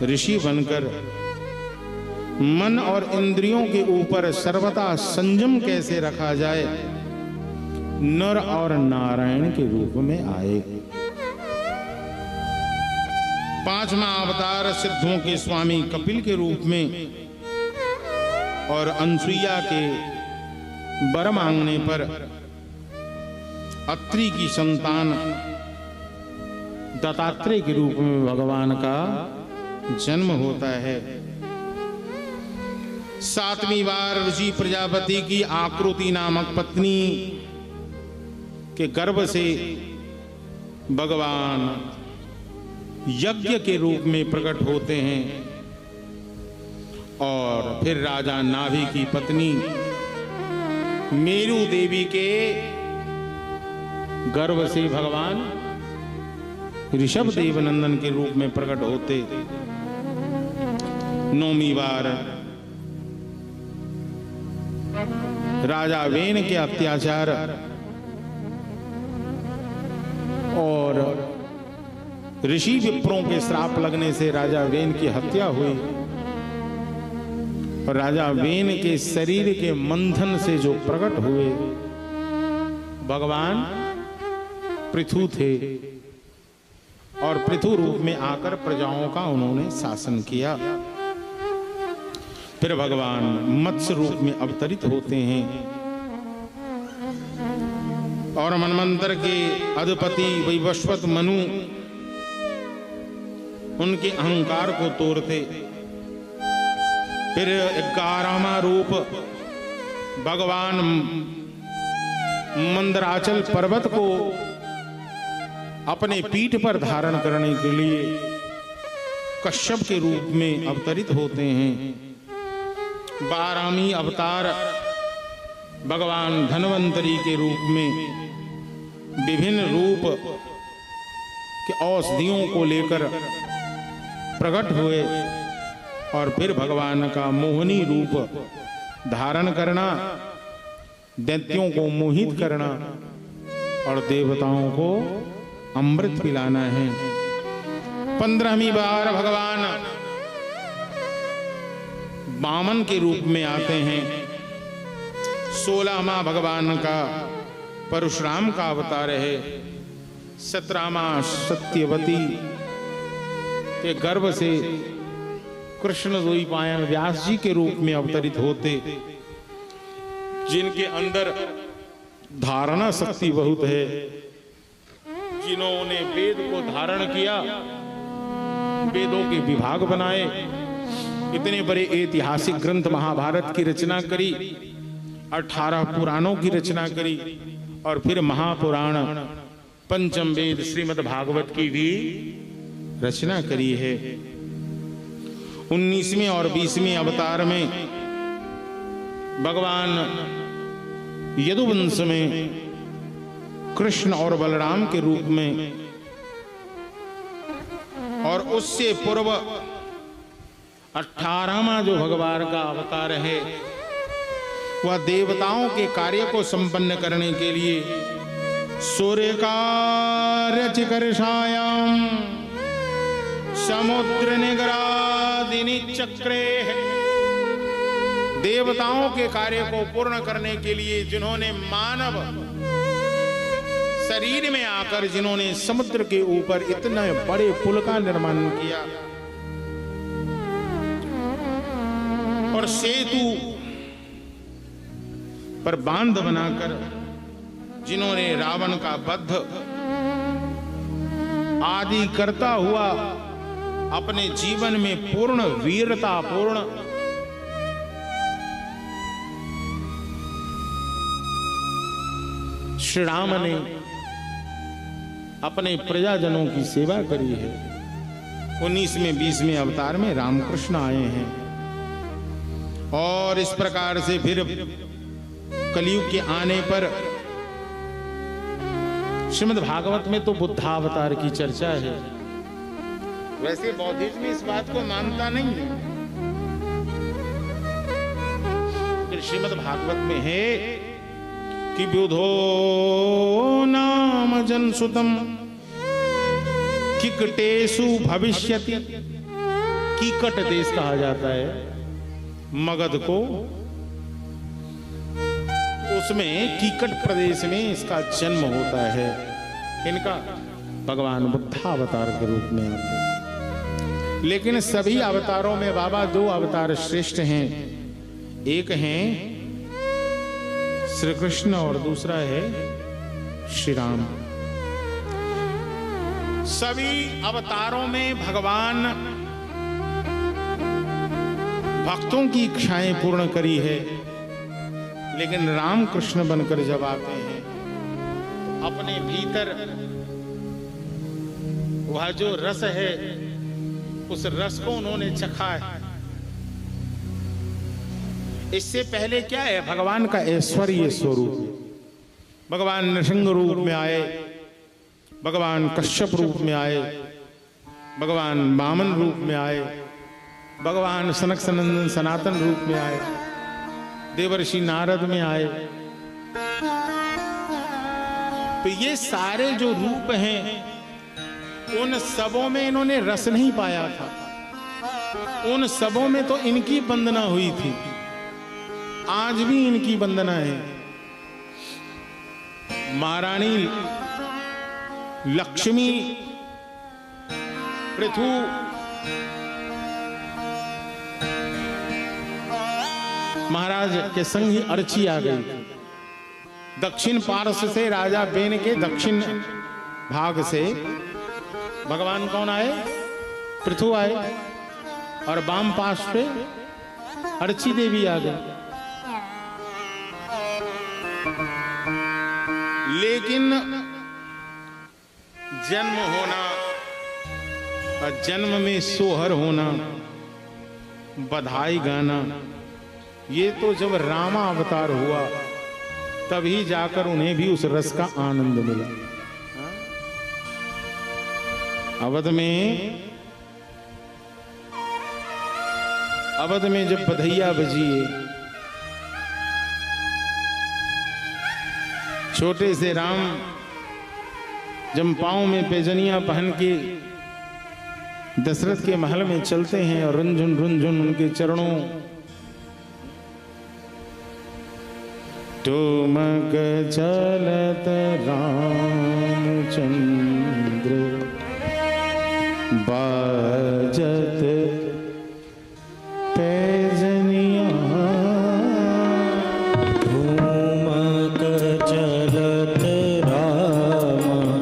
S1: ऋषि बनकर मन और इंद्रियों के ऊपर सर्वदा संयम कैसे रखा जाए, नर और नारायण के रूप में आए। पांचवा अवतार सिद्धों के स्वामी कपिल के रूप में और अनसुईया के वर मांगने पर अत्रि की संतान दत्तात्रेय के रूप में भगवान का जन्म होता है। सातवीं बार ऋषि प्रजापति की आकृति नामक पत्नी के गर्भ से भगवान यज्ञ के रूप में प्रकट होते हैं, और फिर राजा नाभि की पत्नी मेरु देवी के गर्भ से भगवान ऋषभ देव नंदन के रूप में प्रकट होते। नौवीं बार राजा वेन के अत्याचार और ऋषि विप्रों के श्राप लगने से राजा वेन की हत्या हुई, और राजा वेन के शरीर के मंथन से जो प्रकट हुए भगवान पृथु थे, और पृथु रूप में आकर प्रजाओं का उन्होंने शासन किया। फिर भगवान मत्स्य रूप में अवतरित होते हैं और मनवंतर के अधिपति वैवस्वत मनु उनके अहंकार को तोड़ते। फिर 11वां रूप भगवान मंदराचल पर्वत को अपने पीठ पर धारण करने के लिए कश्यप के रूप में अवतरित होते हैं। 12वीं अवतार भगवान धन्वंतरी के रूप में विभिन्न रूप के औषधियों को लेकर प्रकट हुए और फिर भगवान का मोहिनी रूप धारण करना, दैत्यों को मोहित करना और देवताओं को अमृत पिलाना है। 15वीं बार भगवान वामन के रूप में आते हैं। 16वां भगवान का परशुराम का अवतार है। 17वां सत्यवती के गर्भ से कृष्ण द्वैपायन व्यास जी के रूप में अवतरित होते, जिनके अंदर धारणा शक्ति बहुत है, जिन्होंने वेद को धारण किया, वेदों के विभाग बनाए, इतने बड़े ऐतिहासिक ग्रंथ महाभारत की रचना करी, 18 पुराणों की रचना करी और फिर महापुराण पंचम वेद श्रीमद् भागवत की भी रचना करी है। 19वें और 20वें अवतार में भगवान यदुवंश में कृष्ण और बलराम के रूप में, और उससे पूर्व 18वां जो भगवान का अवतार है वह देवताओं के कार्य को संपन्न करने के लिए सूर्य कार्य चिकर्षायाम समुद्र निगरादिनी चक्रे, देवताओं के कार्य को पूर्ण करने के लिए जिन्होंने मानव शरीर में आकर जिन्होंने समुद्र के ऊपर इतने बड़े पुल का निर्माण किया और सेतु पर बांध बनाकर जिन्होंने रावण का वध आदि करता हुआ अपने जीवन में पूर्ण वीरता पूर्ण श्री राम ने अपने प्रजाजनों की सेवा करी है। 19वें 20वें अवतार में रामकृष्ण आए हैं और इस प्रकार से फिर कलयुग के आने पर श्रीमद् भागवत में तो बुद्धावतार की चर्चा है। वैसे बौद्धिज्म इस बात को मानता नहीं है, फिर श्रीमद् भागवत में है कि बुधो नाम जनसुतम किकटेषु भविष्यति। कीकट देश कहा जाता है मगध को, उसमें कीकट प्रदेश में इसका जन्म होता है। इनका भगवान बुद्धावतार के रूप में आते हैं। लेकिन सभी अवतारों में बाबा 2 अवतार श्रेष्ठ हैं, एक हैं श्री कृष्ण और दूसरा है श्री राम। सभी अवतारों में भगवान भक्तों की इच्छाएं पूर्ण करी है, लेकिन राम कृष्ण बनकर जब आते हैं तो अपने भीतर वह जो रस है उस रस को उन्होंने चखा है। इससे पहले क्या है, भगवान का ऐश्वर्य स्वरूप। भगवान नृसिंह रूप में आए, भगवान कश्यप रूप में आए, भगवान वामन रूप में आए, भगवान सनक सनंदन सनातन रूप में आए, देवर्षि नारद में आए। तो ये सारे जो रूप हैं उन सबों में इन्होंने रस नहीं पाया था, उन सबों में तो इनकी वंदना हुई थी। आज भी इनकी वंदना है। महारानी लक्ष्मी पृथु महाराज के संग ही अर्ची आ गई। दक्षिण पार्श्व से राजा बेन के दक्षिण भाग से भगवान कौन आए? पृथु आए। और वाम पार्श्व पे अर्ची देवी आ गई। लेकिन जन्म होना और जन्म में सोहर होना, बधाई गाना, ये तो जब रामा अवतार हुआ तभी जाकर उन्हें भी उस रस का आनंद मिला। अवध में जब बधैया बजी, छोटे से राम जब पांव में पैजनियां पहन के दशरथ के महल में चलते हैं और रुंझुन रुंझुन उनके चरणों ठुमक चलत रामचंद्र बाजत पैजनिया,
S2: ठुमक चलत रामचंद्र,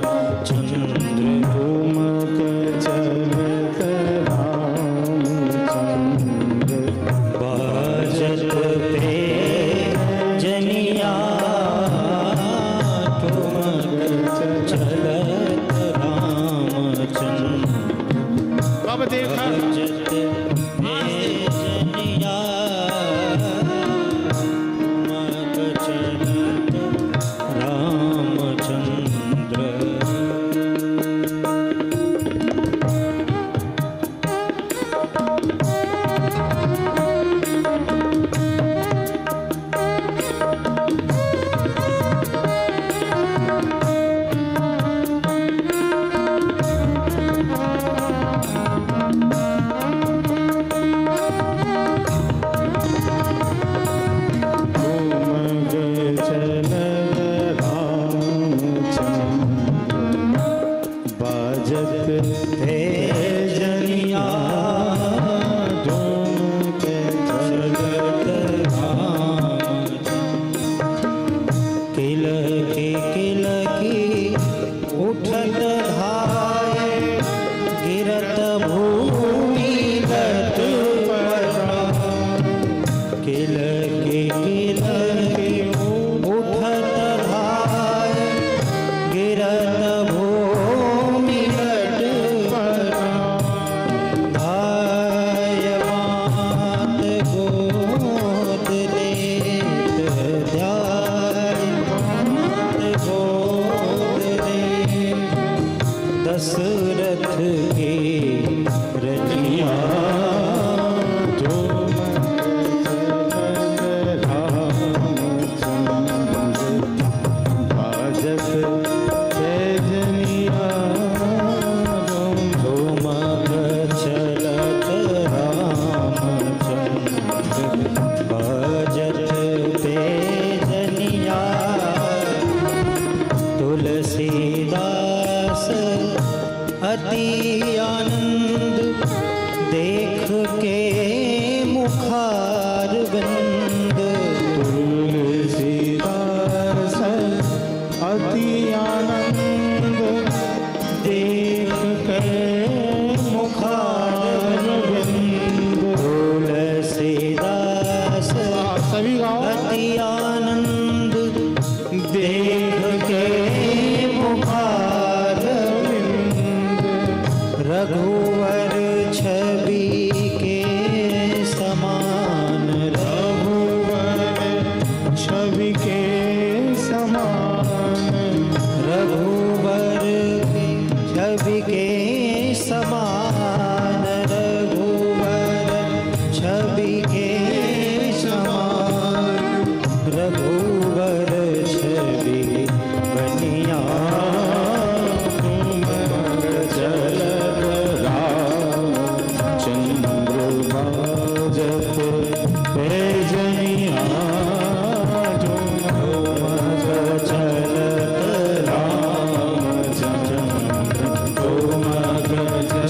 S1: ठुमक चलत रामचंद्र
S2: बाजत पैजनिया, ठुमक चलत रामचंद्र।
S1: कब देखा?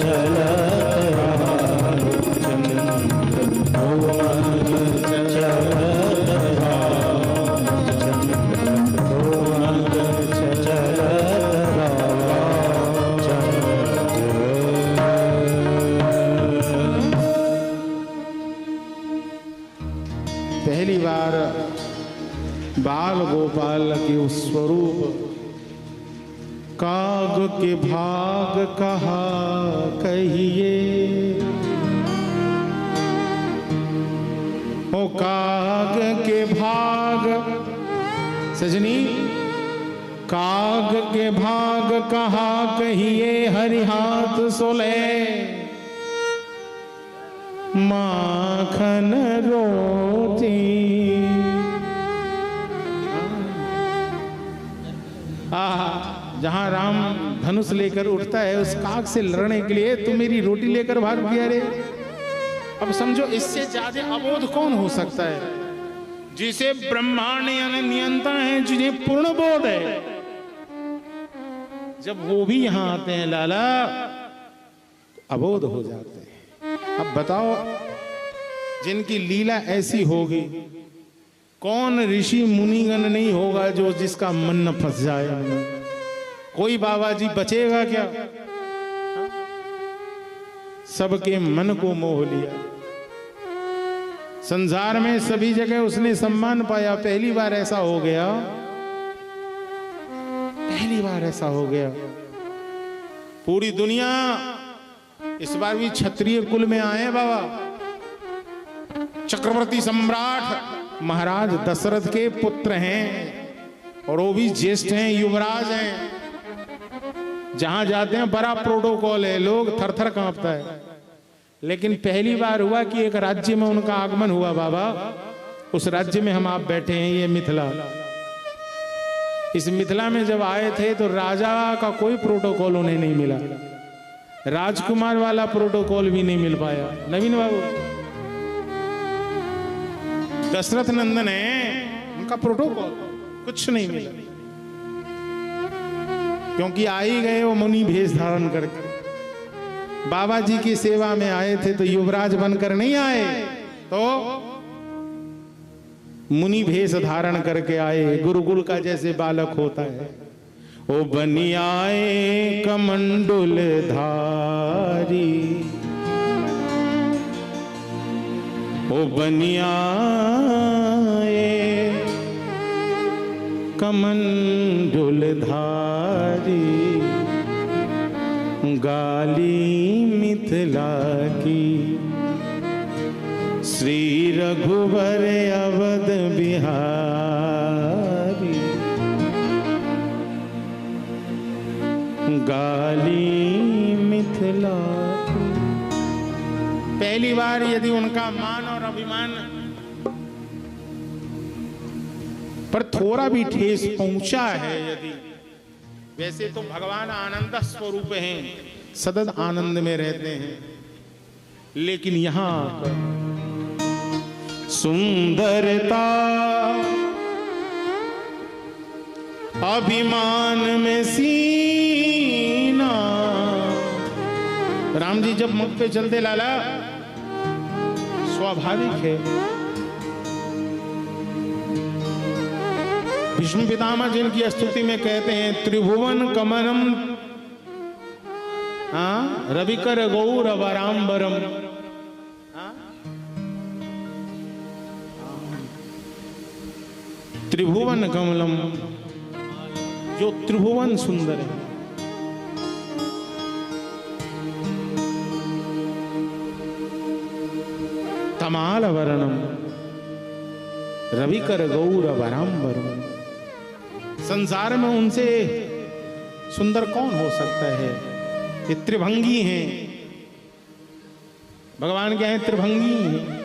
S2: चल
S1: बाल गोपाल के स्वरूप काग के भाग कहा कहिए, ओ काग के भाग सजनी, काग के भाग कहा कहिए, हरि हाथ सोले माखन रोटी। जहां राम धनुष लेकर उठता है उस काग से लड़ने के लिए, तुम मेरी रोटी लेकर भाग दिया रे। अब समझो इससे ज्यादा अबोध कौन हो सकता है, जिसे ब्रह्मांड नियंता है, जिन्हें पूर्ण बोध है। जब वो भी यहां आते हैं लाला, अबोध हो जाते हैं। अब बताओ, जिनकी लीला ऐसी होगी, कौन ऋषि मुनिगण नहीं होगा जो जिसका मन न फंस जाए। कोई बाबा जी बचेगा क्या? सबके मन को मोह लिया। संसार में सभी जगह उसने सम्मान पाया। पहली बार ऐसा हो गया, पहली बार ऐसा हो गया। पूरी दुनिया इस बार भी क्षत्रिय कुल में आए बाबा। चक्रवर्ती सम्राट महाराज दशरथ के पुत्र हैं और वो भी ज्येष्ठ हैं, युवराज हैं। जहां जाते हैं बड़ा प्रोटोकॉल है, लोग थर थर कांपता है। लेकिन पहली बार हुआ कि एक राज्य में उनका आगमन हुआ बाबा। उस राज्य में हम आप बैठे हैं, ये मिथिला। इस मिथिला में जब आए थे तो राजा का कोई प्रोटोकॉल उन्हें नहीं मिला, राजकुमार वाला प्रोटोकॉल भी नहीं मिल पाया। नवीन बाबू, दशरथ नंदन है, उनका प्रोटोकॉल कुछ नहीं मिला, क्योंकि आ ही गए वो मुनि भेष धारण करके। बाबा जी की सेवा में आए थे तो युवराज बनकर नहीं आए, तो मुनि भेष धारण करके आए। गुरुकुल का जैसे बालक होता है, ओ बनी आए कमंडुल धारी, ओ बनी आए कमंडुल धारी, गाली मिथिला की, श्री रघुवर अवध बिहारी, गाली मिथिला की। पहली बार यदि उनका मान और अभिमान पर थोड़ा भी ठेस पहुंचा है, यदि, वैसे तो भगवान आनंद स्वरूप हैं, सतत आनंद में रहते हैं, लेकिन यहां सुंदरता अभिमान में सीना। राम जी जब मुख पे चलते लाला, स्वाभाविक है। भीष्म पितामह जिनकी स्तुति में कहते हैं, त्रिभुवन कमलम रविकर गौर वरांबरम। त्रिभुवन कमलम, जो त्रिभुवन सुंदर है। तमाल वर्णम रविकर गौर वरांबरम। संसार में उनसे सुंदर कौन हो सकता है? ये त्रिभंगी हैं। भगवान क्या है? त्रिभंगी हैं।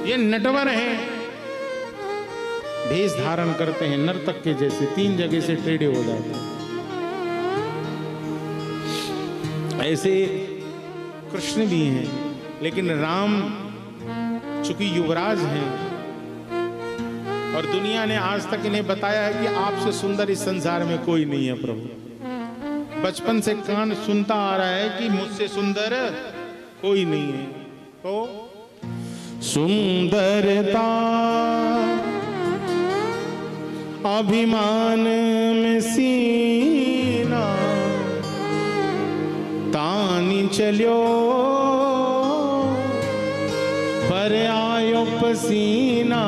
S1: ये नटवर हैं, भेष धारण करते हैं नर्तक के जैसे, 3 जगह से टेढ़े हो जाते हैं। ऐसे कृष्ण भी हैं, लेकिन राम चूंकि युवराज हैं और दुनिया ने आज तक इन्हें बताया है कि आपसे सुंदर इस संसार में कोई नहीं है प्रभु। बचपन से कान सुनता आ रहा है कि मुझसे सुंदर कोई नहीं है। तो सुंदरता अभिमान में सीना, तानी चलो भर आयो पसीना।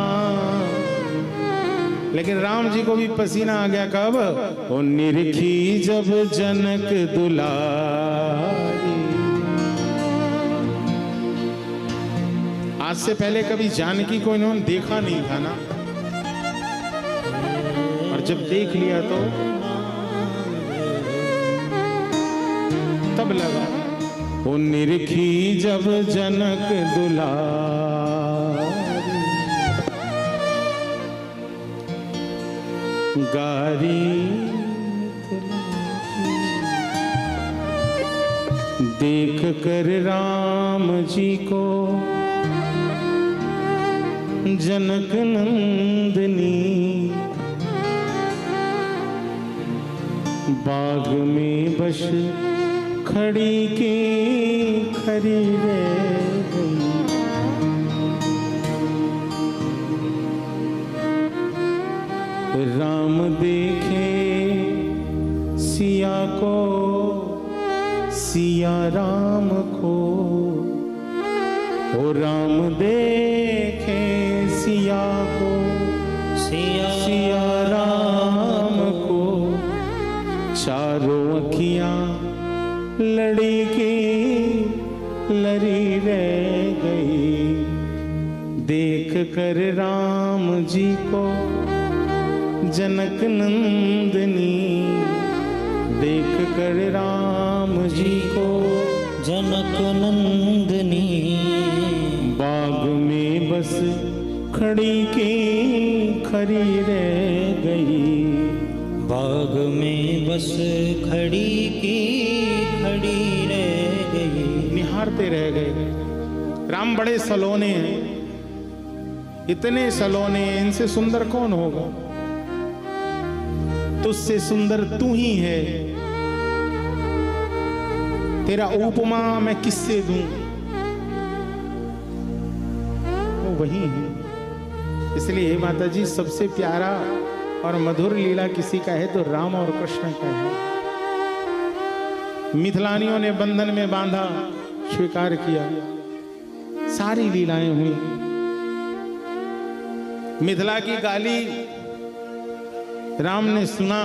S1: लेकिन राम जी को भी पसीना आ गया कब? ओ निरखी जब जनक दुलारी। आज से पहले कभी जानकी को इन्होंने देखा नहीं था ना, और जब देख लिया तो तब लगा ओ निरखी जब जनक दुलारी। गारी देख कर राम जी को जनक नंदनी, बाग में बस खड़ी की खरी रह गई। राम देखे सिया को, सिया राम को। ओ राम देखे सिया को, सिया राम को। चारों अखियां लड़ी की लरी रह गई। देख कर राम जी को जनक नंदनी, देख कर राम जी को
S2: जनक नंदनी।
S1: बाग में बस खड़ी की खरी रह गई।
S2: बाग में बस खड़ी की खड़ी रह गई।
S1: निहारते रह गए। राम बड़े सलोने हैं, इतने सलोने, इनसे सुंदर कौन होगा? तुझसे सुंदर तू ही है, तेरा उपमा मैं किससे दूं? वो वही है। इसलिए माता जी सबसे प्यारा और मधुर लीला किसी का है तो राम और कृष्ण का है। मिथिलानियों ने बंधन में बांधा, स्वीकार किया, सारी लीलाएं हुई। मिथिला की गाली राम ने सुना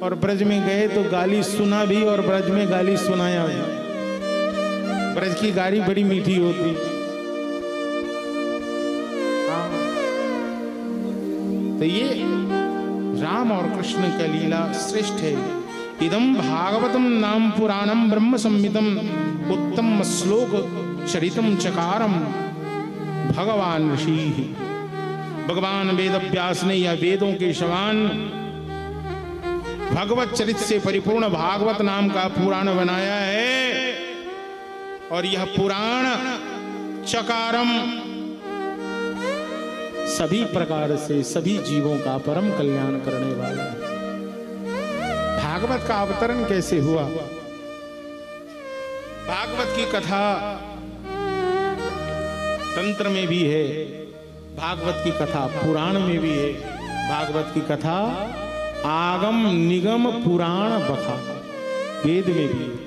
S1: और ब्रज में गए तो गाली सुना भी और ब्रज में गाली सुनाया भी। ब्रज की गाली बड़ी मीठी होती। तो ये राम और कृष्ण का लीला श्रेष्ठ है। इदम भागवतम नाम पुराणम ब्रह्म संहितम उत्तम श्लोक चरितम चकारम भगवान ऋषि। भगवान वेद व्यास ने या वेदों के समान भगवत चरित से परिपूर्ण भागवत नाम का पुराण बनाया है। और यह पुराण चकारम सभी प्रकार से सभी जीवों का परम कल्याण करने वाला है। भागवत का अवतरण कैसे हुआ? भागवत की कथा तंत्र में भी है, भागवत की कथा पुराण में भी है। भागवत की कथा आगम निगम पुराण बखा, वेद में भी है।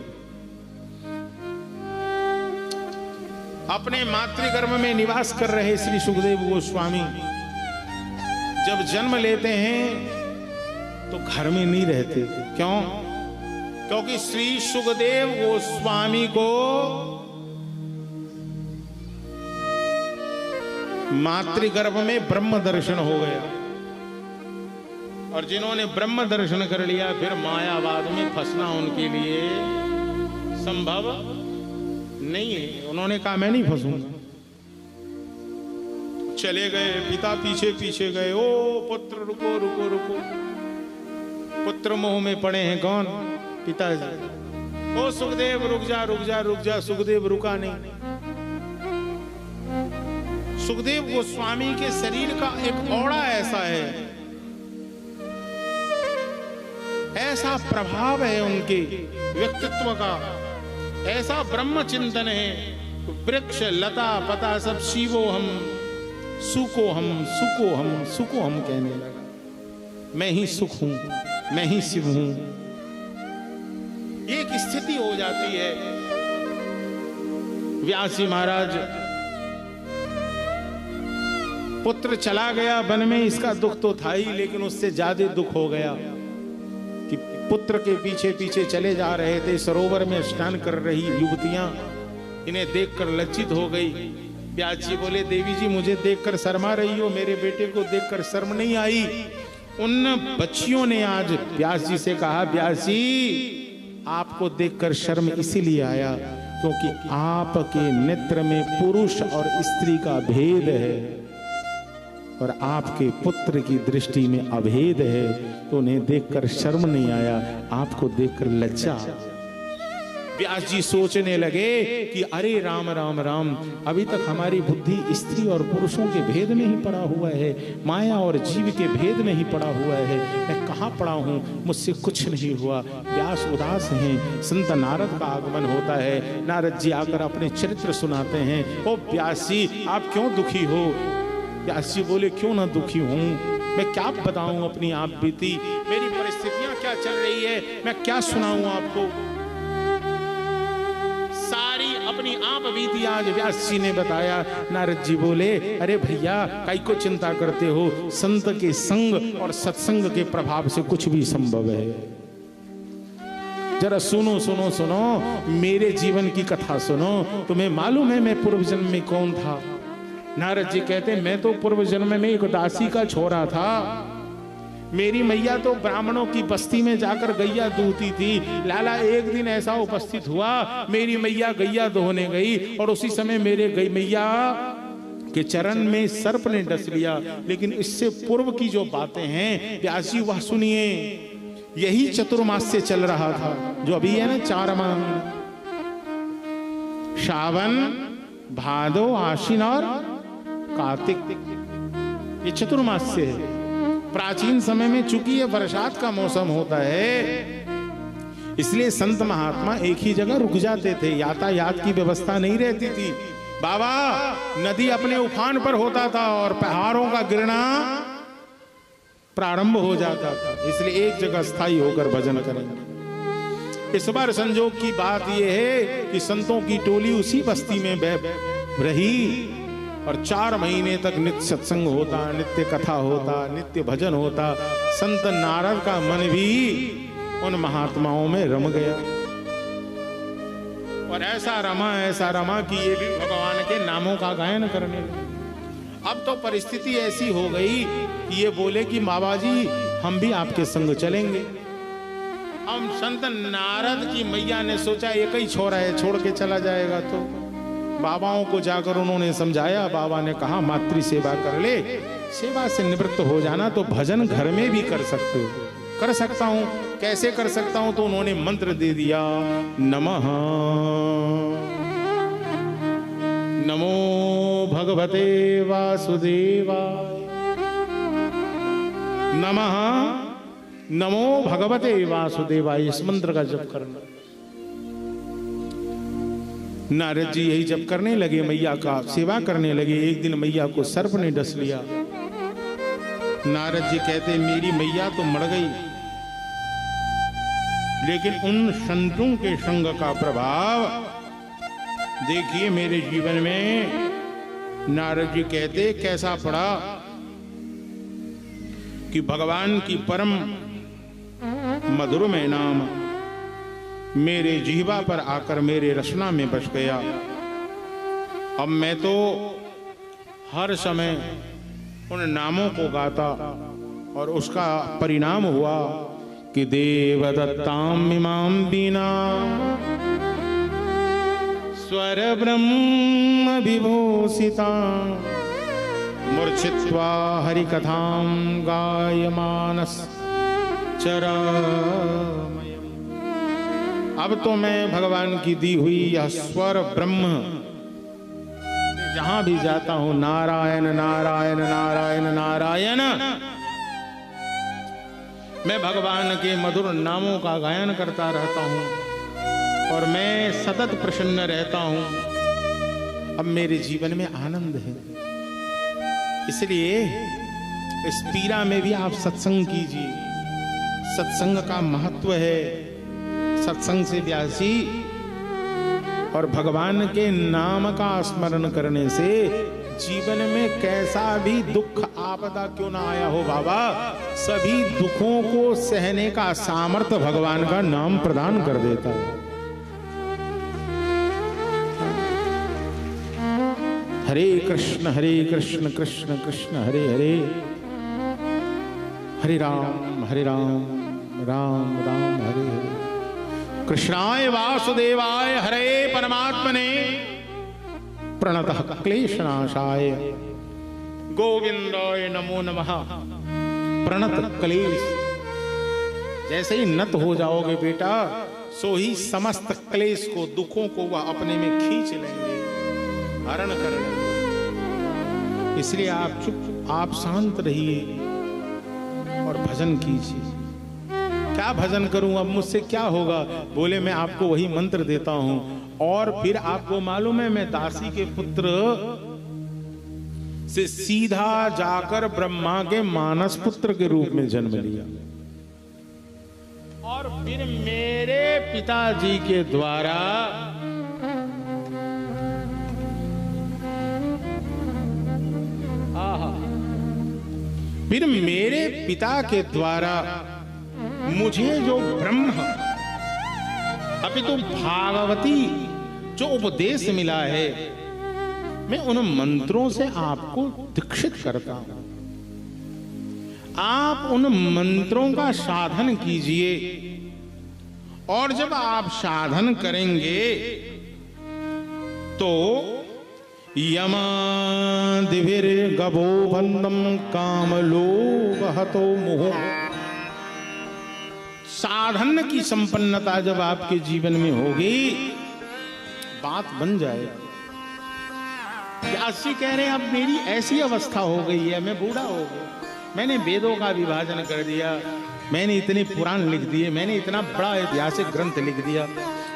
S1: अपने मातृगर्भ में निवास कर रहे श्री सुखदेव गोस्वामी जब जन्म लेते हैं तो घर में नहीं रहते। क्यों? क्योंकि श्री सुखदेव गोस्वामी को मातृगर्भ में ब्रह्म दर्शन हो गया, और जिन्होंने ब्रह्म दर्शन कर लिया फिर मायावाद में फंसना उनके लिए संभव नहीं है। उन्होंने कहा मैं नहीं फंसूंगा। चले गए, पिता पीछे पीछे गए। ओ पुत्र रुको रुको रुको। पुत्र मोह में पड़े हैं कौन? पिताजी। ओ सुखदेव रुक जा रुक जा रुक जा। सुखदेव रुका नहीं। सुखदेव गोस्वामी के शरीर का एक औड़ा ऐसा है, ऐसा प्रभाव है उनके व्यक्तित्व का, ऐसा ब्रह्म चिंतन है। वृक्ष लता पता सब शिवो हम सुको हम सुको हम सुको हम कहने लगा। मैं ही सुख हूं, मैं ही शिव हूं। एक स्थिति हो जाती है। व्यास जी महाराज पुत्र चला गया वन में, इसका दुख तो था ही, लेकिन उससे ज्यादा दुख हो गया कि पुत्र के पीछे पीछे चले जा रहे थे। सरोवर में स्नान कर रही युवतियां इन्हें देखकर लज्जित हो गई। व्यास जी बोले, देवी जी मुझे देखकर शर्मा रही हो, मेरे बेटे को देखकर शर्म नहीं आई। उन बच्चियों ने आज व्यास जी से कहा, व्यास जी आपको देखकर शर्म इसीलिए आया क्योंकि आपके नेत्र में पुरुष और स्त्री का भेद है और आपके पुत्र की दृष्टि में अभेद है, तो उन्हें देखकर शर्म नहीं आया, आपको देखकर लज्जा। व्यास जी सोचने लगे कि अरे राम राम राम, अभी तक हमारी बुद्धि स्त्री और पुरुषों के भेद में ही पड़ा हुआ है, माया और जीव के भेद में ही पड़ा हुआ है। मैं कहाँ पड़ा हूँ, मुझसे कुछ नहीं हुआ। व्यास उदास हैं। संत नारद का आगमन होता है। नारद जी आकर अपने चरित्र सुनाते हैं। ओ व्यास जी आप क्यों दुखी हो? व्यास जी बोले, क्यों ना दुखी हूँ, मैं क्या बताऊं अपनी आप बीती, मेरी परिस्थितियां क्या चल रही है, मैं क्या सुनाऊं आपको। सारी अपनी आप बीती आज व्यास जी ने बताया। नारद जी बोले, अरे भैया काई को चिंता करते हो, संत के संग और सत्संग के प्रभाव से कुछ भी संभव है। जरा सुनो सुनो सुनो, मेरे जीवन की कथा सुनो, तुम्हें मालूम है मैं पूर्व जन्म में कौन था? नारद जी कहते, मैं तो पूर्व जन्म में एक दासी का छोरा था। मेरी मैया तो ब्राह्मणों की बस्ती में जाकर गैया दूहती थी। लाला एक दिन ऐसा उपस्थित हुआ, मेरी मैया गैया दोहने गई और उसी समय मेरे मैया के चरण में सर्प ने डस लिया। लेकिन इससे पूर्व की जो बातें हैं व्यास जी वह सुनिए। यही चतुर्मास से चल रहा था, जो अभी है ना 4 माह, सावन, भादो, आश्विन और कार्तिक, ये चतुर्मास से है। प्राचीन समय में चूंकि ये बरसात का मौसम होता है, इसलिए संत महात्मा एक ही जगह रुक जाते थे, यातायात की व्यवस्था नहीं रहती थी। बाबा नदी अपने उफान पर होता था और पहाड़ों का गिरना प्रारंभ हो जाता था, इसलिए एक जगह स्थायी होकर भजन करेंगे। इस बार संजोग की बात यह है कि संतों की टोली उसी बस्ती में रही और 4 महीने तक नित्य सत्संग होता, नित्य कथा होता, नित्य भजन होता। संत नारद का मन भी उन महात्माओं में रम गया और ऐसा रमा कि ये भी भगवान के नामों का गायन करने लगे। अब तो परिस्थिति ऐसी हो गई कि ये बोले कि बाबा जी हम भी आपके संग चलेंगे। हम संत नारद की मैया ने सोचा एक ही छोरा है, छोड़ के चला जाएगा तो बाबाओं को जाकर उन्होंने समझाया। बाबा ने कहा मातृ सेवा कर ले, सेवा से निवृत्त हो जाना तो भजन घर में भी कर सकते हो। कर सकता हूं, कैसे कर सकता हूं? तो उन्होंने मंत्र दे दिया, नमः नमो भगवते वासुदेवाय, नमः नमो भगवते वासुदेवाय। इस मंत्र का जप करना। नारद जी यही जप करने लगे, मैया का सेवा करने लगे। एक दिन मैया को सर्प ने डस लिया। नारद जी कहते मेरी मैया तो मर गई, लेकिन उन संतों के संग का प्रभाव देखिए मेरे जीवन में। नारद जी कहते कैसा पड़ा कि भगवान की परम मधुरमय नाम मेरे जिह्वा पर आकर मेरे रचना में बस गया। अब मैं तो हर समय उन नामों को गाता और उसका परिणाम हुआ कि देवदत्ताम इमाम बीना स्वर ब्रह्म विभूषिता मूर्छित्वा हरिकथां गायमानस चरामयम्। अब तो मैं भगवान की दी हुई यह स्वर ब्रह्म जहां भी जाता हूं नारायण नारायण नारायण नारायण, मैं भगवान के मधुर नामों का गायन करता रहता हूं और मैं सतत प्रसन्न रहता हूं। अब मेरे जीवन में आनंद है, इसलिए इस पीड़ा में भी आप सत्संग कीजिए। सत्संग का महत्व है। सत्संग से व्यास जी और भगवान के नाम का स्मरण करने से जीवन में कैसा भी दुख आपदा क्यों ना आया हो बाबा, सभी दुखों को सहने का सामर्थ्य भगवान का नाम प्रदान कर देता है। हरे कृष्ण कृष्ण कृष्ण हरे हरे, हरे राम राम राम हरे हरे। कृष्णाय वासुदेवाय हरे परमात्मने प्रणतः क्लेशनाशाय गोविंदाय नमो नमः। प्रणत क्लेश, जैसे ही नत हो जाओगे बेटा, सो ही समस्त क्लेश को, दुखों को वह अपने में खींच लेंगे, हरण कर लेंगे। इसलिए आप चुप, आप शांत रहिए और भजन कीजिए। क्या भजन करूं, अब मुझसे क्या होगा? बोले मैं आपको वही मंत्र देता हूं। और फिर आपको मालूम है, मैं दासी के पुत्र से सीधा जाकर ब्रह्मा के मानस पुत्र के रूप में जन्म लिया, और फिर मेरे पिताजी के द्वारा फिर मेरे पिता के द्वारा मुझे जो ब्रह्म अपितु भागवती जो उपदेश मिला है, मैं उन मंत्रों से आपको दीक्षित करता हूं। आप उन मंत्रों का साधन कीजिए, और जब आप साधन करेंगे तो यमादिभिर गभो बंदम कामलोभ हतो मोह। साधन की संपन्नता जब आपके जीवन में होगी, बात बन जाए। व्यास जी कह रहे हैं अब मेरी ऐसी अवस्था हो गई है, मैं बूढ़ा हो गया, मैंने वेदों का विभाजन कर दिया, मैंने इतने पुराण लिख दिए, मैंने इतना बड़ा ऐतिहासिक ग्रंथ लिख दिया,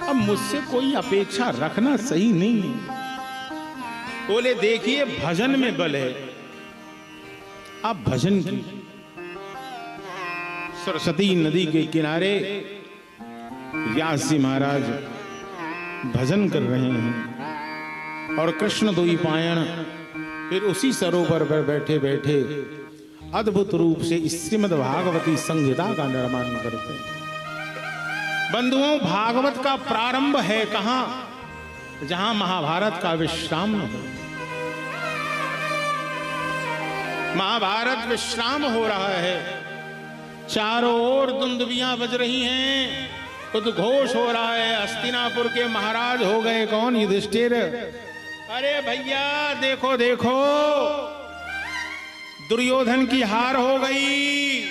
S1: अब मुझसे कोई अपेक्षा रखना सही नहीं है। बोले देखिए भजन में बल है, आप भजन की। सरस्वती नदी के किनारे व्यास जी महाराज भजन कर रहे हैं, और कृष्ण द्वैपायन फिर उसी सरोवर पर बैठे बैठे अद्भुत रूप से श्रीमद् भागवती संहिता का निर्माण करते हैं। बंधुओं, भागवत का प्रारंभ है कहां? जहां महाभारत का विश्राम है। महाभारत विश्राम हो रहा है, चारों ओर दुंदुभियां बज रही हैं, उद्घोष हो रहा है। हस्तिनापुर के महाराज हो गए कौन? युधिष्ठिर। अरे भैया देखो देखो, दुर्योधन की हार हो गई।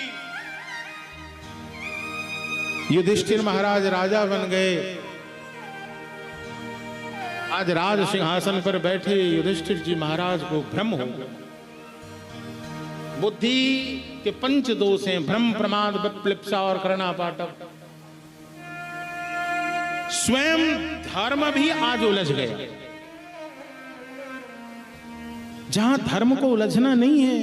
S1: युधिष्ठिर महाराज राजा बन गए। आज राज सिंहासन पर बैठे युधिष्ठिर जी महाराज को भ्रम हो गया। बुद्धि के पंच दोष हैं, भ्रम, प्रमाद, विप्लिप्सा और करणापाटक। स्वयं धर्म भी आज उलझ गया, जहां धर्म को उलझना नहीं है।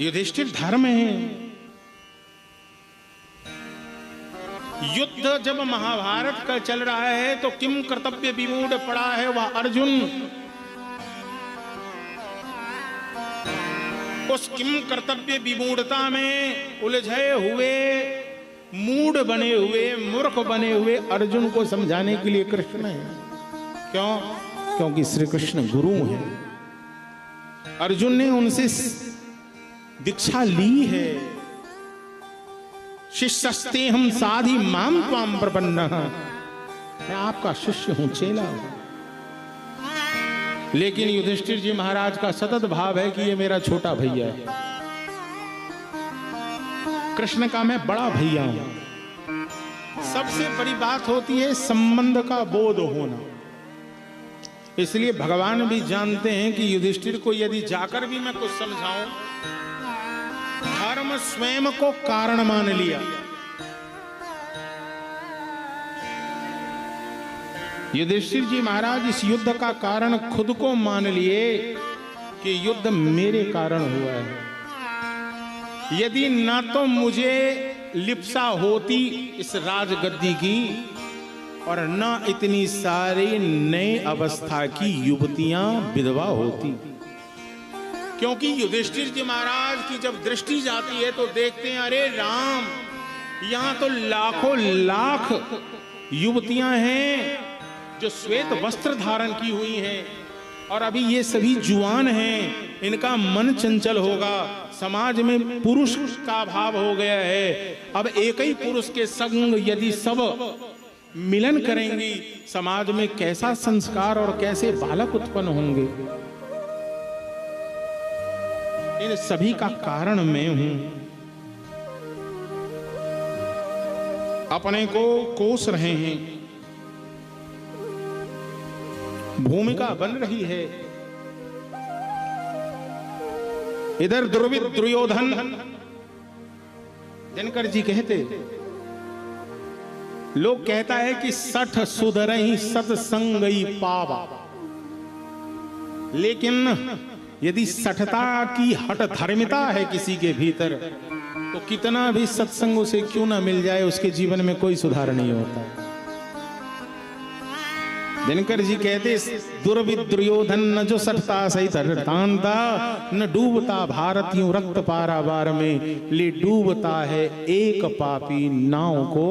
S1: युधिष्ठिर धर्म है। युद्ध जब महाभारत का चल रहा है तो किम कर्तव्य विमूढ़ पड़ा है वह अर्जुन। उस किम कर्तव्य विमूढ़ता में उलझे हुए, मूढ़ बने हुए, मूर्ख बने हुए अर्जुन को समझाने के लिए कृष्ण है। क्यों? क्योंकि श्री कृष्ण गुरु हैं। अर्जुन ने उनसे दीक्षा ली है। शिष्यस्ते हम साधि माम त्वाम प्रपन्नः, मैं आपका शिष्य हूं, चेला हूं। लेकिन युधिष्ठिर जी महाराज का सतत भाव है कि ये मेरा छोटा भैया है, कृष्ण का मैं बड़ा भैया हूं। सबसे बड़ी बात होती है संबंध का बोध होना। इसलिए भगवान भी जानते हैं कि युधिष्ठिर को यदि जाकर भी मैं कुछ समझाऊं, धर्म स्वयं को कारण मान लिया। युधिष्ठिर जी महाराज इस युद्ध का कारण खुद को मान लिए कि युद्ध मेरे कारण हुआ है। यदि ना तो मुझे लिप्सा होती इस राजगद्दी की, और न इतनी सारी नई अवस्था की युवतियां विधवा होती। क्योंकि युधिष्ठिर जी महाराज की जब दृष्टि जाती है तो देखते हैं, अरे राम, यहां तो लाखों लाख युवतियां हैं जो श्वेत वस्त्र धारण की हुई हैं, और अभी ये सभी जुआन हैं, इनका मन चंचल होगा, समाज में पुरुष का अभाव हो गया है। अब एक ही पुरुष के संग यदि सब मिलन करेंगी, समाज में कैसा संस्कार और कैसे बालक उत्पन्न होंगे। इन सभी का कारण मैं हूं। अपने को कोस रहे हैं, भूमिका बन रही है। इधर दुर्योधन, दिनकर जी कहते, लोग कहता है कि 60 सुधरहि सत्संगई पावा, लेकिन यदि सठता की हठ धर्मिता है किसी के भीतर, तो कितना भी सत्संग उसे क्यों ना मिल जाए, उसके जीवन में कोई सुधार नहीं होता। दिनकर जी कहते, दुर्योधन न जो सठता सही तांता, न डूबता भारतीयों रक्त पारावार में, ले डूबता है एक पापी नाव को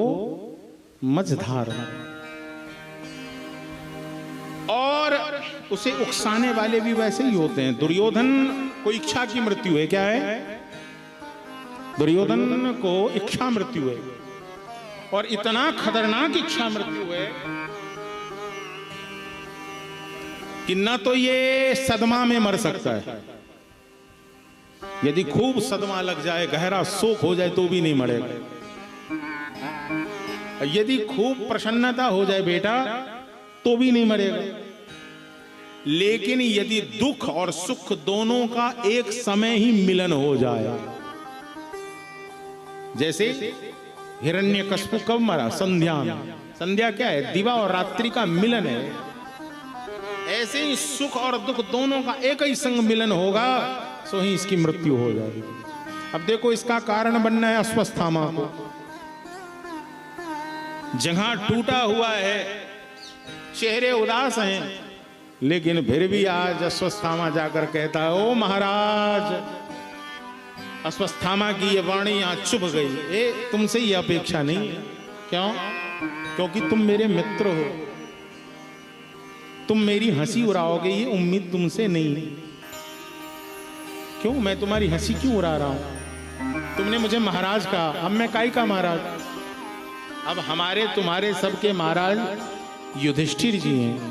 S1: मझधार। और उसे उकसाने वाले भी वैसे ही होते हैं। दुर्योधन को इच्छा की मृत्यु है। क्या है? दुर्योधन को इच्छा मृत्यु है, और इतना खतरनाक इच्छा मृत्यु है कि न तो ये सदमा में मर सकता है, यदि खूब सदमा लग जाए, गहरा शोक हो जाए तो भी नहीं मरेगा। यदि खूब प्रसन्नता हो जाए बेटा तो भी नहीं मरेगा। लेकिन यदि दुख और सुख दोनों का एक समय ही मिलन हो जाए, जैसे हिरण्यकश्यप कब मरा? संध्या में। संध्या क्या है? दिवा और रात्रि का मिलन है। ऐसे ही सुख और दुख दोनों का एक ही संग मिलन होगा, सो ही इसकी मृत्यु हो जाएगी। अब देखो, इसका कारण बनना है अश्वत्थामा को। जहां टूटा हुआ है, चेहरे उदास हैं, लेकिन फिर भी आज अश्वत्थामा जाकर कहता है, ओ महाराज। अश्वत्थामा की ये वाणी यहां चुभ गई। तुमसे ये अपेक्षा नहीं है। क्यों? क्योंकि तुम मेरे मित्र हो, तुम मेरी हंसी उड़ाओगे, ये उम्मीद तुमसे नहीं। क्यों? मैं तुम्हारी हंसी क्यों उड़ा रहा हूं? तुमने मुझे महाराज कहा, अब मैं काई का महाराज? अब हमारे तुम्हारे सबके महाराज युधिष्ठिर जी हैं।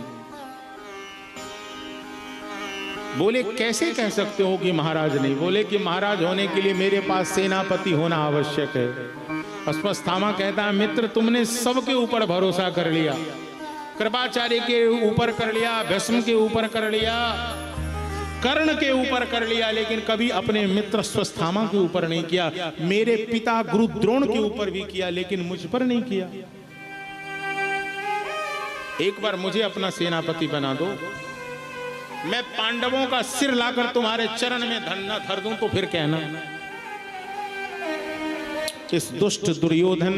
S1: बोले कैसे कह सकते हो कि महाराज नहीं? बोले कि महाराज होने के लिए मेरे पास सेनापति होना आवश्यक है। अश्वत्थामा कहता है, मित्र, तुमने सबके ऊपर भरोसा कर लिया, कृपाचार्य के ऊपर कर लिया, भीष्म के ऊपर कर लिया, कर्ण के ऊपर कर लिया, लेकिन कभी अपने मित्र अश्वत्थामा के ऊपर नहीं किया। मेरे पिता गुरु द्रोण के ऊपर भी किया, लेकिन मुझ पर नहीं किया। एक बार मुझे अपना सेनापति बना दो, मैं पांडवों का सिर लाकर तुम्हारे चरण में धरना धर दूं, तो फिर कहना। इस दुष्ट दुर्योधन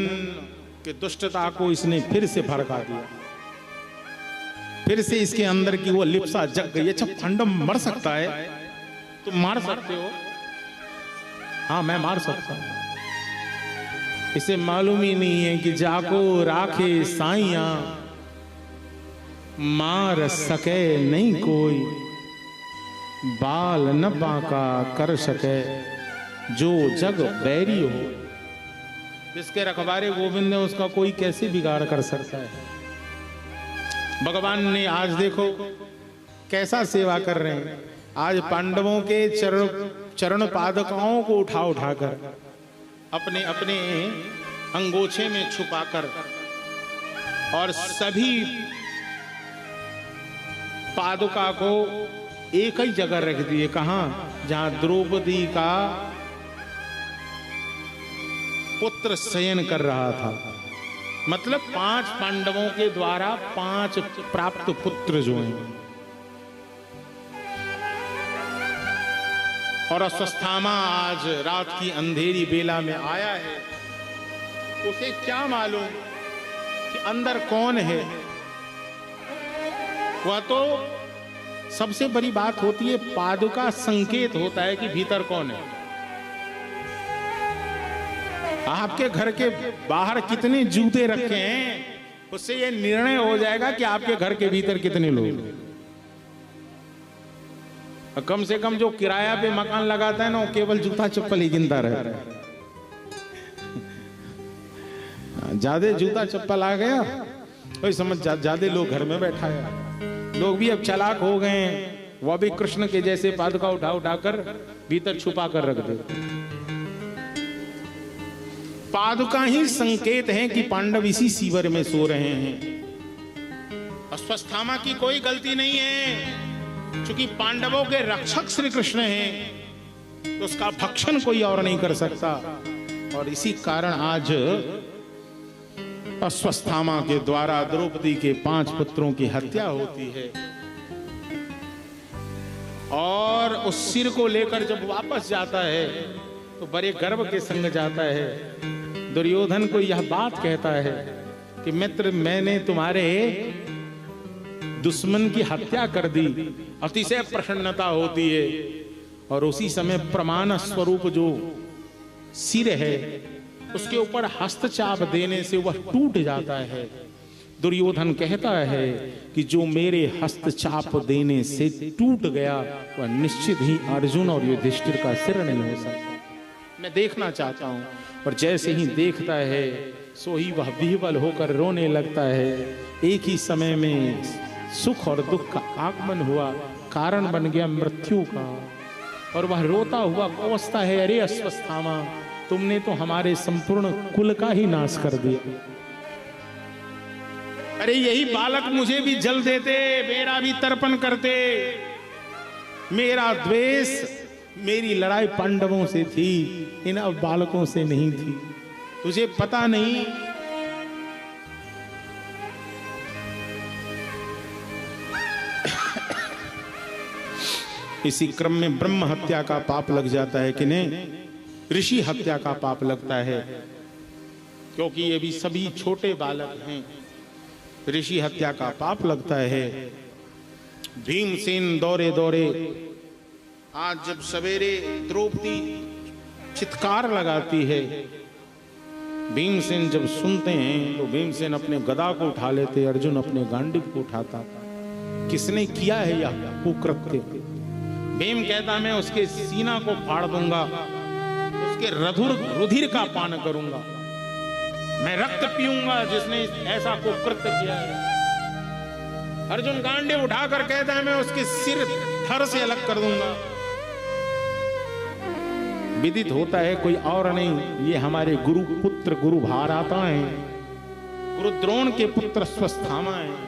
S1: के दुष्टता को इसने फिर से भड़का दिया। फिर से इसके अंदर की वो लिप्सा जग गई। अच्छा, पांडव मर सकता है? तुम मार सकते हो? हाँ, मैं मार सकता हूं। इसे मालूम ही नहीं है कि जाको राखे साइया, मार सके नहीं कोई, बाल न बांका कर सके, जो जग बैरी हो। जिसके रखवारे गोविंद है, उसका कोई कैसे बिगाड़ कर सकता है? भगवान ने आज देखो कैसा सेवा कर रहे हैं। आज पांडवों के चरण पादुकाओं को उठा उठाकर अपने अपने अंगोछे में छुपाकर, और सभी पादुका को एक ही जगह रख दिए। कहां? जहां द्रौपदी का पुत्र शयन कर रहा था। मतलब 5 पांडवों के द्वारा 5 प्राप्त पुत्र जो हैं। और अश्वत्थामा आज रात की अंधेरी बेला में आया है। उसे क्या मालूम कि अंदर कौन है। वह तो सबसे बड़ी बात होती है, पादुका संकेत होता है कि भीतर कौन है। आपके घर के बाहर कितने जूते रखे हैं, उससे यह निर्णय हो जाएगा कि आपके घर के भीतर कितने लोग। कम से कम जो किराया पे मकान लगाता है ना, वो केवल जूता चप्पल ही गिनता रहता है। ज्यादा जूता चप्पल आ गया तो समझ ज्यादा लोग घर में बैठा है। लोग भी अब चालाक हो गए हैं, वह भी कृष्ण के जैसे पादुका उठा उठाकर भीतर छुपा कर रख दे। पादुका ही संकेत है कि पांडव इसी सीवर में सो रहे हैं। अश्वत्थामा की कोई गलती नहीं है, क्योंकि पांडवों के रक्षक श्री कृष्ण हैं, तो उसका भक्षण कोई और नहीं कर सकता। और इसी कारण आज अश्वत्थामा के द्वारा द्रौपदी के 5 पुत्रों की हत्या होती है। और उस सिर को लेकर जब वापस जाता है तो बड़े गर्व के संग जाता है। दुर्योधन को यह बात कहता है कि मित्र, मैंने तुम्हारे दुश्मन की हत्या कर दी। अतिशय प्रसन्नता होती है। और उसी समय प्रमाण स्वरूप जो सिर है, उसके ऊपर हस्तचाप देने से वह टूट जाता है। दुर्योधन कहता है कि जो मेरे हस्तचाप देने से टूट गया, वह निश्चित ही अर्जुन और युधिष्ठिर का सिर नहीं हो सकता। मैं देखना चाहता हूं। और जैसे ही देखता है, सो ही वह विह्वल होकर रोने लगता है। एक ही समय में सुख और दुख का आगमन हुआ, कारण बन गया मृत्यु का। और वह रोता हुआ कोसता है, अरे अश्वत्थामा, तुमने तो हमारे संपूर्ण कुल का ही नाश कर दिया। अरे यही बालक मुझे भी जल देते, मेरा भी तर्पण करते। मेरा द्वेष, मेरी लड़ाई पांडवों से थी, इन अब बालकों से नहीं थी। तुझे पता नहीं इसी क्रम में ब्रह्म हत्या का पाप लग जाता है कि नहीं, ऋषि हत्या का पाप लगता है, क्योंकि ये भी सभी छोटे बालक हैं। ऋषि हत्या का पाप लगता है। भीमसेन दौड़े दौड़े, आज जब सवेरे द्रौपदी चित्कार लगाती है, भीमसेन जब सुनते हैं तो भीमसेन अपने गदा को उठा लेते, अर्जुन अपने गांडीव को उठाता। किसने किया है यह कुकृत्य? भीम कहता, मैं उसके सीना को फाड़ दूंगा, उसके रुधिर का पान करूंगा, मैं रक्त पीऊंगा जिसने ऐसा कुकृत्य किया है। अर्जुन गांडीव उठाकर कहता है, मैं उसके सिर धड़ से अलग कर दूंगा। विदित होता है कोई और नहीं, ये हमारे गुरु पुत्र गुरु भारता हैं, गुरु द्रोण के पुत्र अश्वत्थामा हैं।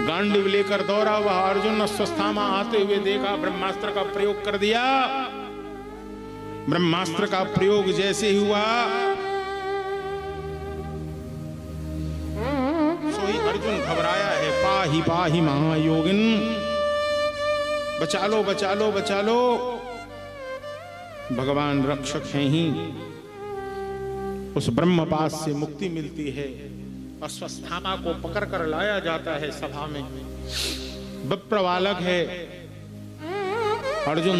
S1: गांडीव लेकर दौड़ा हुआ अर्जुन अश्वत्थामा आते हुए देखा, ब्रह्मास्त्र का प्रयोग कर दिया। ब्रह्मास्त्र का प्रयोग जैसे हुआ, सोई अर्जुन घबराया है। पाही पाही महायोगिन, बचा लो बचा लो बचा लो। भगवान रक्षक हैं ही, उस ब्रह्मपाश से मुक्ति मिलती है। अश्वत्थामा को पकड़कर लाया जाता है सभा में। विप्र बालक है, अर्जुन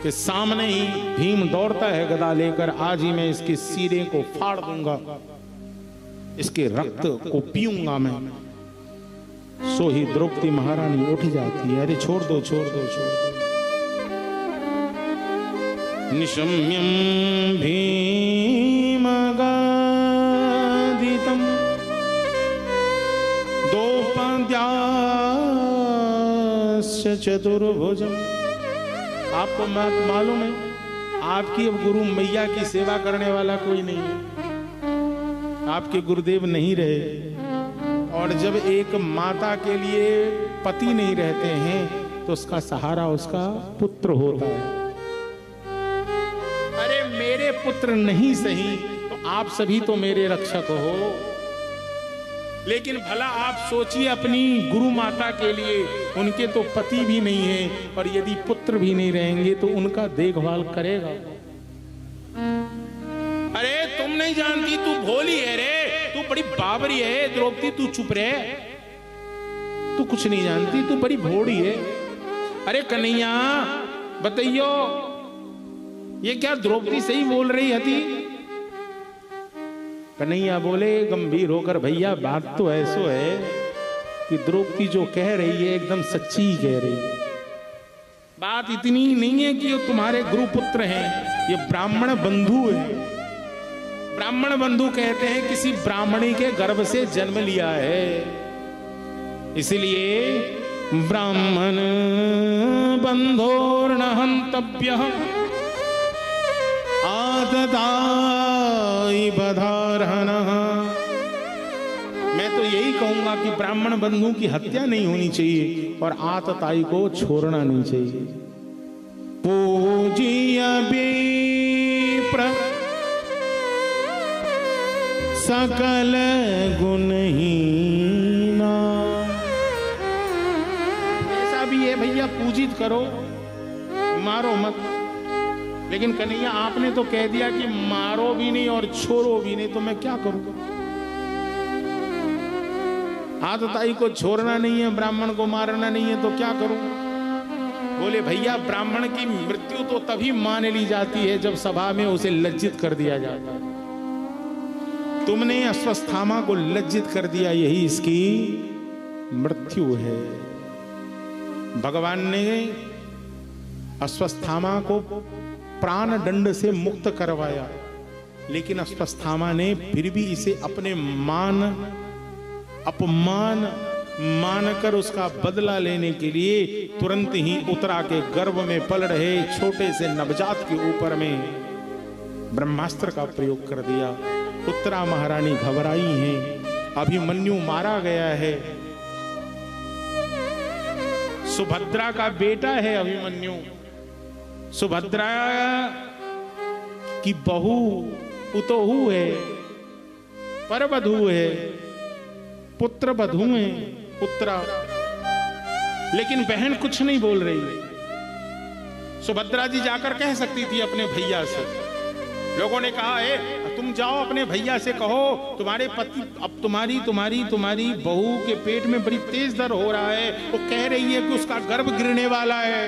S1: के सामने ही भीम दौड़ता है गदा लेकर, आज ही मैं इसके सिरे को फाड़ दूंगा, इसके रक्त को पीऊंगा मैं। सो ही द्रौपदी महारानी उठ जाती है, अरे छोड़ दो छोड़ दो छोड़ दो। निशम्यं भीमगादितं द्रौपद्याश्च चतुर्भुजम्। आपको मालूम है, आपकी अब गुरु मैया की सेवा करने वाला कोई नहीं है, आपके गुरुदेव नहीं रहे। और जब एक माता के लिए पति नहीं रहते हैं तो उसका सहारा उसका पुत्र होता है। अरे मेरे पुत्र नहीं सही तो आप सभी तो मेरे रक्षक हो, लेकिन भला आप सोचिए अपनी गुरु माता के लिए, उनके तो पति भी नहीं है, और यदि पुत्र भी नहीं रहेंगे तो उनका देखभाल करेगा। अरे तुमने नहीं जानती, तू भोली है रे, तू बड़ी बाबरी है द्रौपदी, तू चुप रहे, तू कुछ नहीं जानती, तू बड़ी भोड़ी है। अरे कन्हैया बताइयो, ये क्या द्रौपदी सही बोल रही थी? कन्हैया बोले गंभीर होकर, भैया बात तो ऐसो है कि द्रौपदी जो कह रही है एकदम सच्ची ही कह रही है। बात इतनी नहीं है कि ये तुम्हारे गुरुपुत्र हैं, ये ब्राह्मण बंधु है। ब्राह्मण बंधु कहते हैं किसी ब्राह्मणी के गर्भ से जन्म लिया है, इसलिए ब्राह्मण बंधोर्न हन्तव्यः आददाई बधारहनः। मैं तो यही कहूंगा कि ब्राह्मण बंधु की हत्या नहीं होनी चाहिए और आतताई को छोड़ना नहीं चाहिए। पूजिय विप्र सकल गुणहीना। ऐसा भी है भैया, पूजित करो, मारो मत। लेकिन कन्हैया आपने तो कह दिया कि मारो भी नहीं और छोड़ो भी नहीं, तो मैं क्या करूं? आतताई को छोड़ना नहीं है, ब्राह्मण को मारना नहीं है, तो क्या करूं? बोले भैया ब्राह्मण की मृत्यु तो तभी मान ली जाती है जब सभा में उसे लज्जित कर दिया जाता है। तुमने अश्वत्थामा को लज्जित कर दिया, यही इसकी मृत्यु है। भगवान ने अश्वत्थामा को प्राण दंड से मुक्त करवाया, लेकिन अश्वत्थामा ने फिर भी इसे अपने अपमान मानकर उसका बदला लेने के लिए तुरंत ही उत्तरा के गर्भ में पल रहे छोटे से नवजात के ऊपर में ब्रह्मास्त्र का प्रयोग कर दिया। उत्तरा महारानी घबराई हैं, अभिमन्यु मारा गया है, सुभद्रा का बेटा है अभिमन्यु, सुभद्रा की बहू पुतोहू है, परवधू है, पुत्र बधू है उत्तरा, लेकिन बहन कुछ नहीं बोल रही। सुभद्रा जी जाकर कह सकती थी अपने भैया से, लोगों ने कहा है तुम जाओ अपने भैया से कहो तुम्हारे पति, अब तुम्हारी बहू के पेट में बड़ी तेज दर्द हो रहा है, वो कह रही है कि उसका गर्भ गिरने वाला है।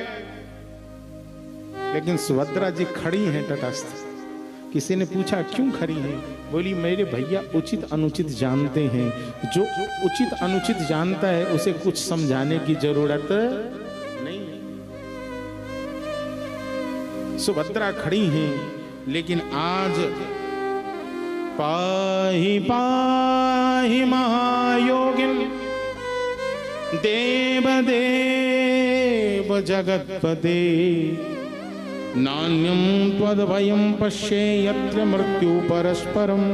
S1: लेकिन सुभद्रा जी खड़ी हैं तटस्थ। किसी ने पूछा क्यों खड़ी हैं? बोली मेरे भैया उचित अनुचित जानते हैं, जो उचित अनुचित जानता है उसे कुछ समझाने की जरूरत नहीं है। सुभद्रा खड़ी हैं, लेकिन आज पाहि पाहि महायोगिन देव देव जगत्पते नान्यं त्वद्भयं पश्ये यत्र मृत्यु परस्परम्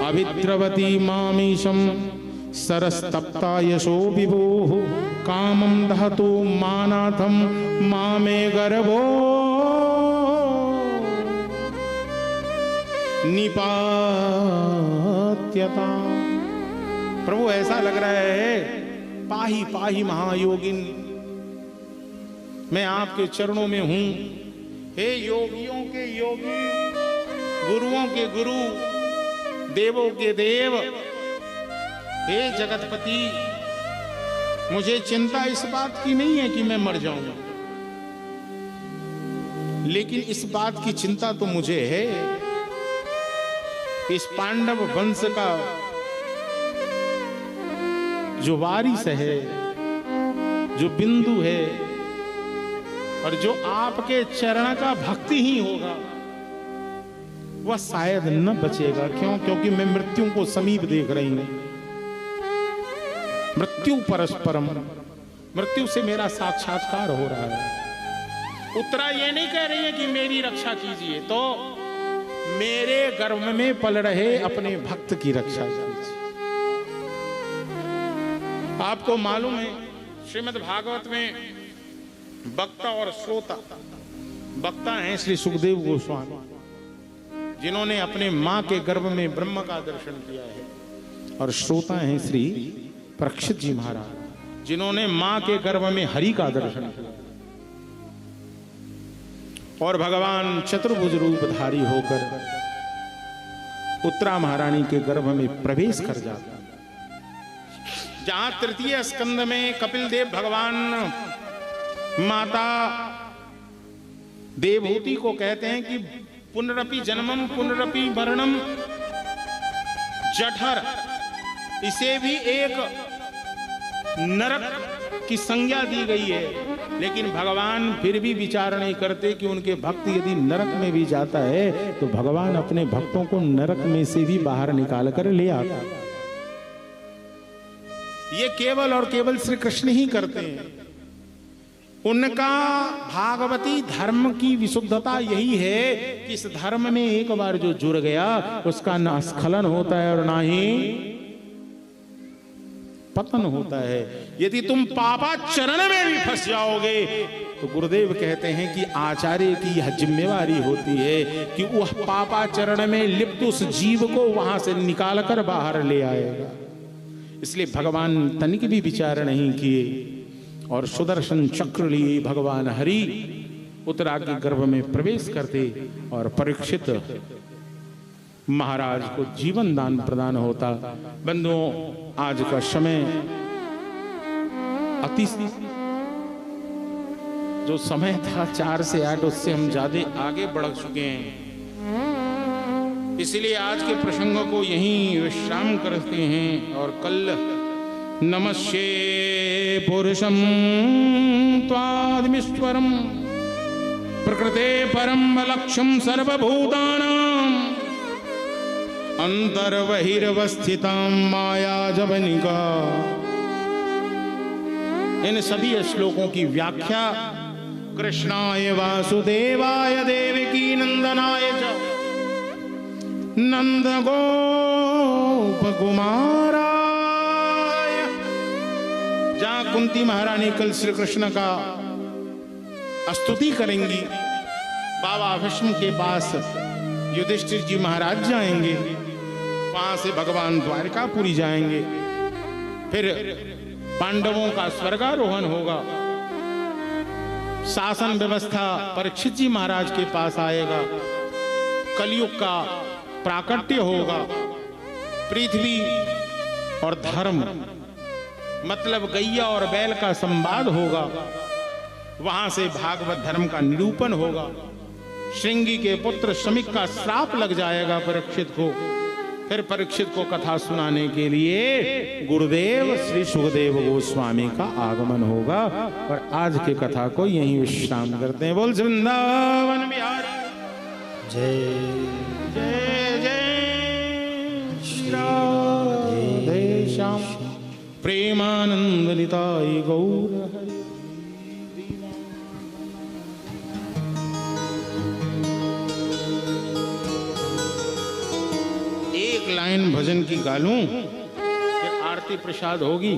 S1: अभिद्रवती मामीशं सरस्तप्ता यशो विभुः कामं दहतु मानाथं मामे गर्भो निपात्यता। प्रभु ऐसा लग रहा है पाही पाही महायोगिन, मैं आपके चरणों में हूं। हे योगियों के योगी, गुरुओं के गुरु, देवों के देव, हे जगतपति, मुझे चिंता इस बात की नहीं है कि मैं मर जाऊंगा, लेकिन इस बात की चिंता तो मुझे है इस पांडव वंश का जो वारिस है, जो बिंदु है और जो आपके चरण का भक्ति ही होगा, वह शायद न बचेगा। क्यों? क्योंकि मैं मृत्यु को समीप देख रही हूं। मृत्यु परस्परम, मृत्यु से मेरा साक्षात्कार हो रहा है। उत्तरा ये नहीं कह रही है कि मेरी रक्षा कीजिए, तो मेरे गर्भ में पल रहे अपने भक्त की रक्षा कीजिए। आपको मालूम है श्रीमद् भागवत में वक्ता और श्रोता, वक्ता हैं श्री सुखदेव गोस्वामी, जिन्होंने अपने मां के गर्भ में ब्रह्म का दर्शन किया है, और श्रोता हैं श्री परीक्षित जी महाराज, जिन्होंने मां के गर्भ में हरि का दर्शन किया। और भगवान चतुर्भुज रूपधारी होकर उत्तरा महारानी के गर्भ में प्रवेश कर जाता है। जहां तृतीय स्कंद में कपिल देव भगवान माता देवहूति को कहते हैं कि पुनरपि जन्मम पुनरपि मरणम जठर, इसे भी एक नरक की संज्ञा दी गई है, लेकिन भगवान फिर भी विचार नहीं करते कि उनके भक्त यदि नरक में भी जाता है तो भगवान अपने भक्तों को नरक में से भी बाहर निकाल कर ले आता। ये केवल और केवल श्री कृष्ण ही करते हैं। उनका भागवती धर्म की विशुद्धता यही है कि इस धर्म में एक बार जो जुड़ गया उसका ना स्खलन होता है और ना ही पतन होता है। यदि तुम पापाचरण में भी फंस जाओगे तो गुरुदेव कहते हैं कि आचार्य की यह जिम्मेवारी होती है कि वह पापाचरण में लिप्त उस जीव को वहां से निकाल कर बाहर ले आएगा। इसलिए भगवान तनिक भी विचार नहीं किए और सुदर्शन चक्र लिए भगवान हरि उत्तरा के गर्भ में प्रवेश करते और परीक्षित महाराज को जीवन दान प्रदान होता। बंधुओं, आज का समय अति जो समय था 4 से 8 उससे हम ज्यादा आगे बढ़ चुके हैं। इसलिए आज के प्रसंग को यहीं विश्राम करते हैं और कल नमस्ये पुरुषं त्वादिमीश्वरं प्रकृते परम लक्ष्यं सर्वभूतानां अंतर्बहिर्वस्थितां माया जवनिका। इन सभी श्लोकों की व्याख्या कृष्णाय वासुदेवाय देवकी नंदनाय च नंद गोप कुमाराय। जहां कुंती महारानी कल श्री कृष्ण का स्तुति करेंगी, बाबा भीष्म के पास युधिष्ठिर जी महाराज जाएंगे, वहां से भगवान द्वारकापुरी जाएंगे, फिर पांडवों का स्वर्गारोहण होगा, शासन व्यवस्था परीक्षित जी महाराज के पास आएगा, कलयुग का प्राकट्य होगा, पृथ्वी और धर्म मतलब गैया और बैल का संवाद होगा, वहां से भागवत धर्म का निरूपण होगा, श्रृंगी के पुत्र शमिक का श्राप लग जाएगा परीक्षित को, फिर परीक्षित को कथा सुनाने के लिए गुरुदेव श्री सुखदेव गोस्वामी का आगमन होगा। और आज की कथा को यहीं विश्राम करते हैं। बोल वृंदावन बिहारी
S2: जय
S1: जय जय श्री राधे श्याम प्रेमानंद निताई गौर हरि। एक लाइन भजन की गालूं, फिर आरती प्रसाद होगी,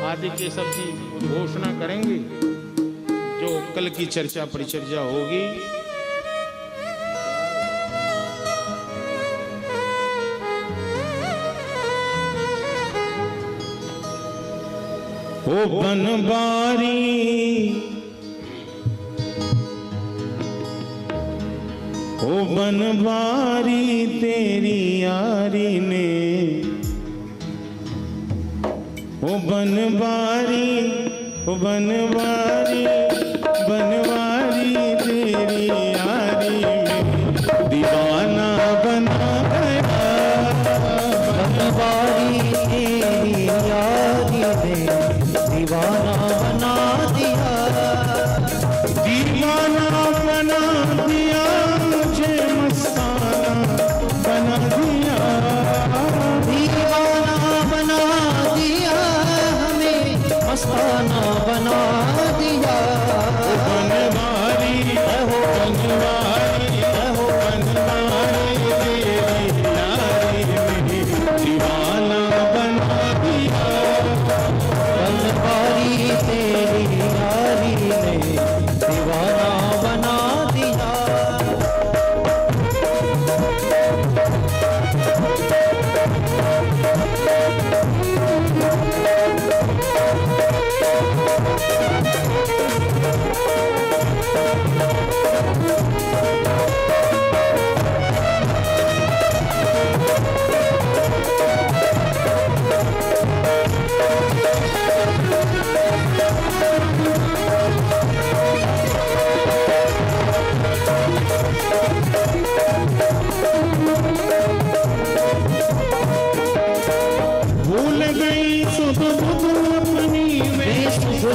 S1: आदि के सब की घोषणा करेंगे, जो कल की चर्चा परिचर्या होगी। ओ बनबारी ओ बनबारी तेरी यारी ने, ओ बनबारी ओ बनबारी बनबारी तेरी यारी में दीवाना बना गया।
S2: बनबारी तेरी यारी ने दीवाना बना दिया,
S1: दीवाना बना दिया मुझे, मस्ताना बना दिया,
S2: दीवाना बना दिया हमें, मस्ताना बना दिया।
S1: बनवा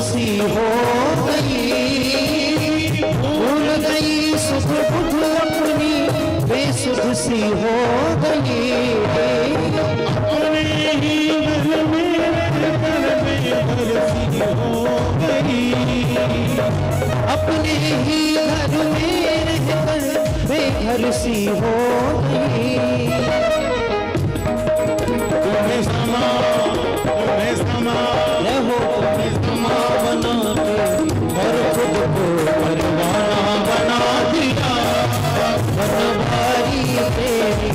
S2: सी हो गई, भूल गई सुध बुध अपनी, बेसुध सी हो गई।
S1: अपने ही घर में रहकर बेघर सी हो गई,
S2: अपने ही घर में रहकर बेघर सी हो गई।
S1: तुम्हें समा
S2: रहो तुम्हें समा बना के और खुद को परवाना बना दिया। बनवारी तेरी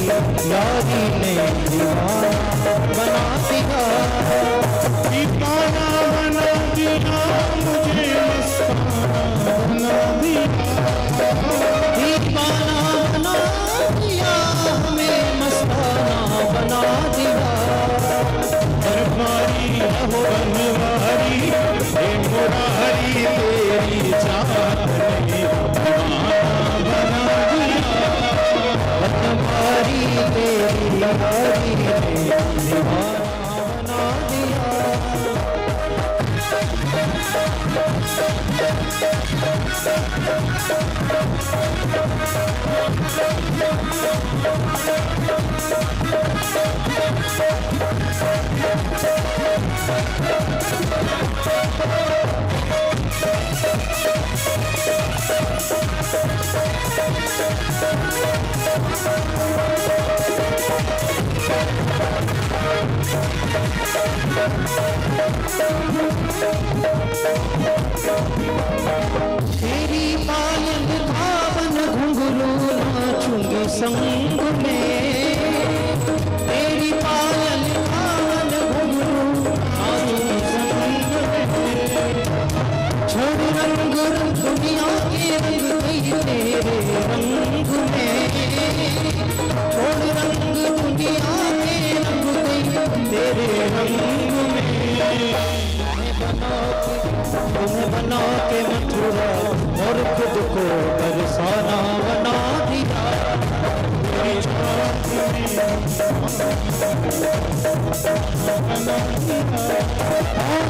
S2: यारी ने दीवाना बना दिया।
S1: दीवाना बना दिया मुझे, मस्ताना बना दिया।
S2: दीवाना बना दिया हमें, मस्ताना बना दिया।
S1: बनवारी हो बनवारी, हे मुरारी तेरी चाहत ने दीवाना बना दिया।
S2: बनवारी तेरी यारी ने दीवाना बना दिया। तेरी पायल धावन घुंघरू नाचूंगी संग में। तेरी पायल धावन घुंघरू नाचूंगी संग में। छोड़ रंग दुनिया के रंग गई तेरे रंग में। छोड़ रंग दुनिया के रंग गई तेरे रंग में। तुम्हें बना के मथुरा और खुद को बरसाना बना दिया।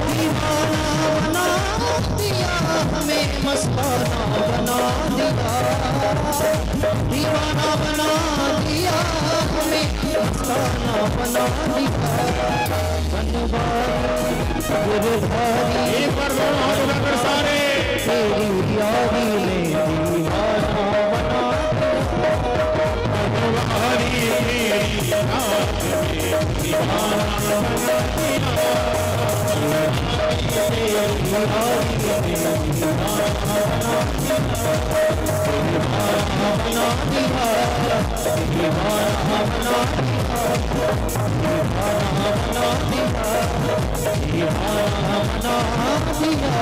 S2: दीवाना बना दिया हमें, मस्ताना बना दिया। दीवाना बना दिया हमें, मस्ताना बना दिया। बनवारी गिरधारी
S1: एक बार बोलो हाथ उठाकर सारे।
S2: तेरी यारी ने दीवाना बना दिया।
S1: बनवारी तेरी चाहत ने दीवाना बना दिया।
S2: तेरी यारी ने दीवाना बना दिया। दीवाना बना दिया। दीवाना बना दिया। दीवाना बना दिया।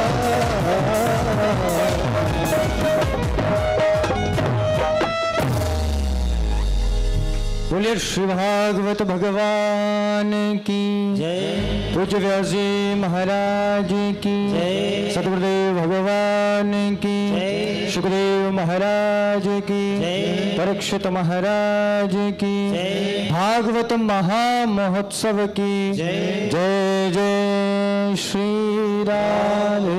S3: बोलिए श्री भागवत भगवान की
S2: जय।
S3: पूज्य व्यास जी महाराज की
S2: जय।
S3: सतगुरुदेव भगवान की
S2: जय।
S3: सुखदेव महाराज की
S2: जय।
S3: परीक्षित महाराज की
S2: जय।
S3: भागवत महामहोत्सव की
S2: जय।
S3: जय जय श्री राधेश्याम।